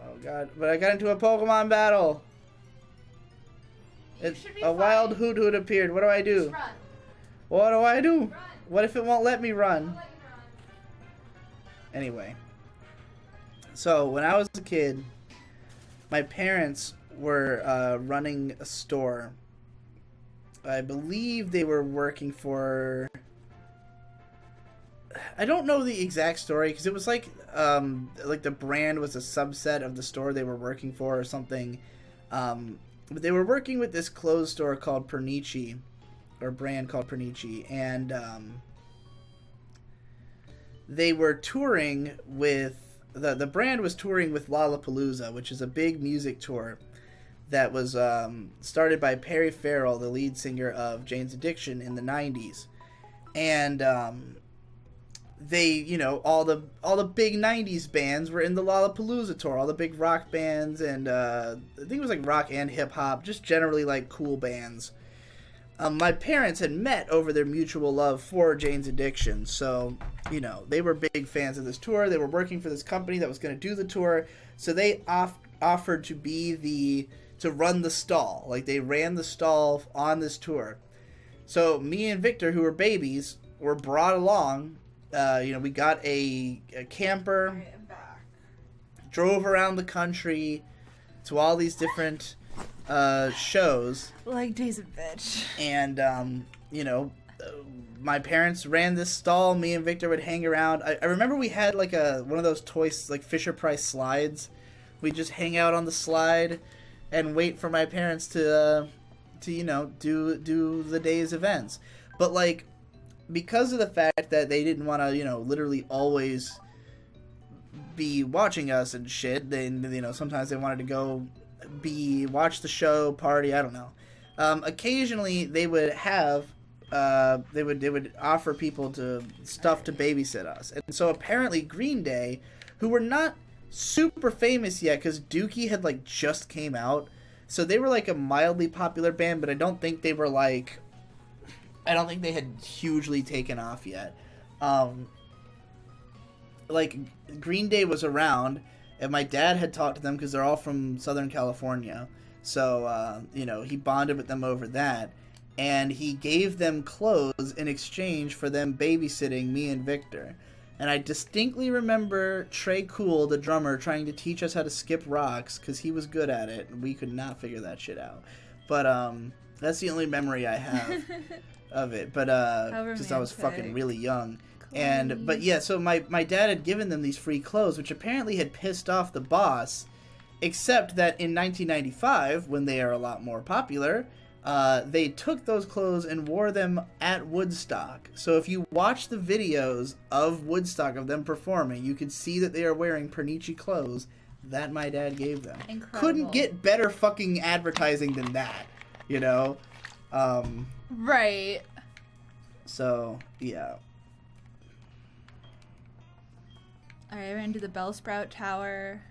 Oh god, but I got into a Pokemon battle! A wild Hoot appeared. What do I do? Just run. What do I do? Run. What if it won't let me run? I'll let you run. Anyway. So, when I was a kid, my parents were running a store. I believe they were working for... I don't know the exact story, because it was like the brand was a subset of the store they were working for or something. But they were working with this clothes store called Pernici, or brand called Pernici, and they were touring with... The brand was touring with Lollapalooza, which is a big music tour that was started by Perry Farrell, the lead singer of Jane's Addiction in the 90s. And they, you know, all the big 90s bands were in the Lollapalooza tour, all the big rock bands, and I think it was like rock and hip hop, just generally like cool bands. My parents had met over their mutual love for Jane's Addiction, so, you know, they were big fans of this tour. They were working for this company that was going to do the tour, so they offered to run the stall. Like, they ran the stall on this tour. So me and Victor, who were babies, were brought along. We got a camper, Alright, I'm back. drove around the country to all these different shows. Like Days of Bitch. And, my parents ran this stall. Me and Victor would hang around. I remember we had like one of those toys, like Fisher Price slides. We'd just hang out on the slide and wait for my parents to do the day's events. But like, because of the fact that they didn't want to, literally always be watching us and shit, then, sometimes they wanted to go watch the show, party, I don't know. Occasionally they would have, they would offer people stuff to babysit us. And so apparently Green Day, who were not super famous yet, because Dookie had, like, just came out, so they were, like, a mildly popular band, but I don't think they had hugely taken off yet. Like, Green Day was around, and my dad had talked to them because they're all from Southern California. So, he bonded with them over that. And he gave them clothes in exchange for them babysitting me and Victor. And I distinctly remember Trey Cool, the drummer, trying to teach us how to skip rocks because he was good at it, and we could not figure that shit out. But that's the only memory I have of it. But because I was fucking really young. But yeah, so my dad had given them these free clothes, which apparently had pissed off the boss, except that in 1995, when they are a lot more popular, they took those clothes and wore them at Woodstock. So if you watch the videos of Woodstock, of them performing, you can see that they are wearing Pernici clothes that my dad gave them. Incredible. Couldn't get better fucking advertising than that, Right. So, yeah. Alright, we're gonna do the Bellsprout Tower.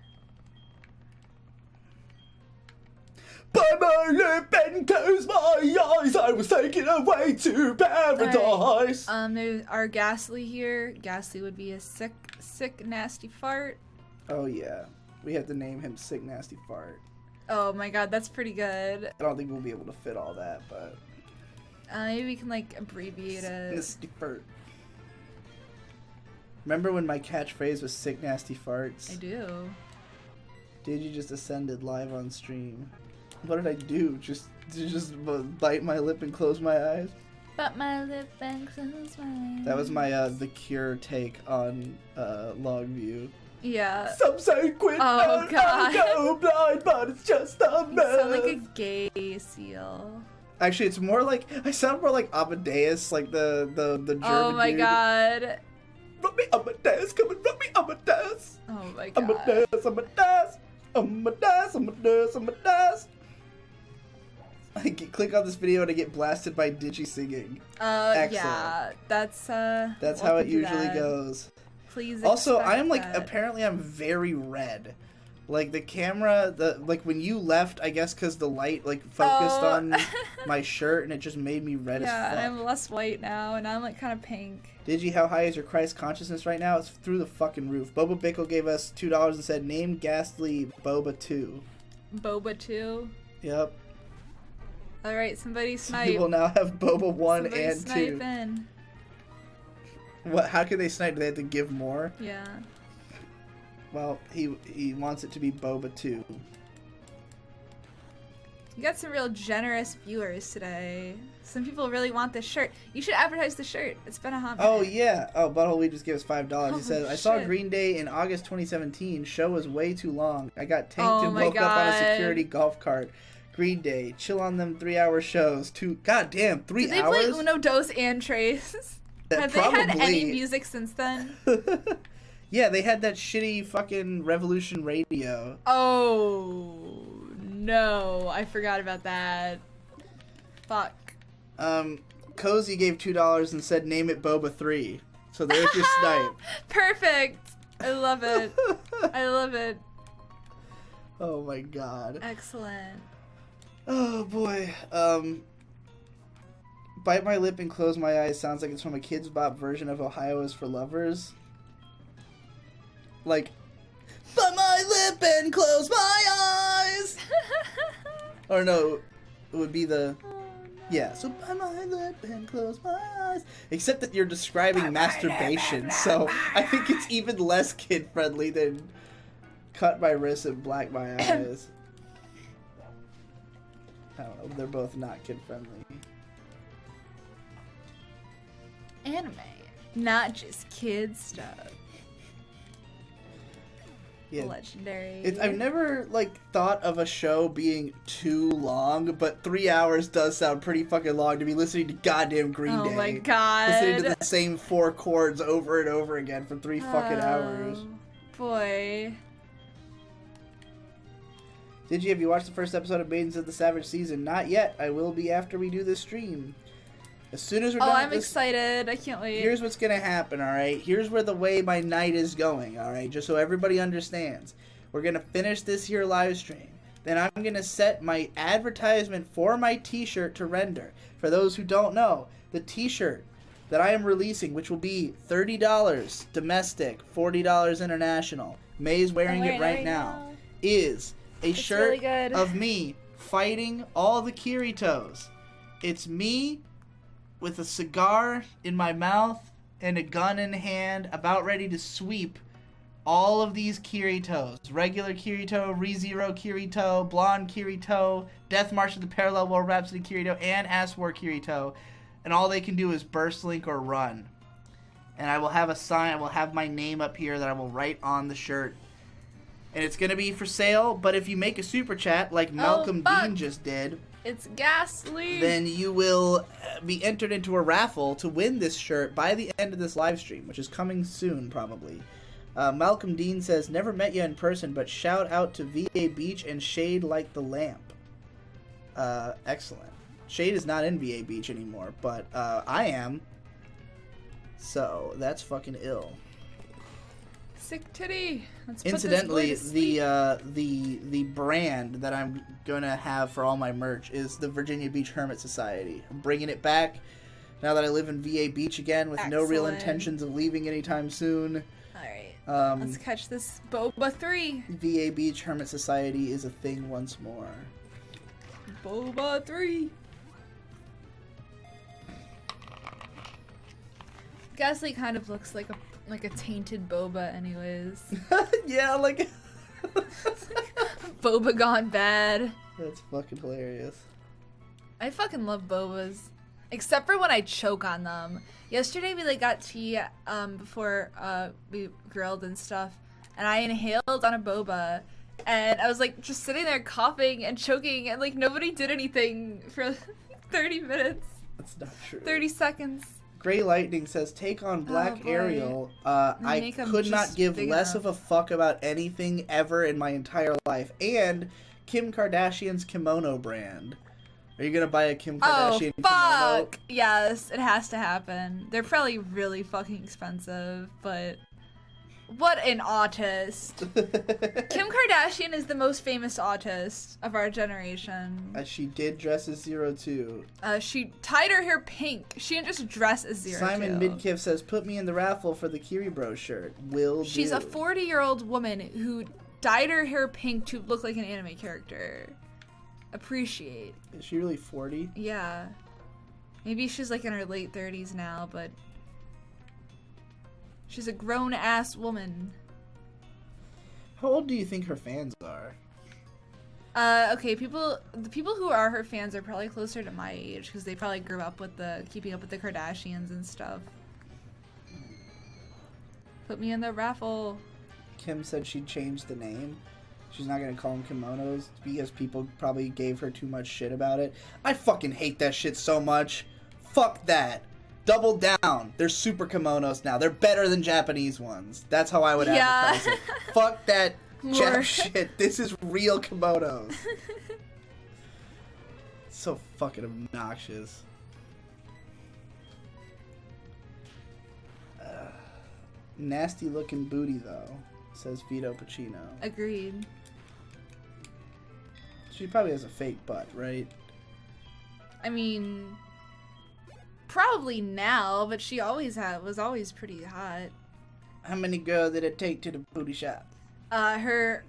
By my lip and close my eyes, I was taken away to paradise. Right. There's our Ghastly here. Ghastly would be a sick, nasty fart. Oh yeah, we have to name him Sick Nasty Fart. Oh my god, that's pretty good. I don't think we'll be able to fit all that, but maybe we can like abbreviate it. Nasty Fart. Remember when my catchphrase was Sick Nasty Farts? I do. Did you just ascended live on stream? What did I do? Just bite my lip and close my eyes? Bite my lip and close my eyes. That was my The Cure take on Longview. Yeah. Some say quit. Oh god. I'll go blind, but it's just a You myth. sound like a gay seal. Actually, it's more like I sound more like Amadeus, like the German Oh my dude. god. Rub me Amadeus, come and rub me Amadeus. Oh my god. Amadeus, Amadeus, Amadeus, Amadeus, Amadeus. I click on this video and I get blasted by Digi singing. Excellent. Yeah, that's how it usually goes. Please. Also, I am that. apparently I'm very red. Like the camera, when you left, I guess because the light focused on my shirt and it just made me red as fuck. Yeah, and I'm less white now, and I'm kind of pink. Digi, how high is your Christ consciousness right now? It's through the fucking roof. Boba Bickle gave us $2 and said, name Ghastly Boba 2. Boba 2? Yep. Alright, somebody snipe. We will now have Boba 1 somebody and snipe 2. In. What? How can they snipe? Do they have to give more? Yeah. Well, he wants it to be Boba 2. You got some real generous viewers today. Some people really want this shirt. You should advertise the shirt. It's been a hot minute. Oh, yeah. Oh, Butthole Weed just gave us $5. He says, I saw shit. Green Day in August 2017. Show was way too long. I got tanked and my woke up on a God. security golf cart. Green Day. Chill on them 3-hour shows. God damn, 3 Did hours? they play Uno, Dos, and Tres? Have they had any music since then? Yeah, they had that shitty fucking Revolution Radio. Oh, no. I forgot about that. Fuck. Cozy gave $2 and said, name it Boba 3. So there's your snipe. Perfect. I love it. I love it. Oh my god. Excellent. Oh boy. Bite my lip and close my eyes sounds like it's from a Kids Bop version of Ohio is for Lovers. Like, bite my lip and close my eyes. Or no, it would be the... Yeah, so bite my lip and close my eyes. Except that you're describing masturbation, so I think it's even less kid-friendly than cut my wrists and black my eyes. I don't know, they're both not kid-friendly. Anime, not just kid stuff. Yeah. Legendary. I've never, like, thought of a show being too long, but 3 hours does sound pretty fucking long to be listening to goddamn Green Day. Oh my god. Listening to the same 4 chords over and over again for 3 fucking hours. Boy. Have you watched the first episode of Maidens of the Savage season? Not yet. I will be after we do this stream. As soon as we're done I'm with this, excited. I can't wait. Here's what's gonna happen, alright? Here's where the way my night is going, alright? Just so everybody understands. We're gonna finish this here live stream. Then I'm gonna set my advertisement for my t-shirt to render. For those who don't know, the t-shirt that I am releasing, which will be $30 domestic, $40 international. May's wearing it right now. Is a shirt really of me fighting all the Kiritos. It's me with a cigar in my mouth and a gun in hand, about ready to sweep all of these Kiritos. Regular Kirito, ReZero Kirito, Blonde Kirito, Death March of the Parallel War Rhapsody Kirito, and Ass War Kirito. And all they can do is burst link or run. And I will have a sign, I will have my name up here that I will write on the shirt. And it's going to be for sale, but if you make a super chat like Malcolm Dean just did, it's ghastly. then you will be entered into a raffle to win this shirt by the end of this live stream, which is coming soon, probably. Malcolm Dean says, never met you in person, but shout out to VA Beach and Shade Like the Lamp. Excellent. Shade is not in VA Beach anymore, but I am. So, that's fucking ill. Sick titty. Let's Incidentally, put this boy to sleep. the brand that I'm gonna have for all my merch is the Virginia Beach Hermit Society. I'm bringing it back now that I live in VA Beach again, with no real Excellent. intentions of leaving anytime soon. Alright. Let's catch this Boba 3. VA Beach Hermit Society is a thing once more. Boba 3. Ghastly kind of looks like a tainted boba anyways. Yeah, like Boba gone bad. that's fucking hilarious. I fucking love bobas. Except for when I choke on them. Yesterday we got tea before we grilled and stuff, and I inhaled on a boba, and I was just sitting there coughing and choking, and nobody did anything for 30 minutes. That's not true. 30 seconds. Gray Lightning says, take on Black boy. Ariel. I Make 'em could not just give big less enough. of a fuck about anything ever in my entire life. And Kim Kardashian's kimono brand. Are you going to buy a Kim Kardashian Oh, kimono? fuck! Yes, it has to happen. They're probably really fucking expensive, but... What an autist. Kim Kardashian is the most famous autist of our generation. She did dress as Zero Two. She dyed her hair pink. She didn't just dress as Zero Simon Two. Midkiff says, put me in the raffle for the Kiri Bro shirt. Will do. She's a 40-year-old woman who dyed her hair pink to look like an anime character. Appreciate. Is she really 40? Yeah. Maybe she's in her late 30s now, but... She's a grown-ass woman. How old do you think her fans are? Okay, the people who are her fans are probably closer to my age, because they probably grew up with keeping up with the Kardashians and stuff. Put me in the raffle. Kim said she'd change the name. She's not gonna call them kimonos because people probably gave her too much shit about it. I fucking hate that shit so much. Fuck that. Double down. They're super kimonos now. They're better than Japanese ones. That's how I would advertise it. Fuck that Jap shit. This is real kimonos. So fucking obnoxious. Nasty looking booty though, says Vito Pacino. Agreed. She probably has a fake butt, right? I mean, probably now, but she was always pretty hot. How many girls did it take to the booty shop? Her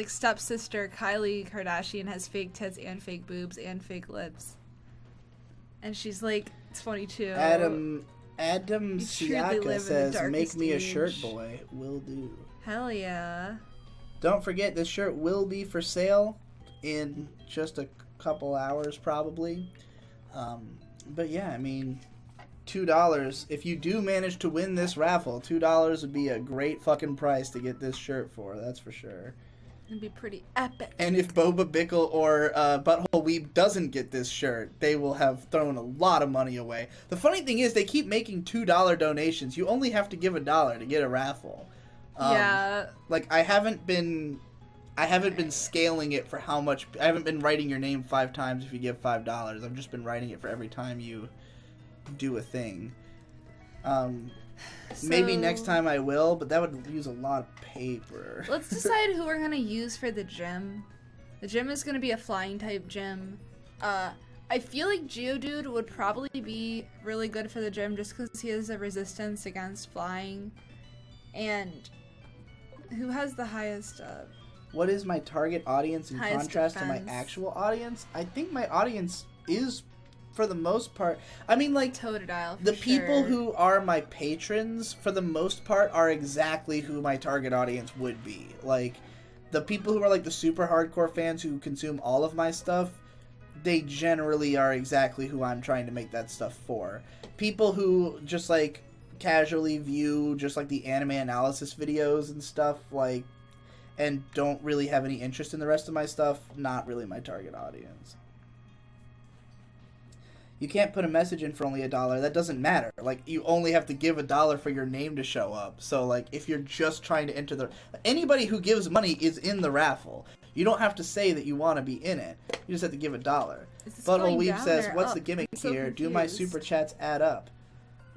stepsister Kylie Kardashian has fake tits and fake boobs and fake lips, and she's 22. Adam You truly live in Siaka the says, "Make darkest me a age." shirt, boy. Will do." Hell yeah. Don't forget, this shirt will be for sale in just a couple hours, probably. But yeah, I mean, $2. If you do manage to win this raffle, $2 would be a great fucking price to get this shirt for. That's for sure. It'd be pretty epic. And if Boba Bickle or Butthole Weeb doesn't get this shirt, they will have thrown a lot of money away. The funny thing is, they keep making $2 donations. You only have to give $1 to get a raffle. Yeah. Like, I haven't been scaling it for how much. I haven't been writing your name 5 times if you give $5. I've just been writing it for every time you do a thing. Maybe next time I will, but that would use a lot of paper. Let's decide who we're gonna use for the gym. The gym is gonna be a flying type gym. I feel like Geodude would probably be really good for the gym just because he has a resistance against flying. And who has the highest? What is my target audience in contrast to my defense. actual audience? I think my audience is, for the most part, I mean, like, Totodile. the people who are my patrons, for the most part, are exactly who my target audience would be. Like, the people who are, like, the super hardcore fans who consume all of my stuff, they generally are exactly who I'm trying to make that stuff for. People who just, like, casually view just, like, the anime analysis videos and stuff, like, and don't really have any interest in the rest of my stuff, not really my target audience. You can't put a message in for only $1. That doesn't matter. Like, you only have to give $1 for your name to show up. So, like, if you're just trying to enter anybody who gives money is in the raffle. You don't have to say that you want to be in it. You just have to give $1. Butthole Weeb says, "What's the gimmick here? Do my super chats add up?"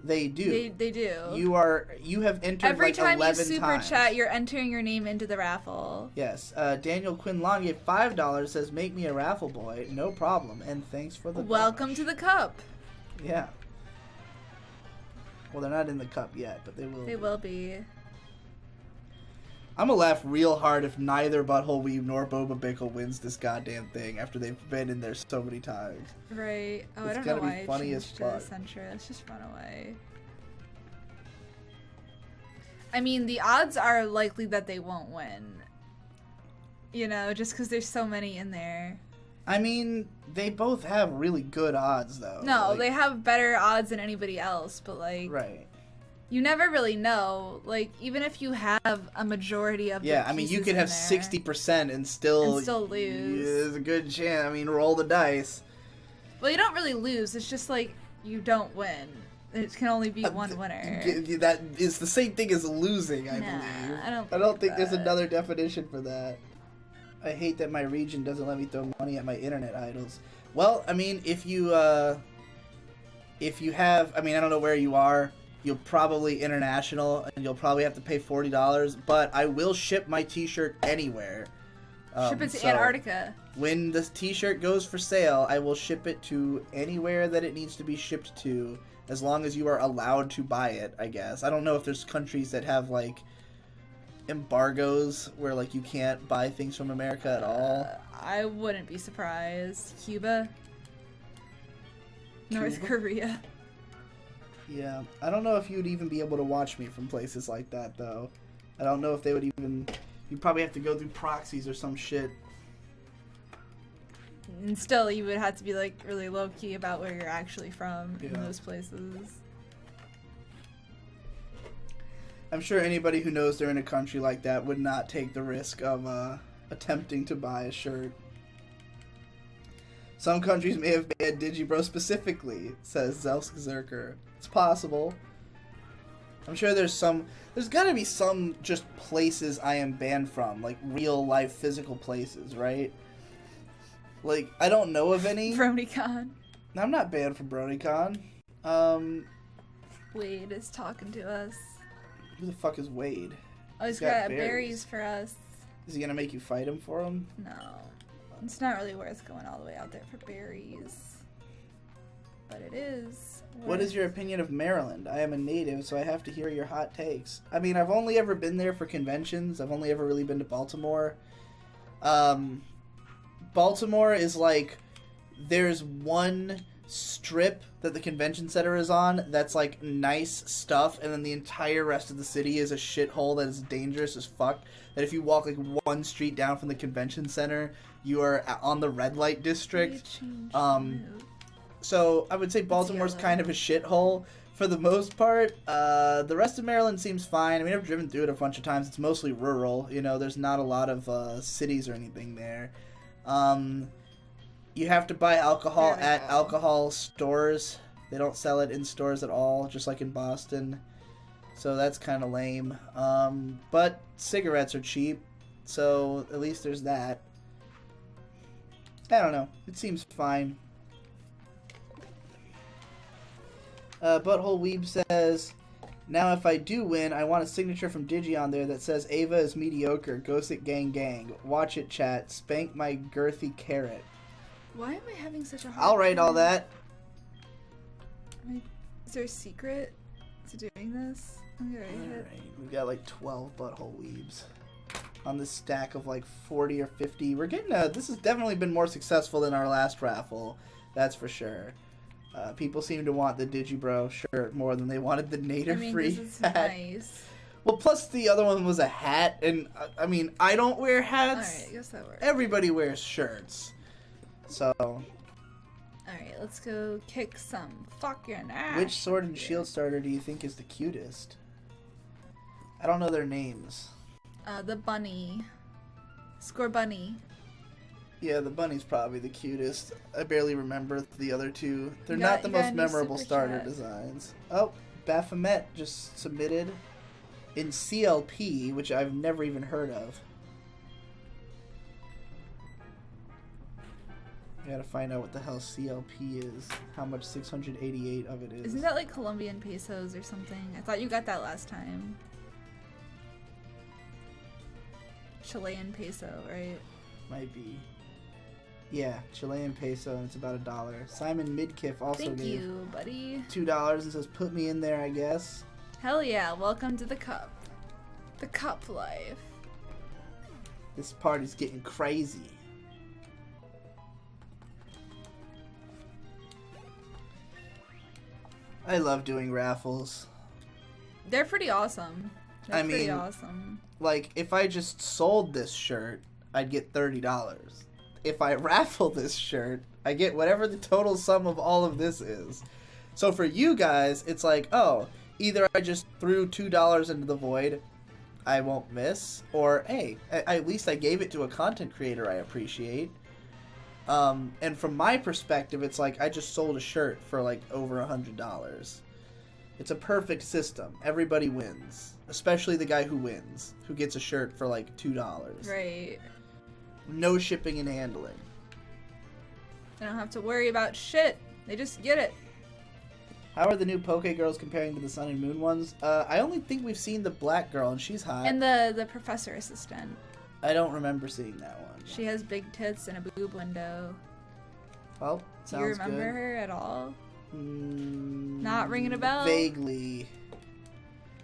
They do. They do. You have entered every like time 11 you super times. chat, you're entering your name into the raffle. Yes. Daniel Quinlan gave $5. Says, "Make me a raffle boy." No problem. And thanks for the Welcome to the cup. Yeah. Well, they're not in the cup yet, but they will. They will be. I'm gonna laugh real hard if neither Butthole Weeb nor Boba Bickle wins this goddamn thing after they've been in there so many times. Right. Oh, It's I don't gonna know be why funny I as changed to the fuck. center. Let's just run away. I mean, the odds are likely that they won't win. You know, just because there's so many in there. I mean, they both have really good odds, though. No, Like, they have better odds than anybody else, but like, right. you never really know. Like, even if you have a majority of Yeah, the I mean, you pieces could in have there, 60% and still lose. There's a good chance. I mean, roll the dice. Well, you don't really lose. It's just like you don't win. It can only be one winner. That is the same thing as losing, I Nah, believe. I don't I don't think there's that. another definition for that. I hate that my region doesn't let me throw money at my internet idols. Well, I mean, if you have, I mean, I don't know where you are. You're probably international, and you'll probably have to pay $40. But I will ship my T-shirt anywhere. Ship it to so Antarctica. When this T-shirt goes for sale, I will ship it to anywhere that it needs to be shipped to, as long as you are allowed to buy it, I guess. I don't know if there's countries that have, like, embargoes where, like, you can't buy things from America at all. I wouldn't be surprised. Cuba. North Cuba? Korea. Yeah, I don't know if you would even be able to watch me from places like that, though. I don't know if they would even... You'd probably have to go through proxies or some shit. And still, you would have to be like really low key about where you're actually from in Yeah. those places. I'm sure anybody who knows they're in a country like that would not take the risk of attempting to buy a shirt. Some countries may have banned Digibro specifically, says Zelsk Zerker. It's possible. I'm sure there's gotta be some just places I am banned from, like real life physical places, right? Like, I don't know of any. BronyCon. I'm not banned from BronyCon. Wade is talking to us. Who the fuck is Wade? Oh, he's got got berries. berries for us. Is he gonna make you fight him for them? No. It's not really worth going all the way out there for berries. But it is. What is your opinion of Maryland? I am a native, so I have to hear your hot takes. I mean, I've only ever been there for conventions. I've only ever really been to Baltimore. Baltimore is like, there's one strip that the convention center is on that's like nice stuff, and then the entire rest of the city is a shithole that is dangerous as fuck. That if you walk like one street down from the convention center, you are on the red light district. So I would say Baltimore's kind of a shithole for the most part. The rest of Maryland seems fine. I mean, I've driven through it a bunch of times. It's mostly rural. You know, there's not a lot of cities or anything there. You have to buy alcohol at alcohol stores. They don't sell it in stores at all, just like in Boston. So that's kind of lame. But cigarettes are cheap, so at least there's that. I don't know. It seems fine. Butthole Weeb says, now if I do win, I want a signature from Digi on there that says Ava is mediocre, ghost it gang gang. Watch it, chat. Spank my girthy carrot. Why am I having such a hard I'll write all that. Is there a secret to doing this? Alright, we've got like 12 Butthole Weebs on this stack of like 40 or 50. We're getting this has definitely been more successful than our last raffle. That's for sure. People seem to want the Digibro shirt more than they wanted the Nader-free hat. Nice. Well, plus the other one was a hat, and I mean, I don't wear hats. Alright, I guess that works. Everybody wears shirts. So. Alright, let's go kick some fucking ass. Which Sword and Shield starter do you think is the cutest? I don't know their names. The bunny. Score bunny. Yeah, the bunny's probably the cutest. I barely remember the other two. They're not the most memorable starter designs. Oh, Baphomet just submitted in CLP, which I've never even heard of. I gotta find out what the hell CLP is. How much 688 of it is. Isn't that like Colombian pesos or something? I thought you got that last time. Chilean peso, right? Might be. Yeah, Chilean peso, and it's about $1. Simon Midkiff also Thank gave you, buddy. $2 and says, put me in there, I guess. Hell yeah, welcome to the cup. The cup life. This party's getting crazy. I love doing raffles. They're pretty awesome. They're pretty mean, awesome. Like, if I just sold this shirt, I'd get $30. If I raffle this shirt, I get whatever the total sum of all of this is. So for you guys, it's like, oh, either I just threw $2 into the void, I won't miss, or hey, at least I gave it to a content creator I appreciate. And from my perspective, it's like I just sold a shirt for like over $100. It's a perfect system. Everybody wins, especially the guy who wins, who gets a shirt for like $2. Right. No shipping and handling. They don't have to worry about shit. They just get it. How are the new Poke Girls comparing to the Sun and Moon ones? I only think we've seen the black girl, and she's hot. And the professor assistant. I don't remember seeing that one. She has big tits and a boob window. Well, sounds good. Do you remember her at all? Not ringing a bell? Vaguely.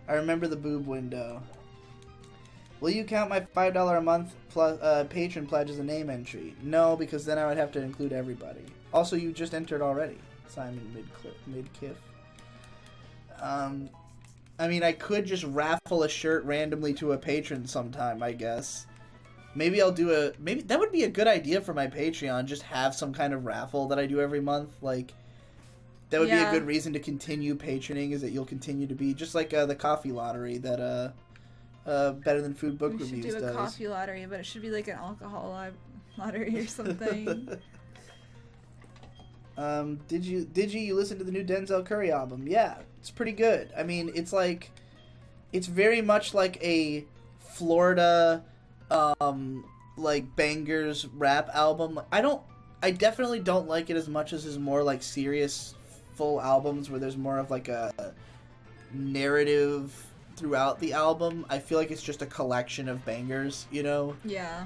I remember the boob window. Will you count my $5 a month plus patron pledge as a name entry? No, because then I would have to include everybody. Also, you just entered already, Simon Midkiff. I mean, I could just raffle a shirt randomly to a patron sometime, I guess. Maybe I'll do maybe that would be a good idea for my Patreon, just have some kind of raffle that I do every month. Like, that would be a good reason to continue patroning, is that you'll continue to be, just like the coffee lottery that Better Than Food Book Reviews does. We should do a coffee lottery, but it should be like an alcohol lottery or something. Did you listen to the new Denzel Curry album? Yeah, it's pretty good. I mean, it's very much like a Florida like bangers rap album. I definitely don't like it as much as his more like serious full albums where there's more of like a narrative throughout the album. I feel like it's just a collection of bangers, you know? Yeah.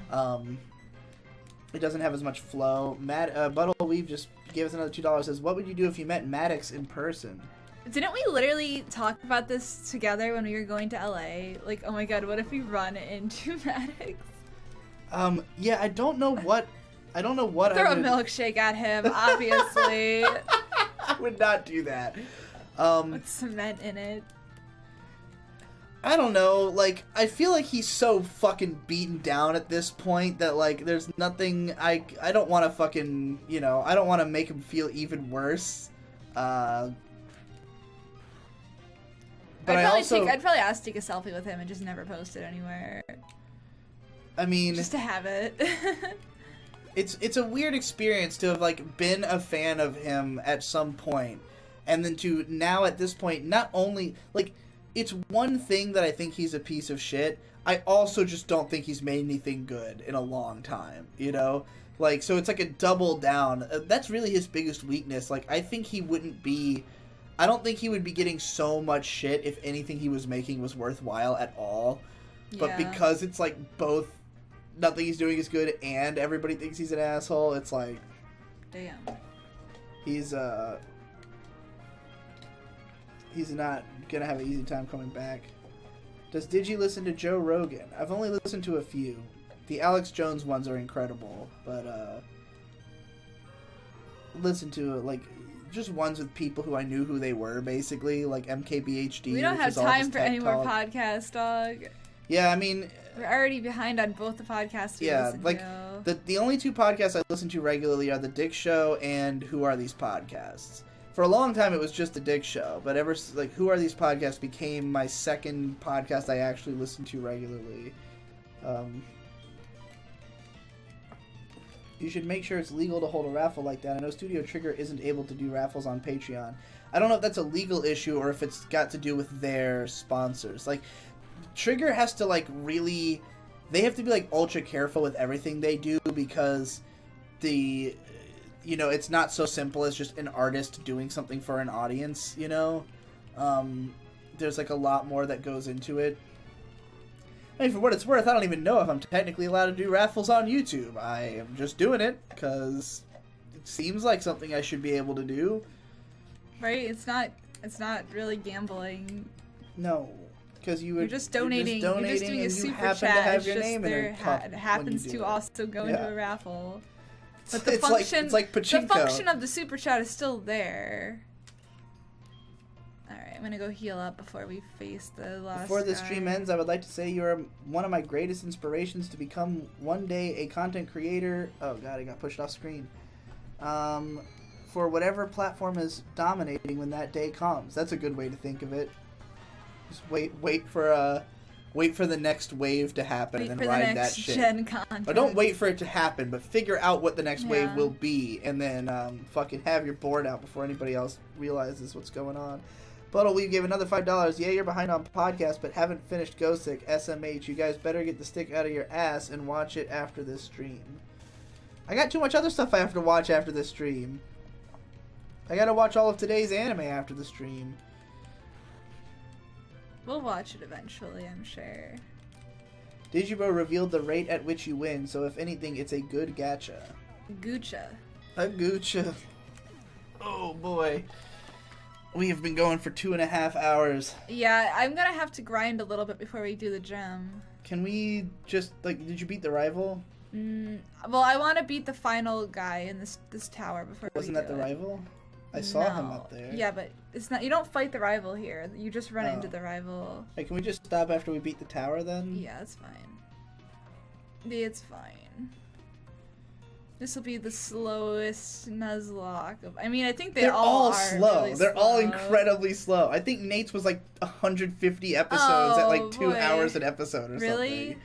It doesn't have as much flow. Buttle Weave just gave us another $2. Says, what would you do if you met Maddox in person? Didn't we literally talk about this together when we were going to LA? Like, oh my god, what if we run into Maddox? Yeah, I don't know what Throw a milkshake at him, obviously. I would not do that. With cement in it. I don't know, like, I feel like he's so fucking beaten down at this point that, like, there's nothing, I don't want to fucking, you know, I don't want to make him feel even worse. But I'd probably ask to take a selfie with him and just never post it anywhere. I mean... Just to have it. It's a weird experience to have, like, been a fan of him at some point, and then to now at this point, not only, like... It's one thing that I think he's a piece of shit. I also just don't think he's made anything good in a long time, you know? Like, so it's like a double down. That's really his biggest weakness. Like, I think he wouldn't be... I don't think he would be getting so much shit if anything he was making was worthwhile at all. But because it's, like, both nothing he's doing is good and everybody thinks he's an asshole, it's like... Damn. He's not gonna have an easy time coming back. Does Digi listen to Joe Rogan? I've only listened to a few. The Alex Jones ones are incredible, but listen to like just ones with people who I knew who they were, basically, like MKBHD. We don't have time for any more podcasts, dog. Yeah, I mean, we're already behind on both the podcasts we listen like to. the only two podcasts I listen to regularly are The Dick Show and Who Are These Podcasts. For a long time, it was just The Dick Show, but like, Who Are These Podcasts became my second podcast I actually listen to regularly. You should make sure it's legal to hold a raffle like that. I know Studio Trigger isn't able to do raffles on Patreon. I don't know if that's a legal issue or if it's got to do with their sponsors. Like, Trigger has to, like, really... They have to be, like, ultra careful with everything they do because the... You know, it's not so simple as just an artist doing something for an audience, you know? There's, like, a lot more that goes into it. I mean, for what it's worth, I don't even know if I'm technically allowed to do raffles on YouTube. I am just doing it because it seems like something I should be able to do. Right? It's not really gambling. No. Because you're just donating. You're just doing a super chat. To have it's your just name there in a cup it happens to also go into a raffle. But the it's like pachinko. The function of the super chat is still there. Alright, I'm gonna go heal up before we face the last Before the stream ends, I would like to say you are one of my greatest inspirations to become one day a content creator. Oh god, I got pushed off screen. For whatever platform is dominating when that day comes. That's a good way to think of it. Just wait for the next wave to happen and then ride that shit. Gen content. Or don't wait for it to happen, but figure out what the next wave will be, and then fucking have your board out before anybody else realizes what's going on. Buttle, we gave another $5. Yeah, you're behind on podcast, but haven't finished Ghost Sick. SMH, you guys better get the stick out of your ass and watch it after this stream. I got too much other stuff I have to watch after this stream. I gotta watch all of today's anime after the stream. We'll watch it eventually, I'm sure. Digibro revealed the rate at which you win, so if anything, it's a good gacha. Gucha. A gucha. Oh boy. We have been going for 2.5 hours. Yeah, I'm gonna have to grind a little bit before we do the gem. Can we just, like, did you beat the rival? Well, I want to beat the final guy in this tower before Wasn't that the rival? I saw him up there. Yeah, but it's not. You don't fight the rival here. You just run into the rival. Hey, can we just stop after we beat the tower then? Yeah, it's fine. It's fine. This will be the slowest Nuzlocke. I mean, I think they're all are slow. Really they're slow. all incredibly slow. I think Nate's was like 150 episodes at like 2 hours an episode or something.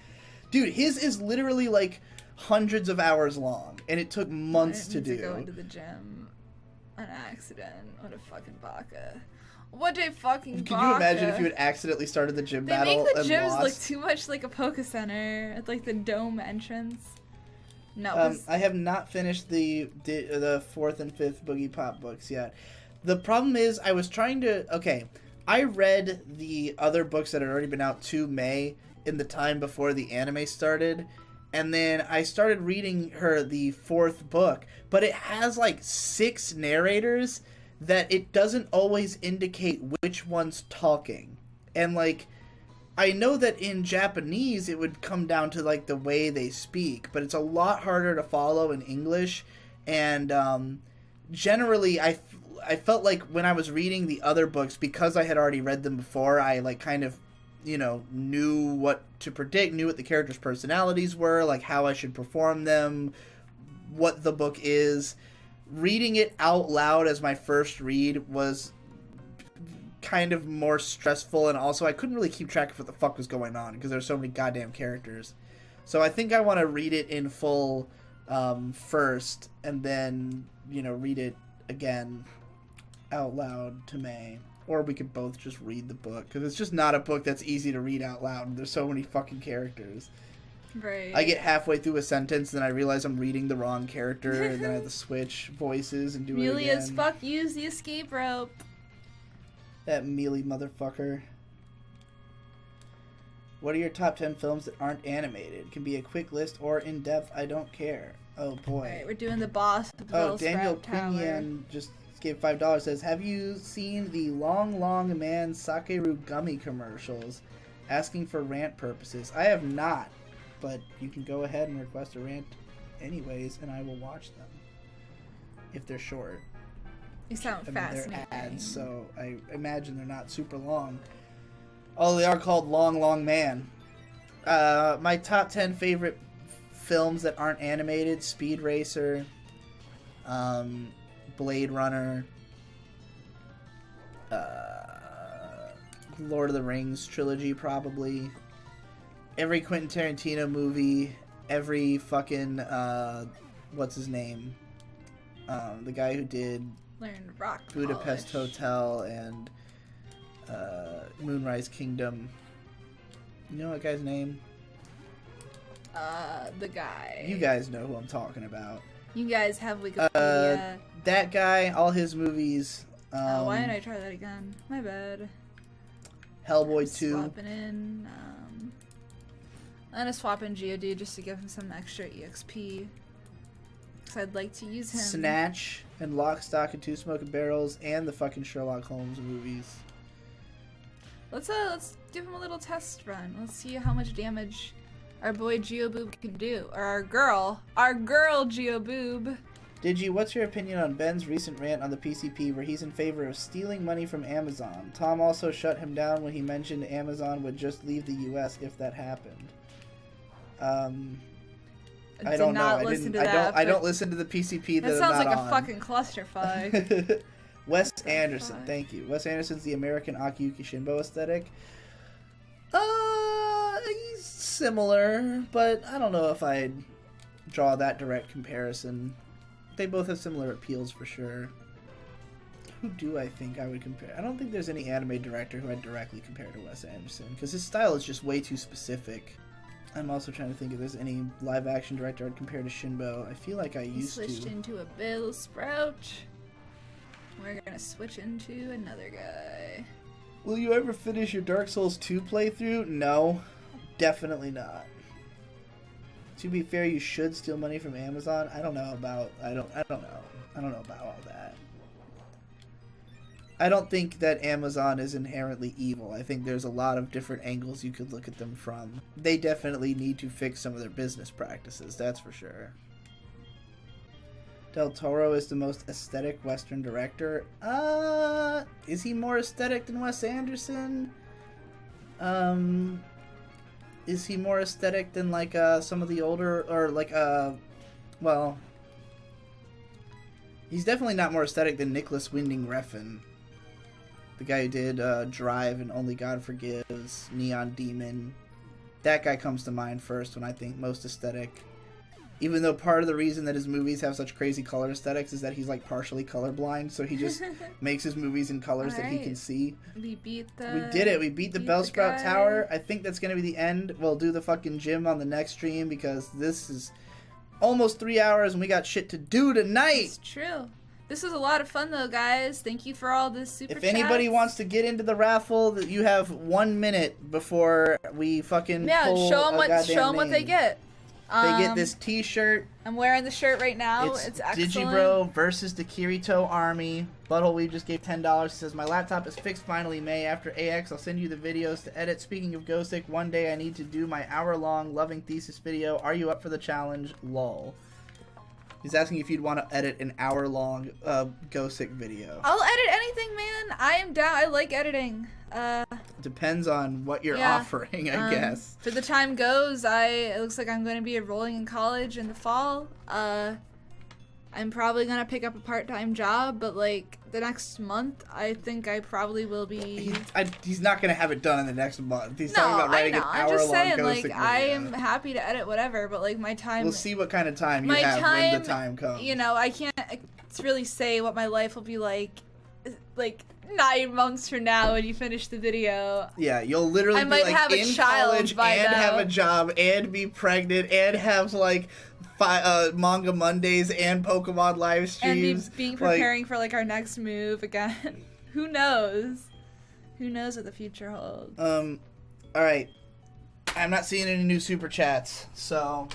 Dude, his is literally like hundreds of hours long, and it took months to do. To go into the gym. An accident. What a fucking baka. What a fucking baka. Can you imagine if you had accidentally started the gym battle and lost? They make the gyms look too much like a Poke Center. It's like the dome entrance. No. I have not finished the 4th and 5th Boogie Pop books yet. The problem is I was trying to... Okay, I read the other books that had already been out to May in the time before the anime started. And then I started reading the 4th book, but it has like 6 narrators that it doesn't always indicate which one's talking. And like, I know that in Japanese it would come down to like the way they speak, but it's a lot harder to follow in English. And generally I felt like when I was reading the other books, because I had already read them before, I like kind of you know, knew what to predict, knew what the characters' personalities were, like how I should perform them, what the book is. Reading it out loud as my first read was kind of more stressful, and also I couldn't really keep track of what the fuck was going on because there's so many goddamn characters. So I think I want to read it in full first, and then, you know, read it again out loud to May. Or we could both just read the book, because it's just not a book that's easy to read out loud, and there's so many fucking characters. Right. I get halfway through a sentence, and then I realize I'm reading the wrong character, and then I have to switch voices and do it again. As fuck, use the escape rope. That mealy motherfucker. What are your top 10 films that aren't animated? Can be a quick list or in-depth, I don't care. Oh boy. Alright, we're doing the boss of the Oh, Daniel Quinian just gave $5, says, have you seen the Long Long Man Sakeru gummy commercials? Asking for rant purposes. I have not, but you can go ahead and request a rant anyways, and I will watch them. If they're short. You sound fascinating. They're ads, so I imagine they're not super long. Oh, they are called Long Long Man. My top 10 favorite films that aren't animated: Speed Racer, Blade Runner, Lord of the Rings trilogy, probably. Every Quentin Tarantino movie, every fucking, what's his name? The guy who did Rock Budapest Polish. Hotel and Moonrise Kingdom. You know that guy's name? The guy. You guys know who I'm talking about. You guys have Wikipedia. That guy, all his movies. Why didn't I try that again? My bad. Hellboy 2. Swapping in. I'm gonna swap in Geodude just to give him some extra EXP. Because I'd like to use him. Snatch and Lock, Stock, and Two Smoking Barrels, and the fucking Sherlock Holmes movies. Let's give him a little test run. Let's see how much damage our boy Geoboob can do. Or our girl Geoboob. Digi, what's your opinion on Ben's recent rant on the PCP where he's in favor of stealing money from Amazon? Tom also shut him down when he mentioned Amazon would just leave the US if that happened. I don't know. I don't listen to the PCP that sounds I'm not like on. a fucking clusterfuck. Wes Anderson, thank you. Wes Anderson's the American Akiyuki Shinbo aesthetic. He's similar, but I don't know if I'd draw that direct comparison. They both have similar appeals for sure. Who do I think I would compare? I don't think there's any anime director who I'd directly compare to Wes Anderson, because his style is just way too specific. I'm also trying to think if there's any live action director I'd compare to Shinbo. I feel like I used to. Switched into a Bill Sprout. We're gonna switch into another guy. Will you ever finish your Dark Souls 2 playthrough? No, definitely not. To be fair, you should steal money from Amazon. I don't know about all that. I don't think that Amazon is inherently evil. I think there's a lot of different angles you could look at them from. They definitely need to fix some of their business practices, that's for sure. Del Toro is the most aesthetic Western director. Is he more aesthetic than Wes Anderson? Is he more aesthetic than, like, some of the older, or, like, well, he's definitely not more aesthetic than Nicholas Winding Refn. The guy who did Drive and Only God Forgives, Neon Demon. That guy comes to mind first when I think most aesthetic. Even though part of the reason that his movies have such crazy color aesthetics is that he's like partially colorblind, so he just makes his movies in colors that he can see. We did it. We beat the Bellsprout Tower. I think that's going to be the end. We'll do the fucking gym on the next stream because this is almost 3 hours and we got shit to do tonight. It's true. This was a lot of fun though, guys. Thank you for all this super If anybody wants to get into the raffle, that you have 1 minute before we fucking pull show them what they get. They get this t-shirt. I'm wearing the shirt right now. It's excellent. Digibro versus the Kirito Army. Butthole Weave just gave $10. He says, my laptop is fixed finally, May. After AX, I'll send you the videos to edit. Speaking of Ghostic, one day I need to do my hour-long loving thesis video. Are you up for the challenge? Lol. He's asking if you'd want to edit an hour-long Go Sick video. I'll edit anything, man. I am down. I like editing. Depends on what you're offering, I guess. For the time goes, it looks like I'm going to be enrolling in college in the fall. I'm probably going to pick up a part-time job, but like the next month, I think I probably will be... He's not going to have it done in the next month. He's talking about writing an hour-long Go Sick video. I'm just saying, like, I am happy to edit whatever, but like my time... We'll see what kind of time you have when the time comes. You know, I can't really say what my life will be like 9 months from now when you finish the video. Yeah, you'll literally be like in college and have a job and be pregnant and have like Manga Mondays and Pokemon live streams. And being preparing for like our next move again. Who knows? Who knows what the future holds? All right. I'm not seeing any new super chats, so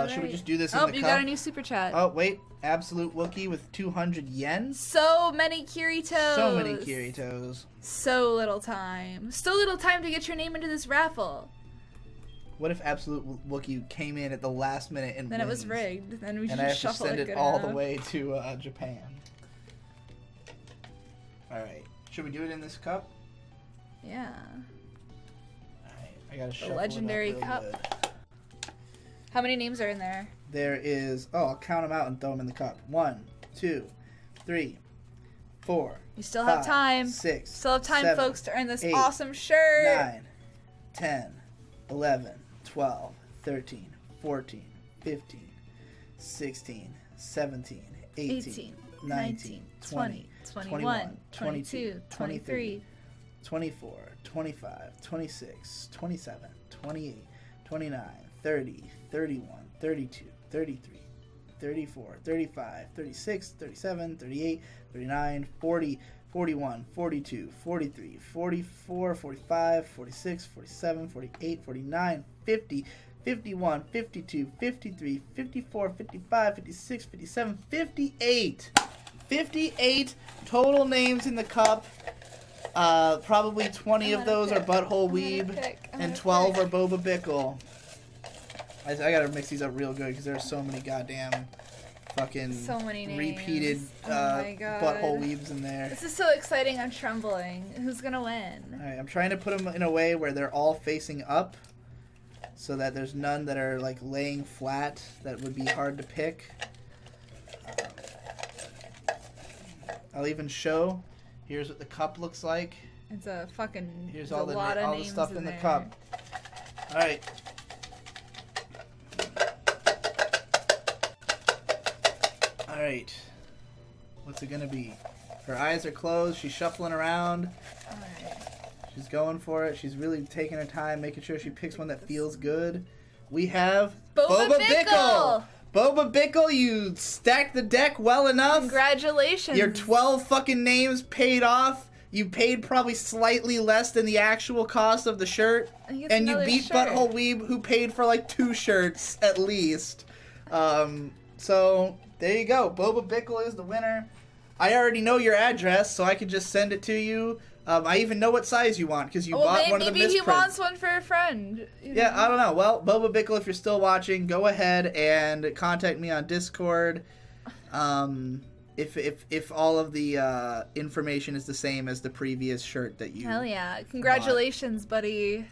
should we just do this in the cup? Oh, you got a new super chat. Oh, wait. Absolute Wookie with 200 yen. So many Kiritos. So many Kiritos. So little time. So little time to get your name into this raffle. What if Absolute Wookie came in at the last minute and then wins? It was rigged. Then we and just shuffle it. And I have to send it all the way to Japan. All right. Should we do it in this cup? Yeah. All right. I gotta shuffle the legendary it cup. Good. How many names are in there? There is... Oh, I'll count them out and throw them in the cup. 1, 2, 3, 4. You still have time. 6. Still have time, 7, folks, to earn this 8, awesome shirt. 9, 10, 11, 12, 13, 14, 15, 16, 17, 18, 19, 20, 21, 22, 23, 24, 25, 26, 27, 28, 29, 30, 31, 32, 33, 34, 35, 36, 37, 38, 39, 40, 41, 42, 43, 44, 45, 46, 47, 48, 49, 50, 51, 52, 53, 54, 55, 56, 57, 58. 58 total names in the cup. Probably 20 of those are Butthole Weeb, and 12 are Boba Bickle. I gotta mix these up real good because there's so many goddamn fucking repeated Butthole Weebs in there. This is so exciting. I'm trembling. Who's gonna win? Alright, I'm trying to put them in a way where they're all facing up so that there's none that are like laying flat that would be hard to pick. I'll even show. Here's what the cup looks like. It's a fucking... Here's all the stuff in the cup. Alright. Alright. What's it gonna be? Her eyes are closed. She's shuffling around. Alright. She's going for it. She's really taking her time, making sure she picks one that feels good. We have Boba Bickle! Boba Bickle, you stacked the deck well enough. Congratulations. Your 12 fucking names paid off. You paid probably slightly less than the actual cost of the shirt. And you beat Butthole Weeb, who paid for like 2 shirts at least. So, there you go. Boba Bickle is the winner. I already know your address, so I can just send it to you. I even know what size you want, because you bought one of the misprints. Maybe he wants one for a friend. Yeah, I don't know. Well, Boba Bickle, if you're still watching, go ahead and contact me on Discord. If all of the information is the same as the previous shirt that you Hell yeah. Congratulations, buddy.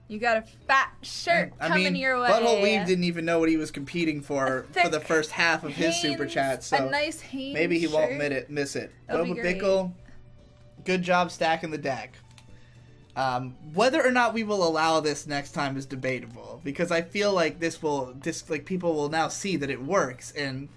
You got a fat shirt coming your way. Butthole Weeb didn't even know what he was competing for the first half of his super chat, so a nice Hanes maybe he won't shirt. miss it. That'll Boba Bickle, good job stacking the deck. Whether or not we will allow this next time is debatable, because I feel like people will now see that it works and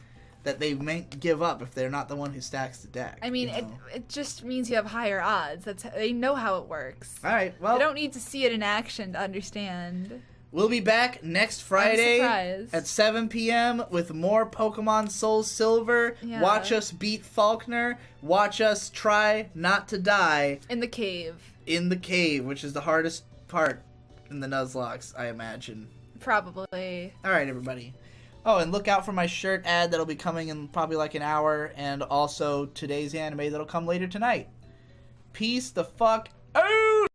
that they may give up if they're not the one who stacks the deck. I mean, it just means you have higher odds. They know how it works. All right, well, they don't need to see it in action to understand. We'll be back next Friday at 7 p.m. with more Pokemon Soul Silver. Yeah. Watch us beat Faulkner. Watch us try not to die. In the cave. In the cave, which is the hardest part in the Nuzlocks, I imagine. Probably. All right, everybody. Oh, and look out for my shirt ad that'll be coming in probably like an hour, and also today's anime that'll come later tonight. Peace the fuck out!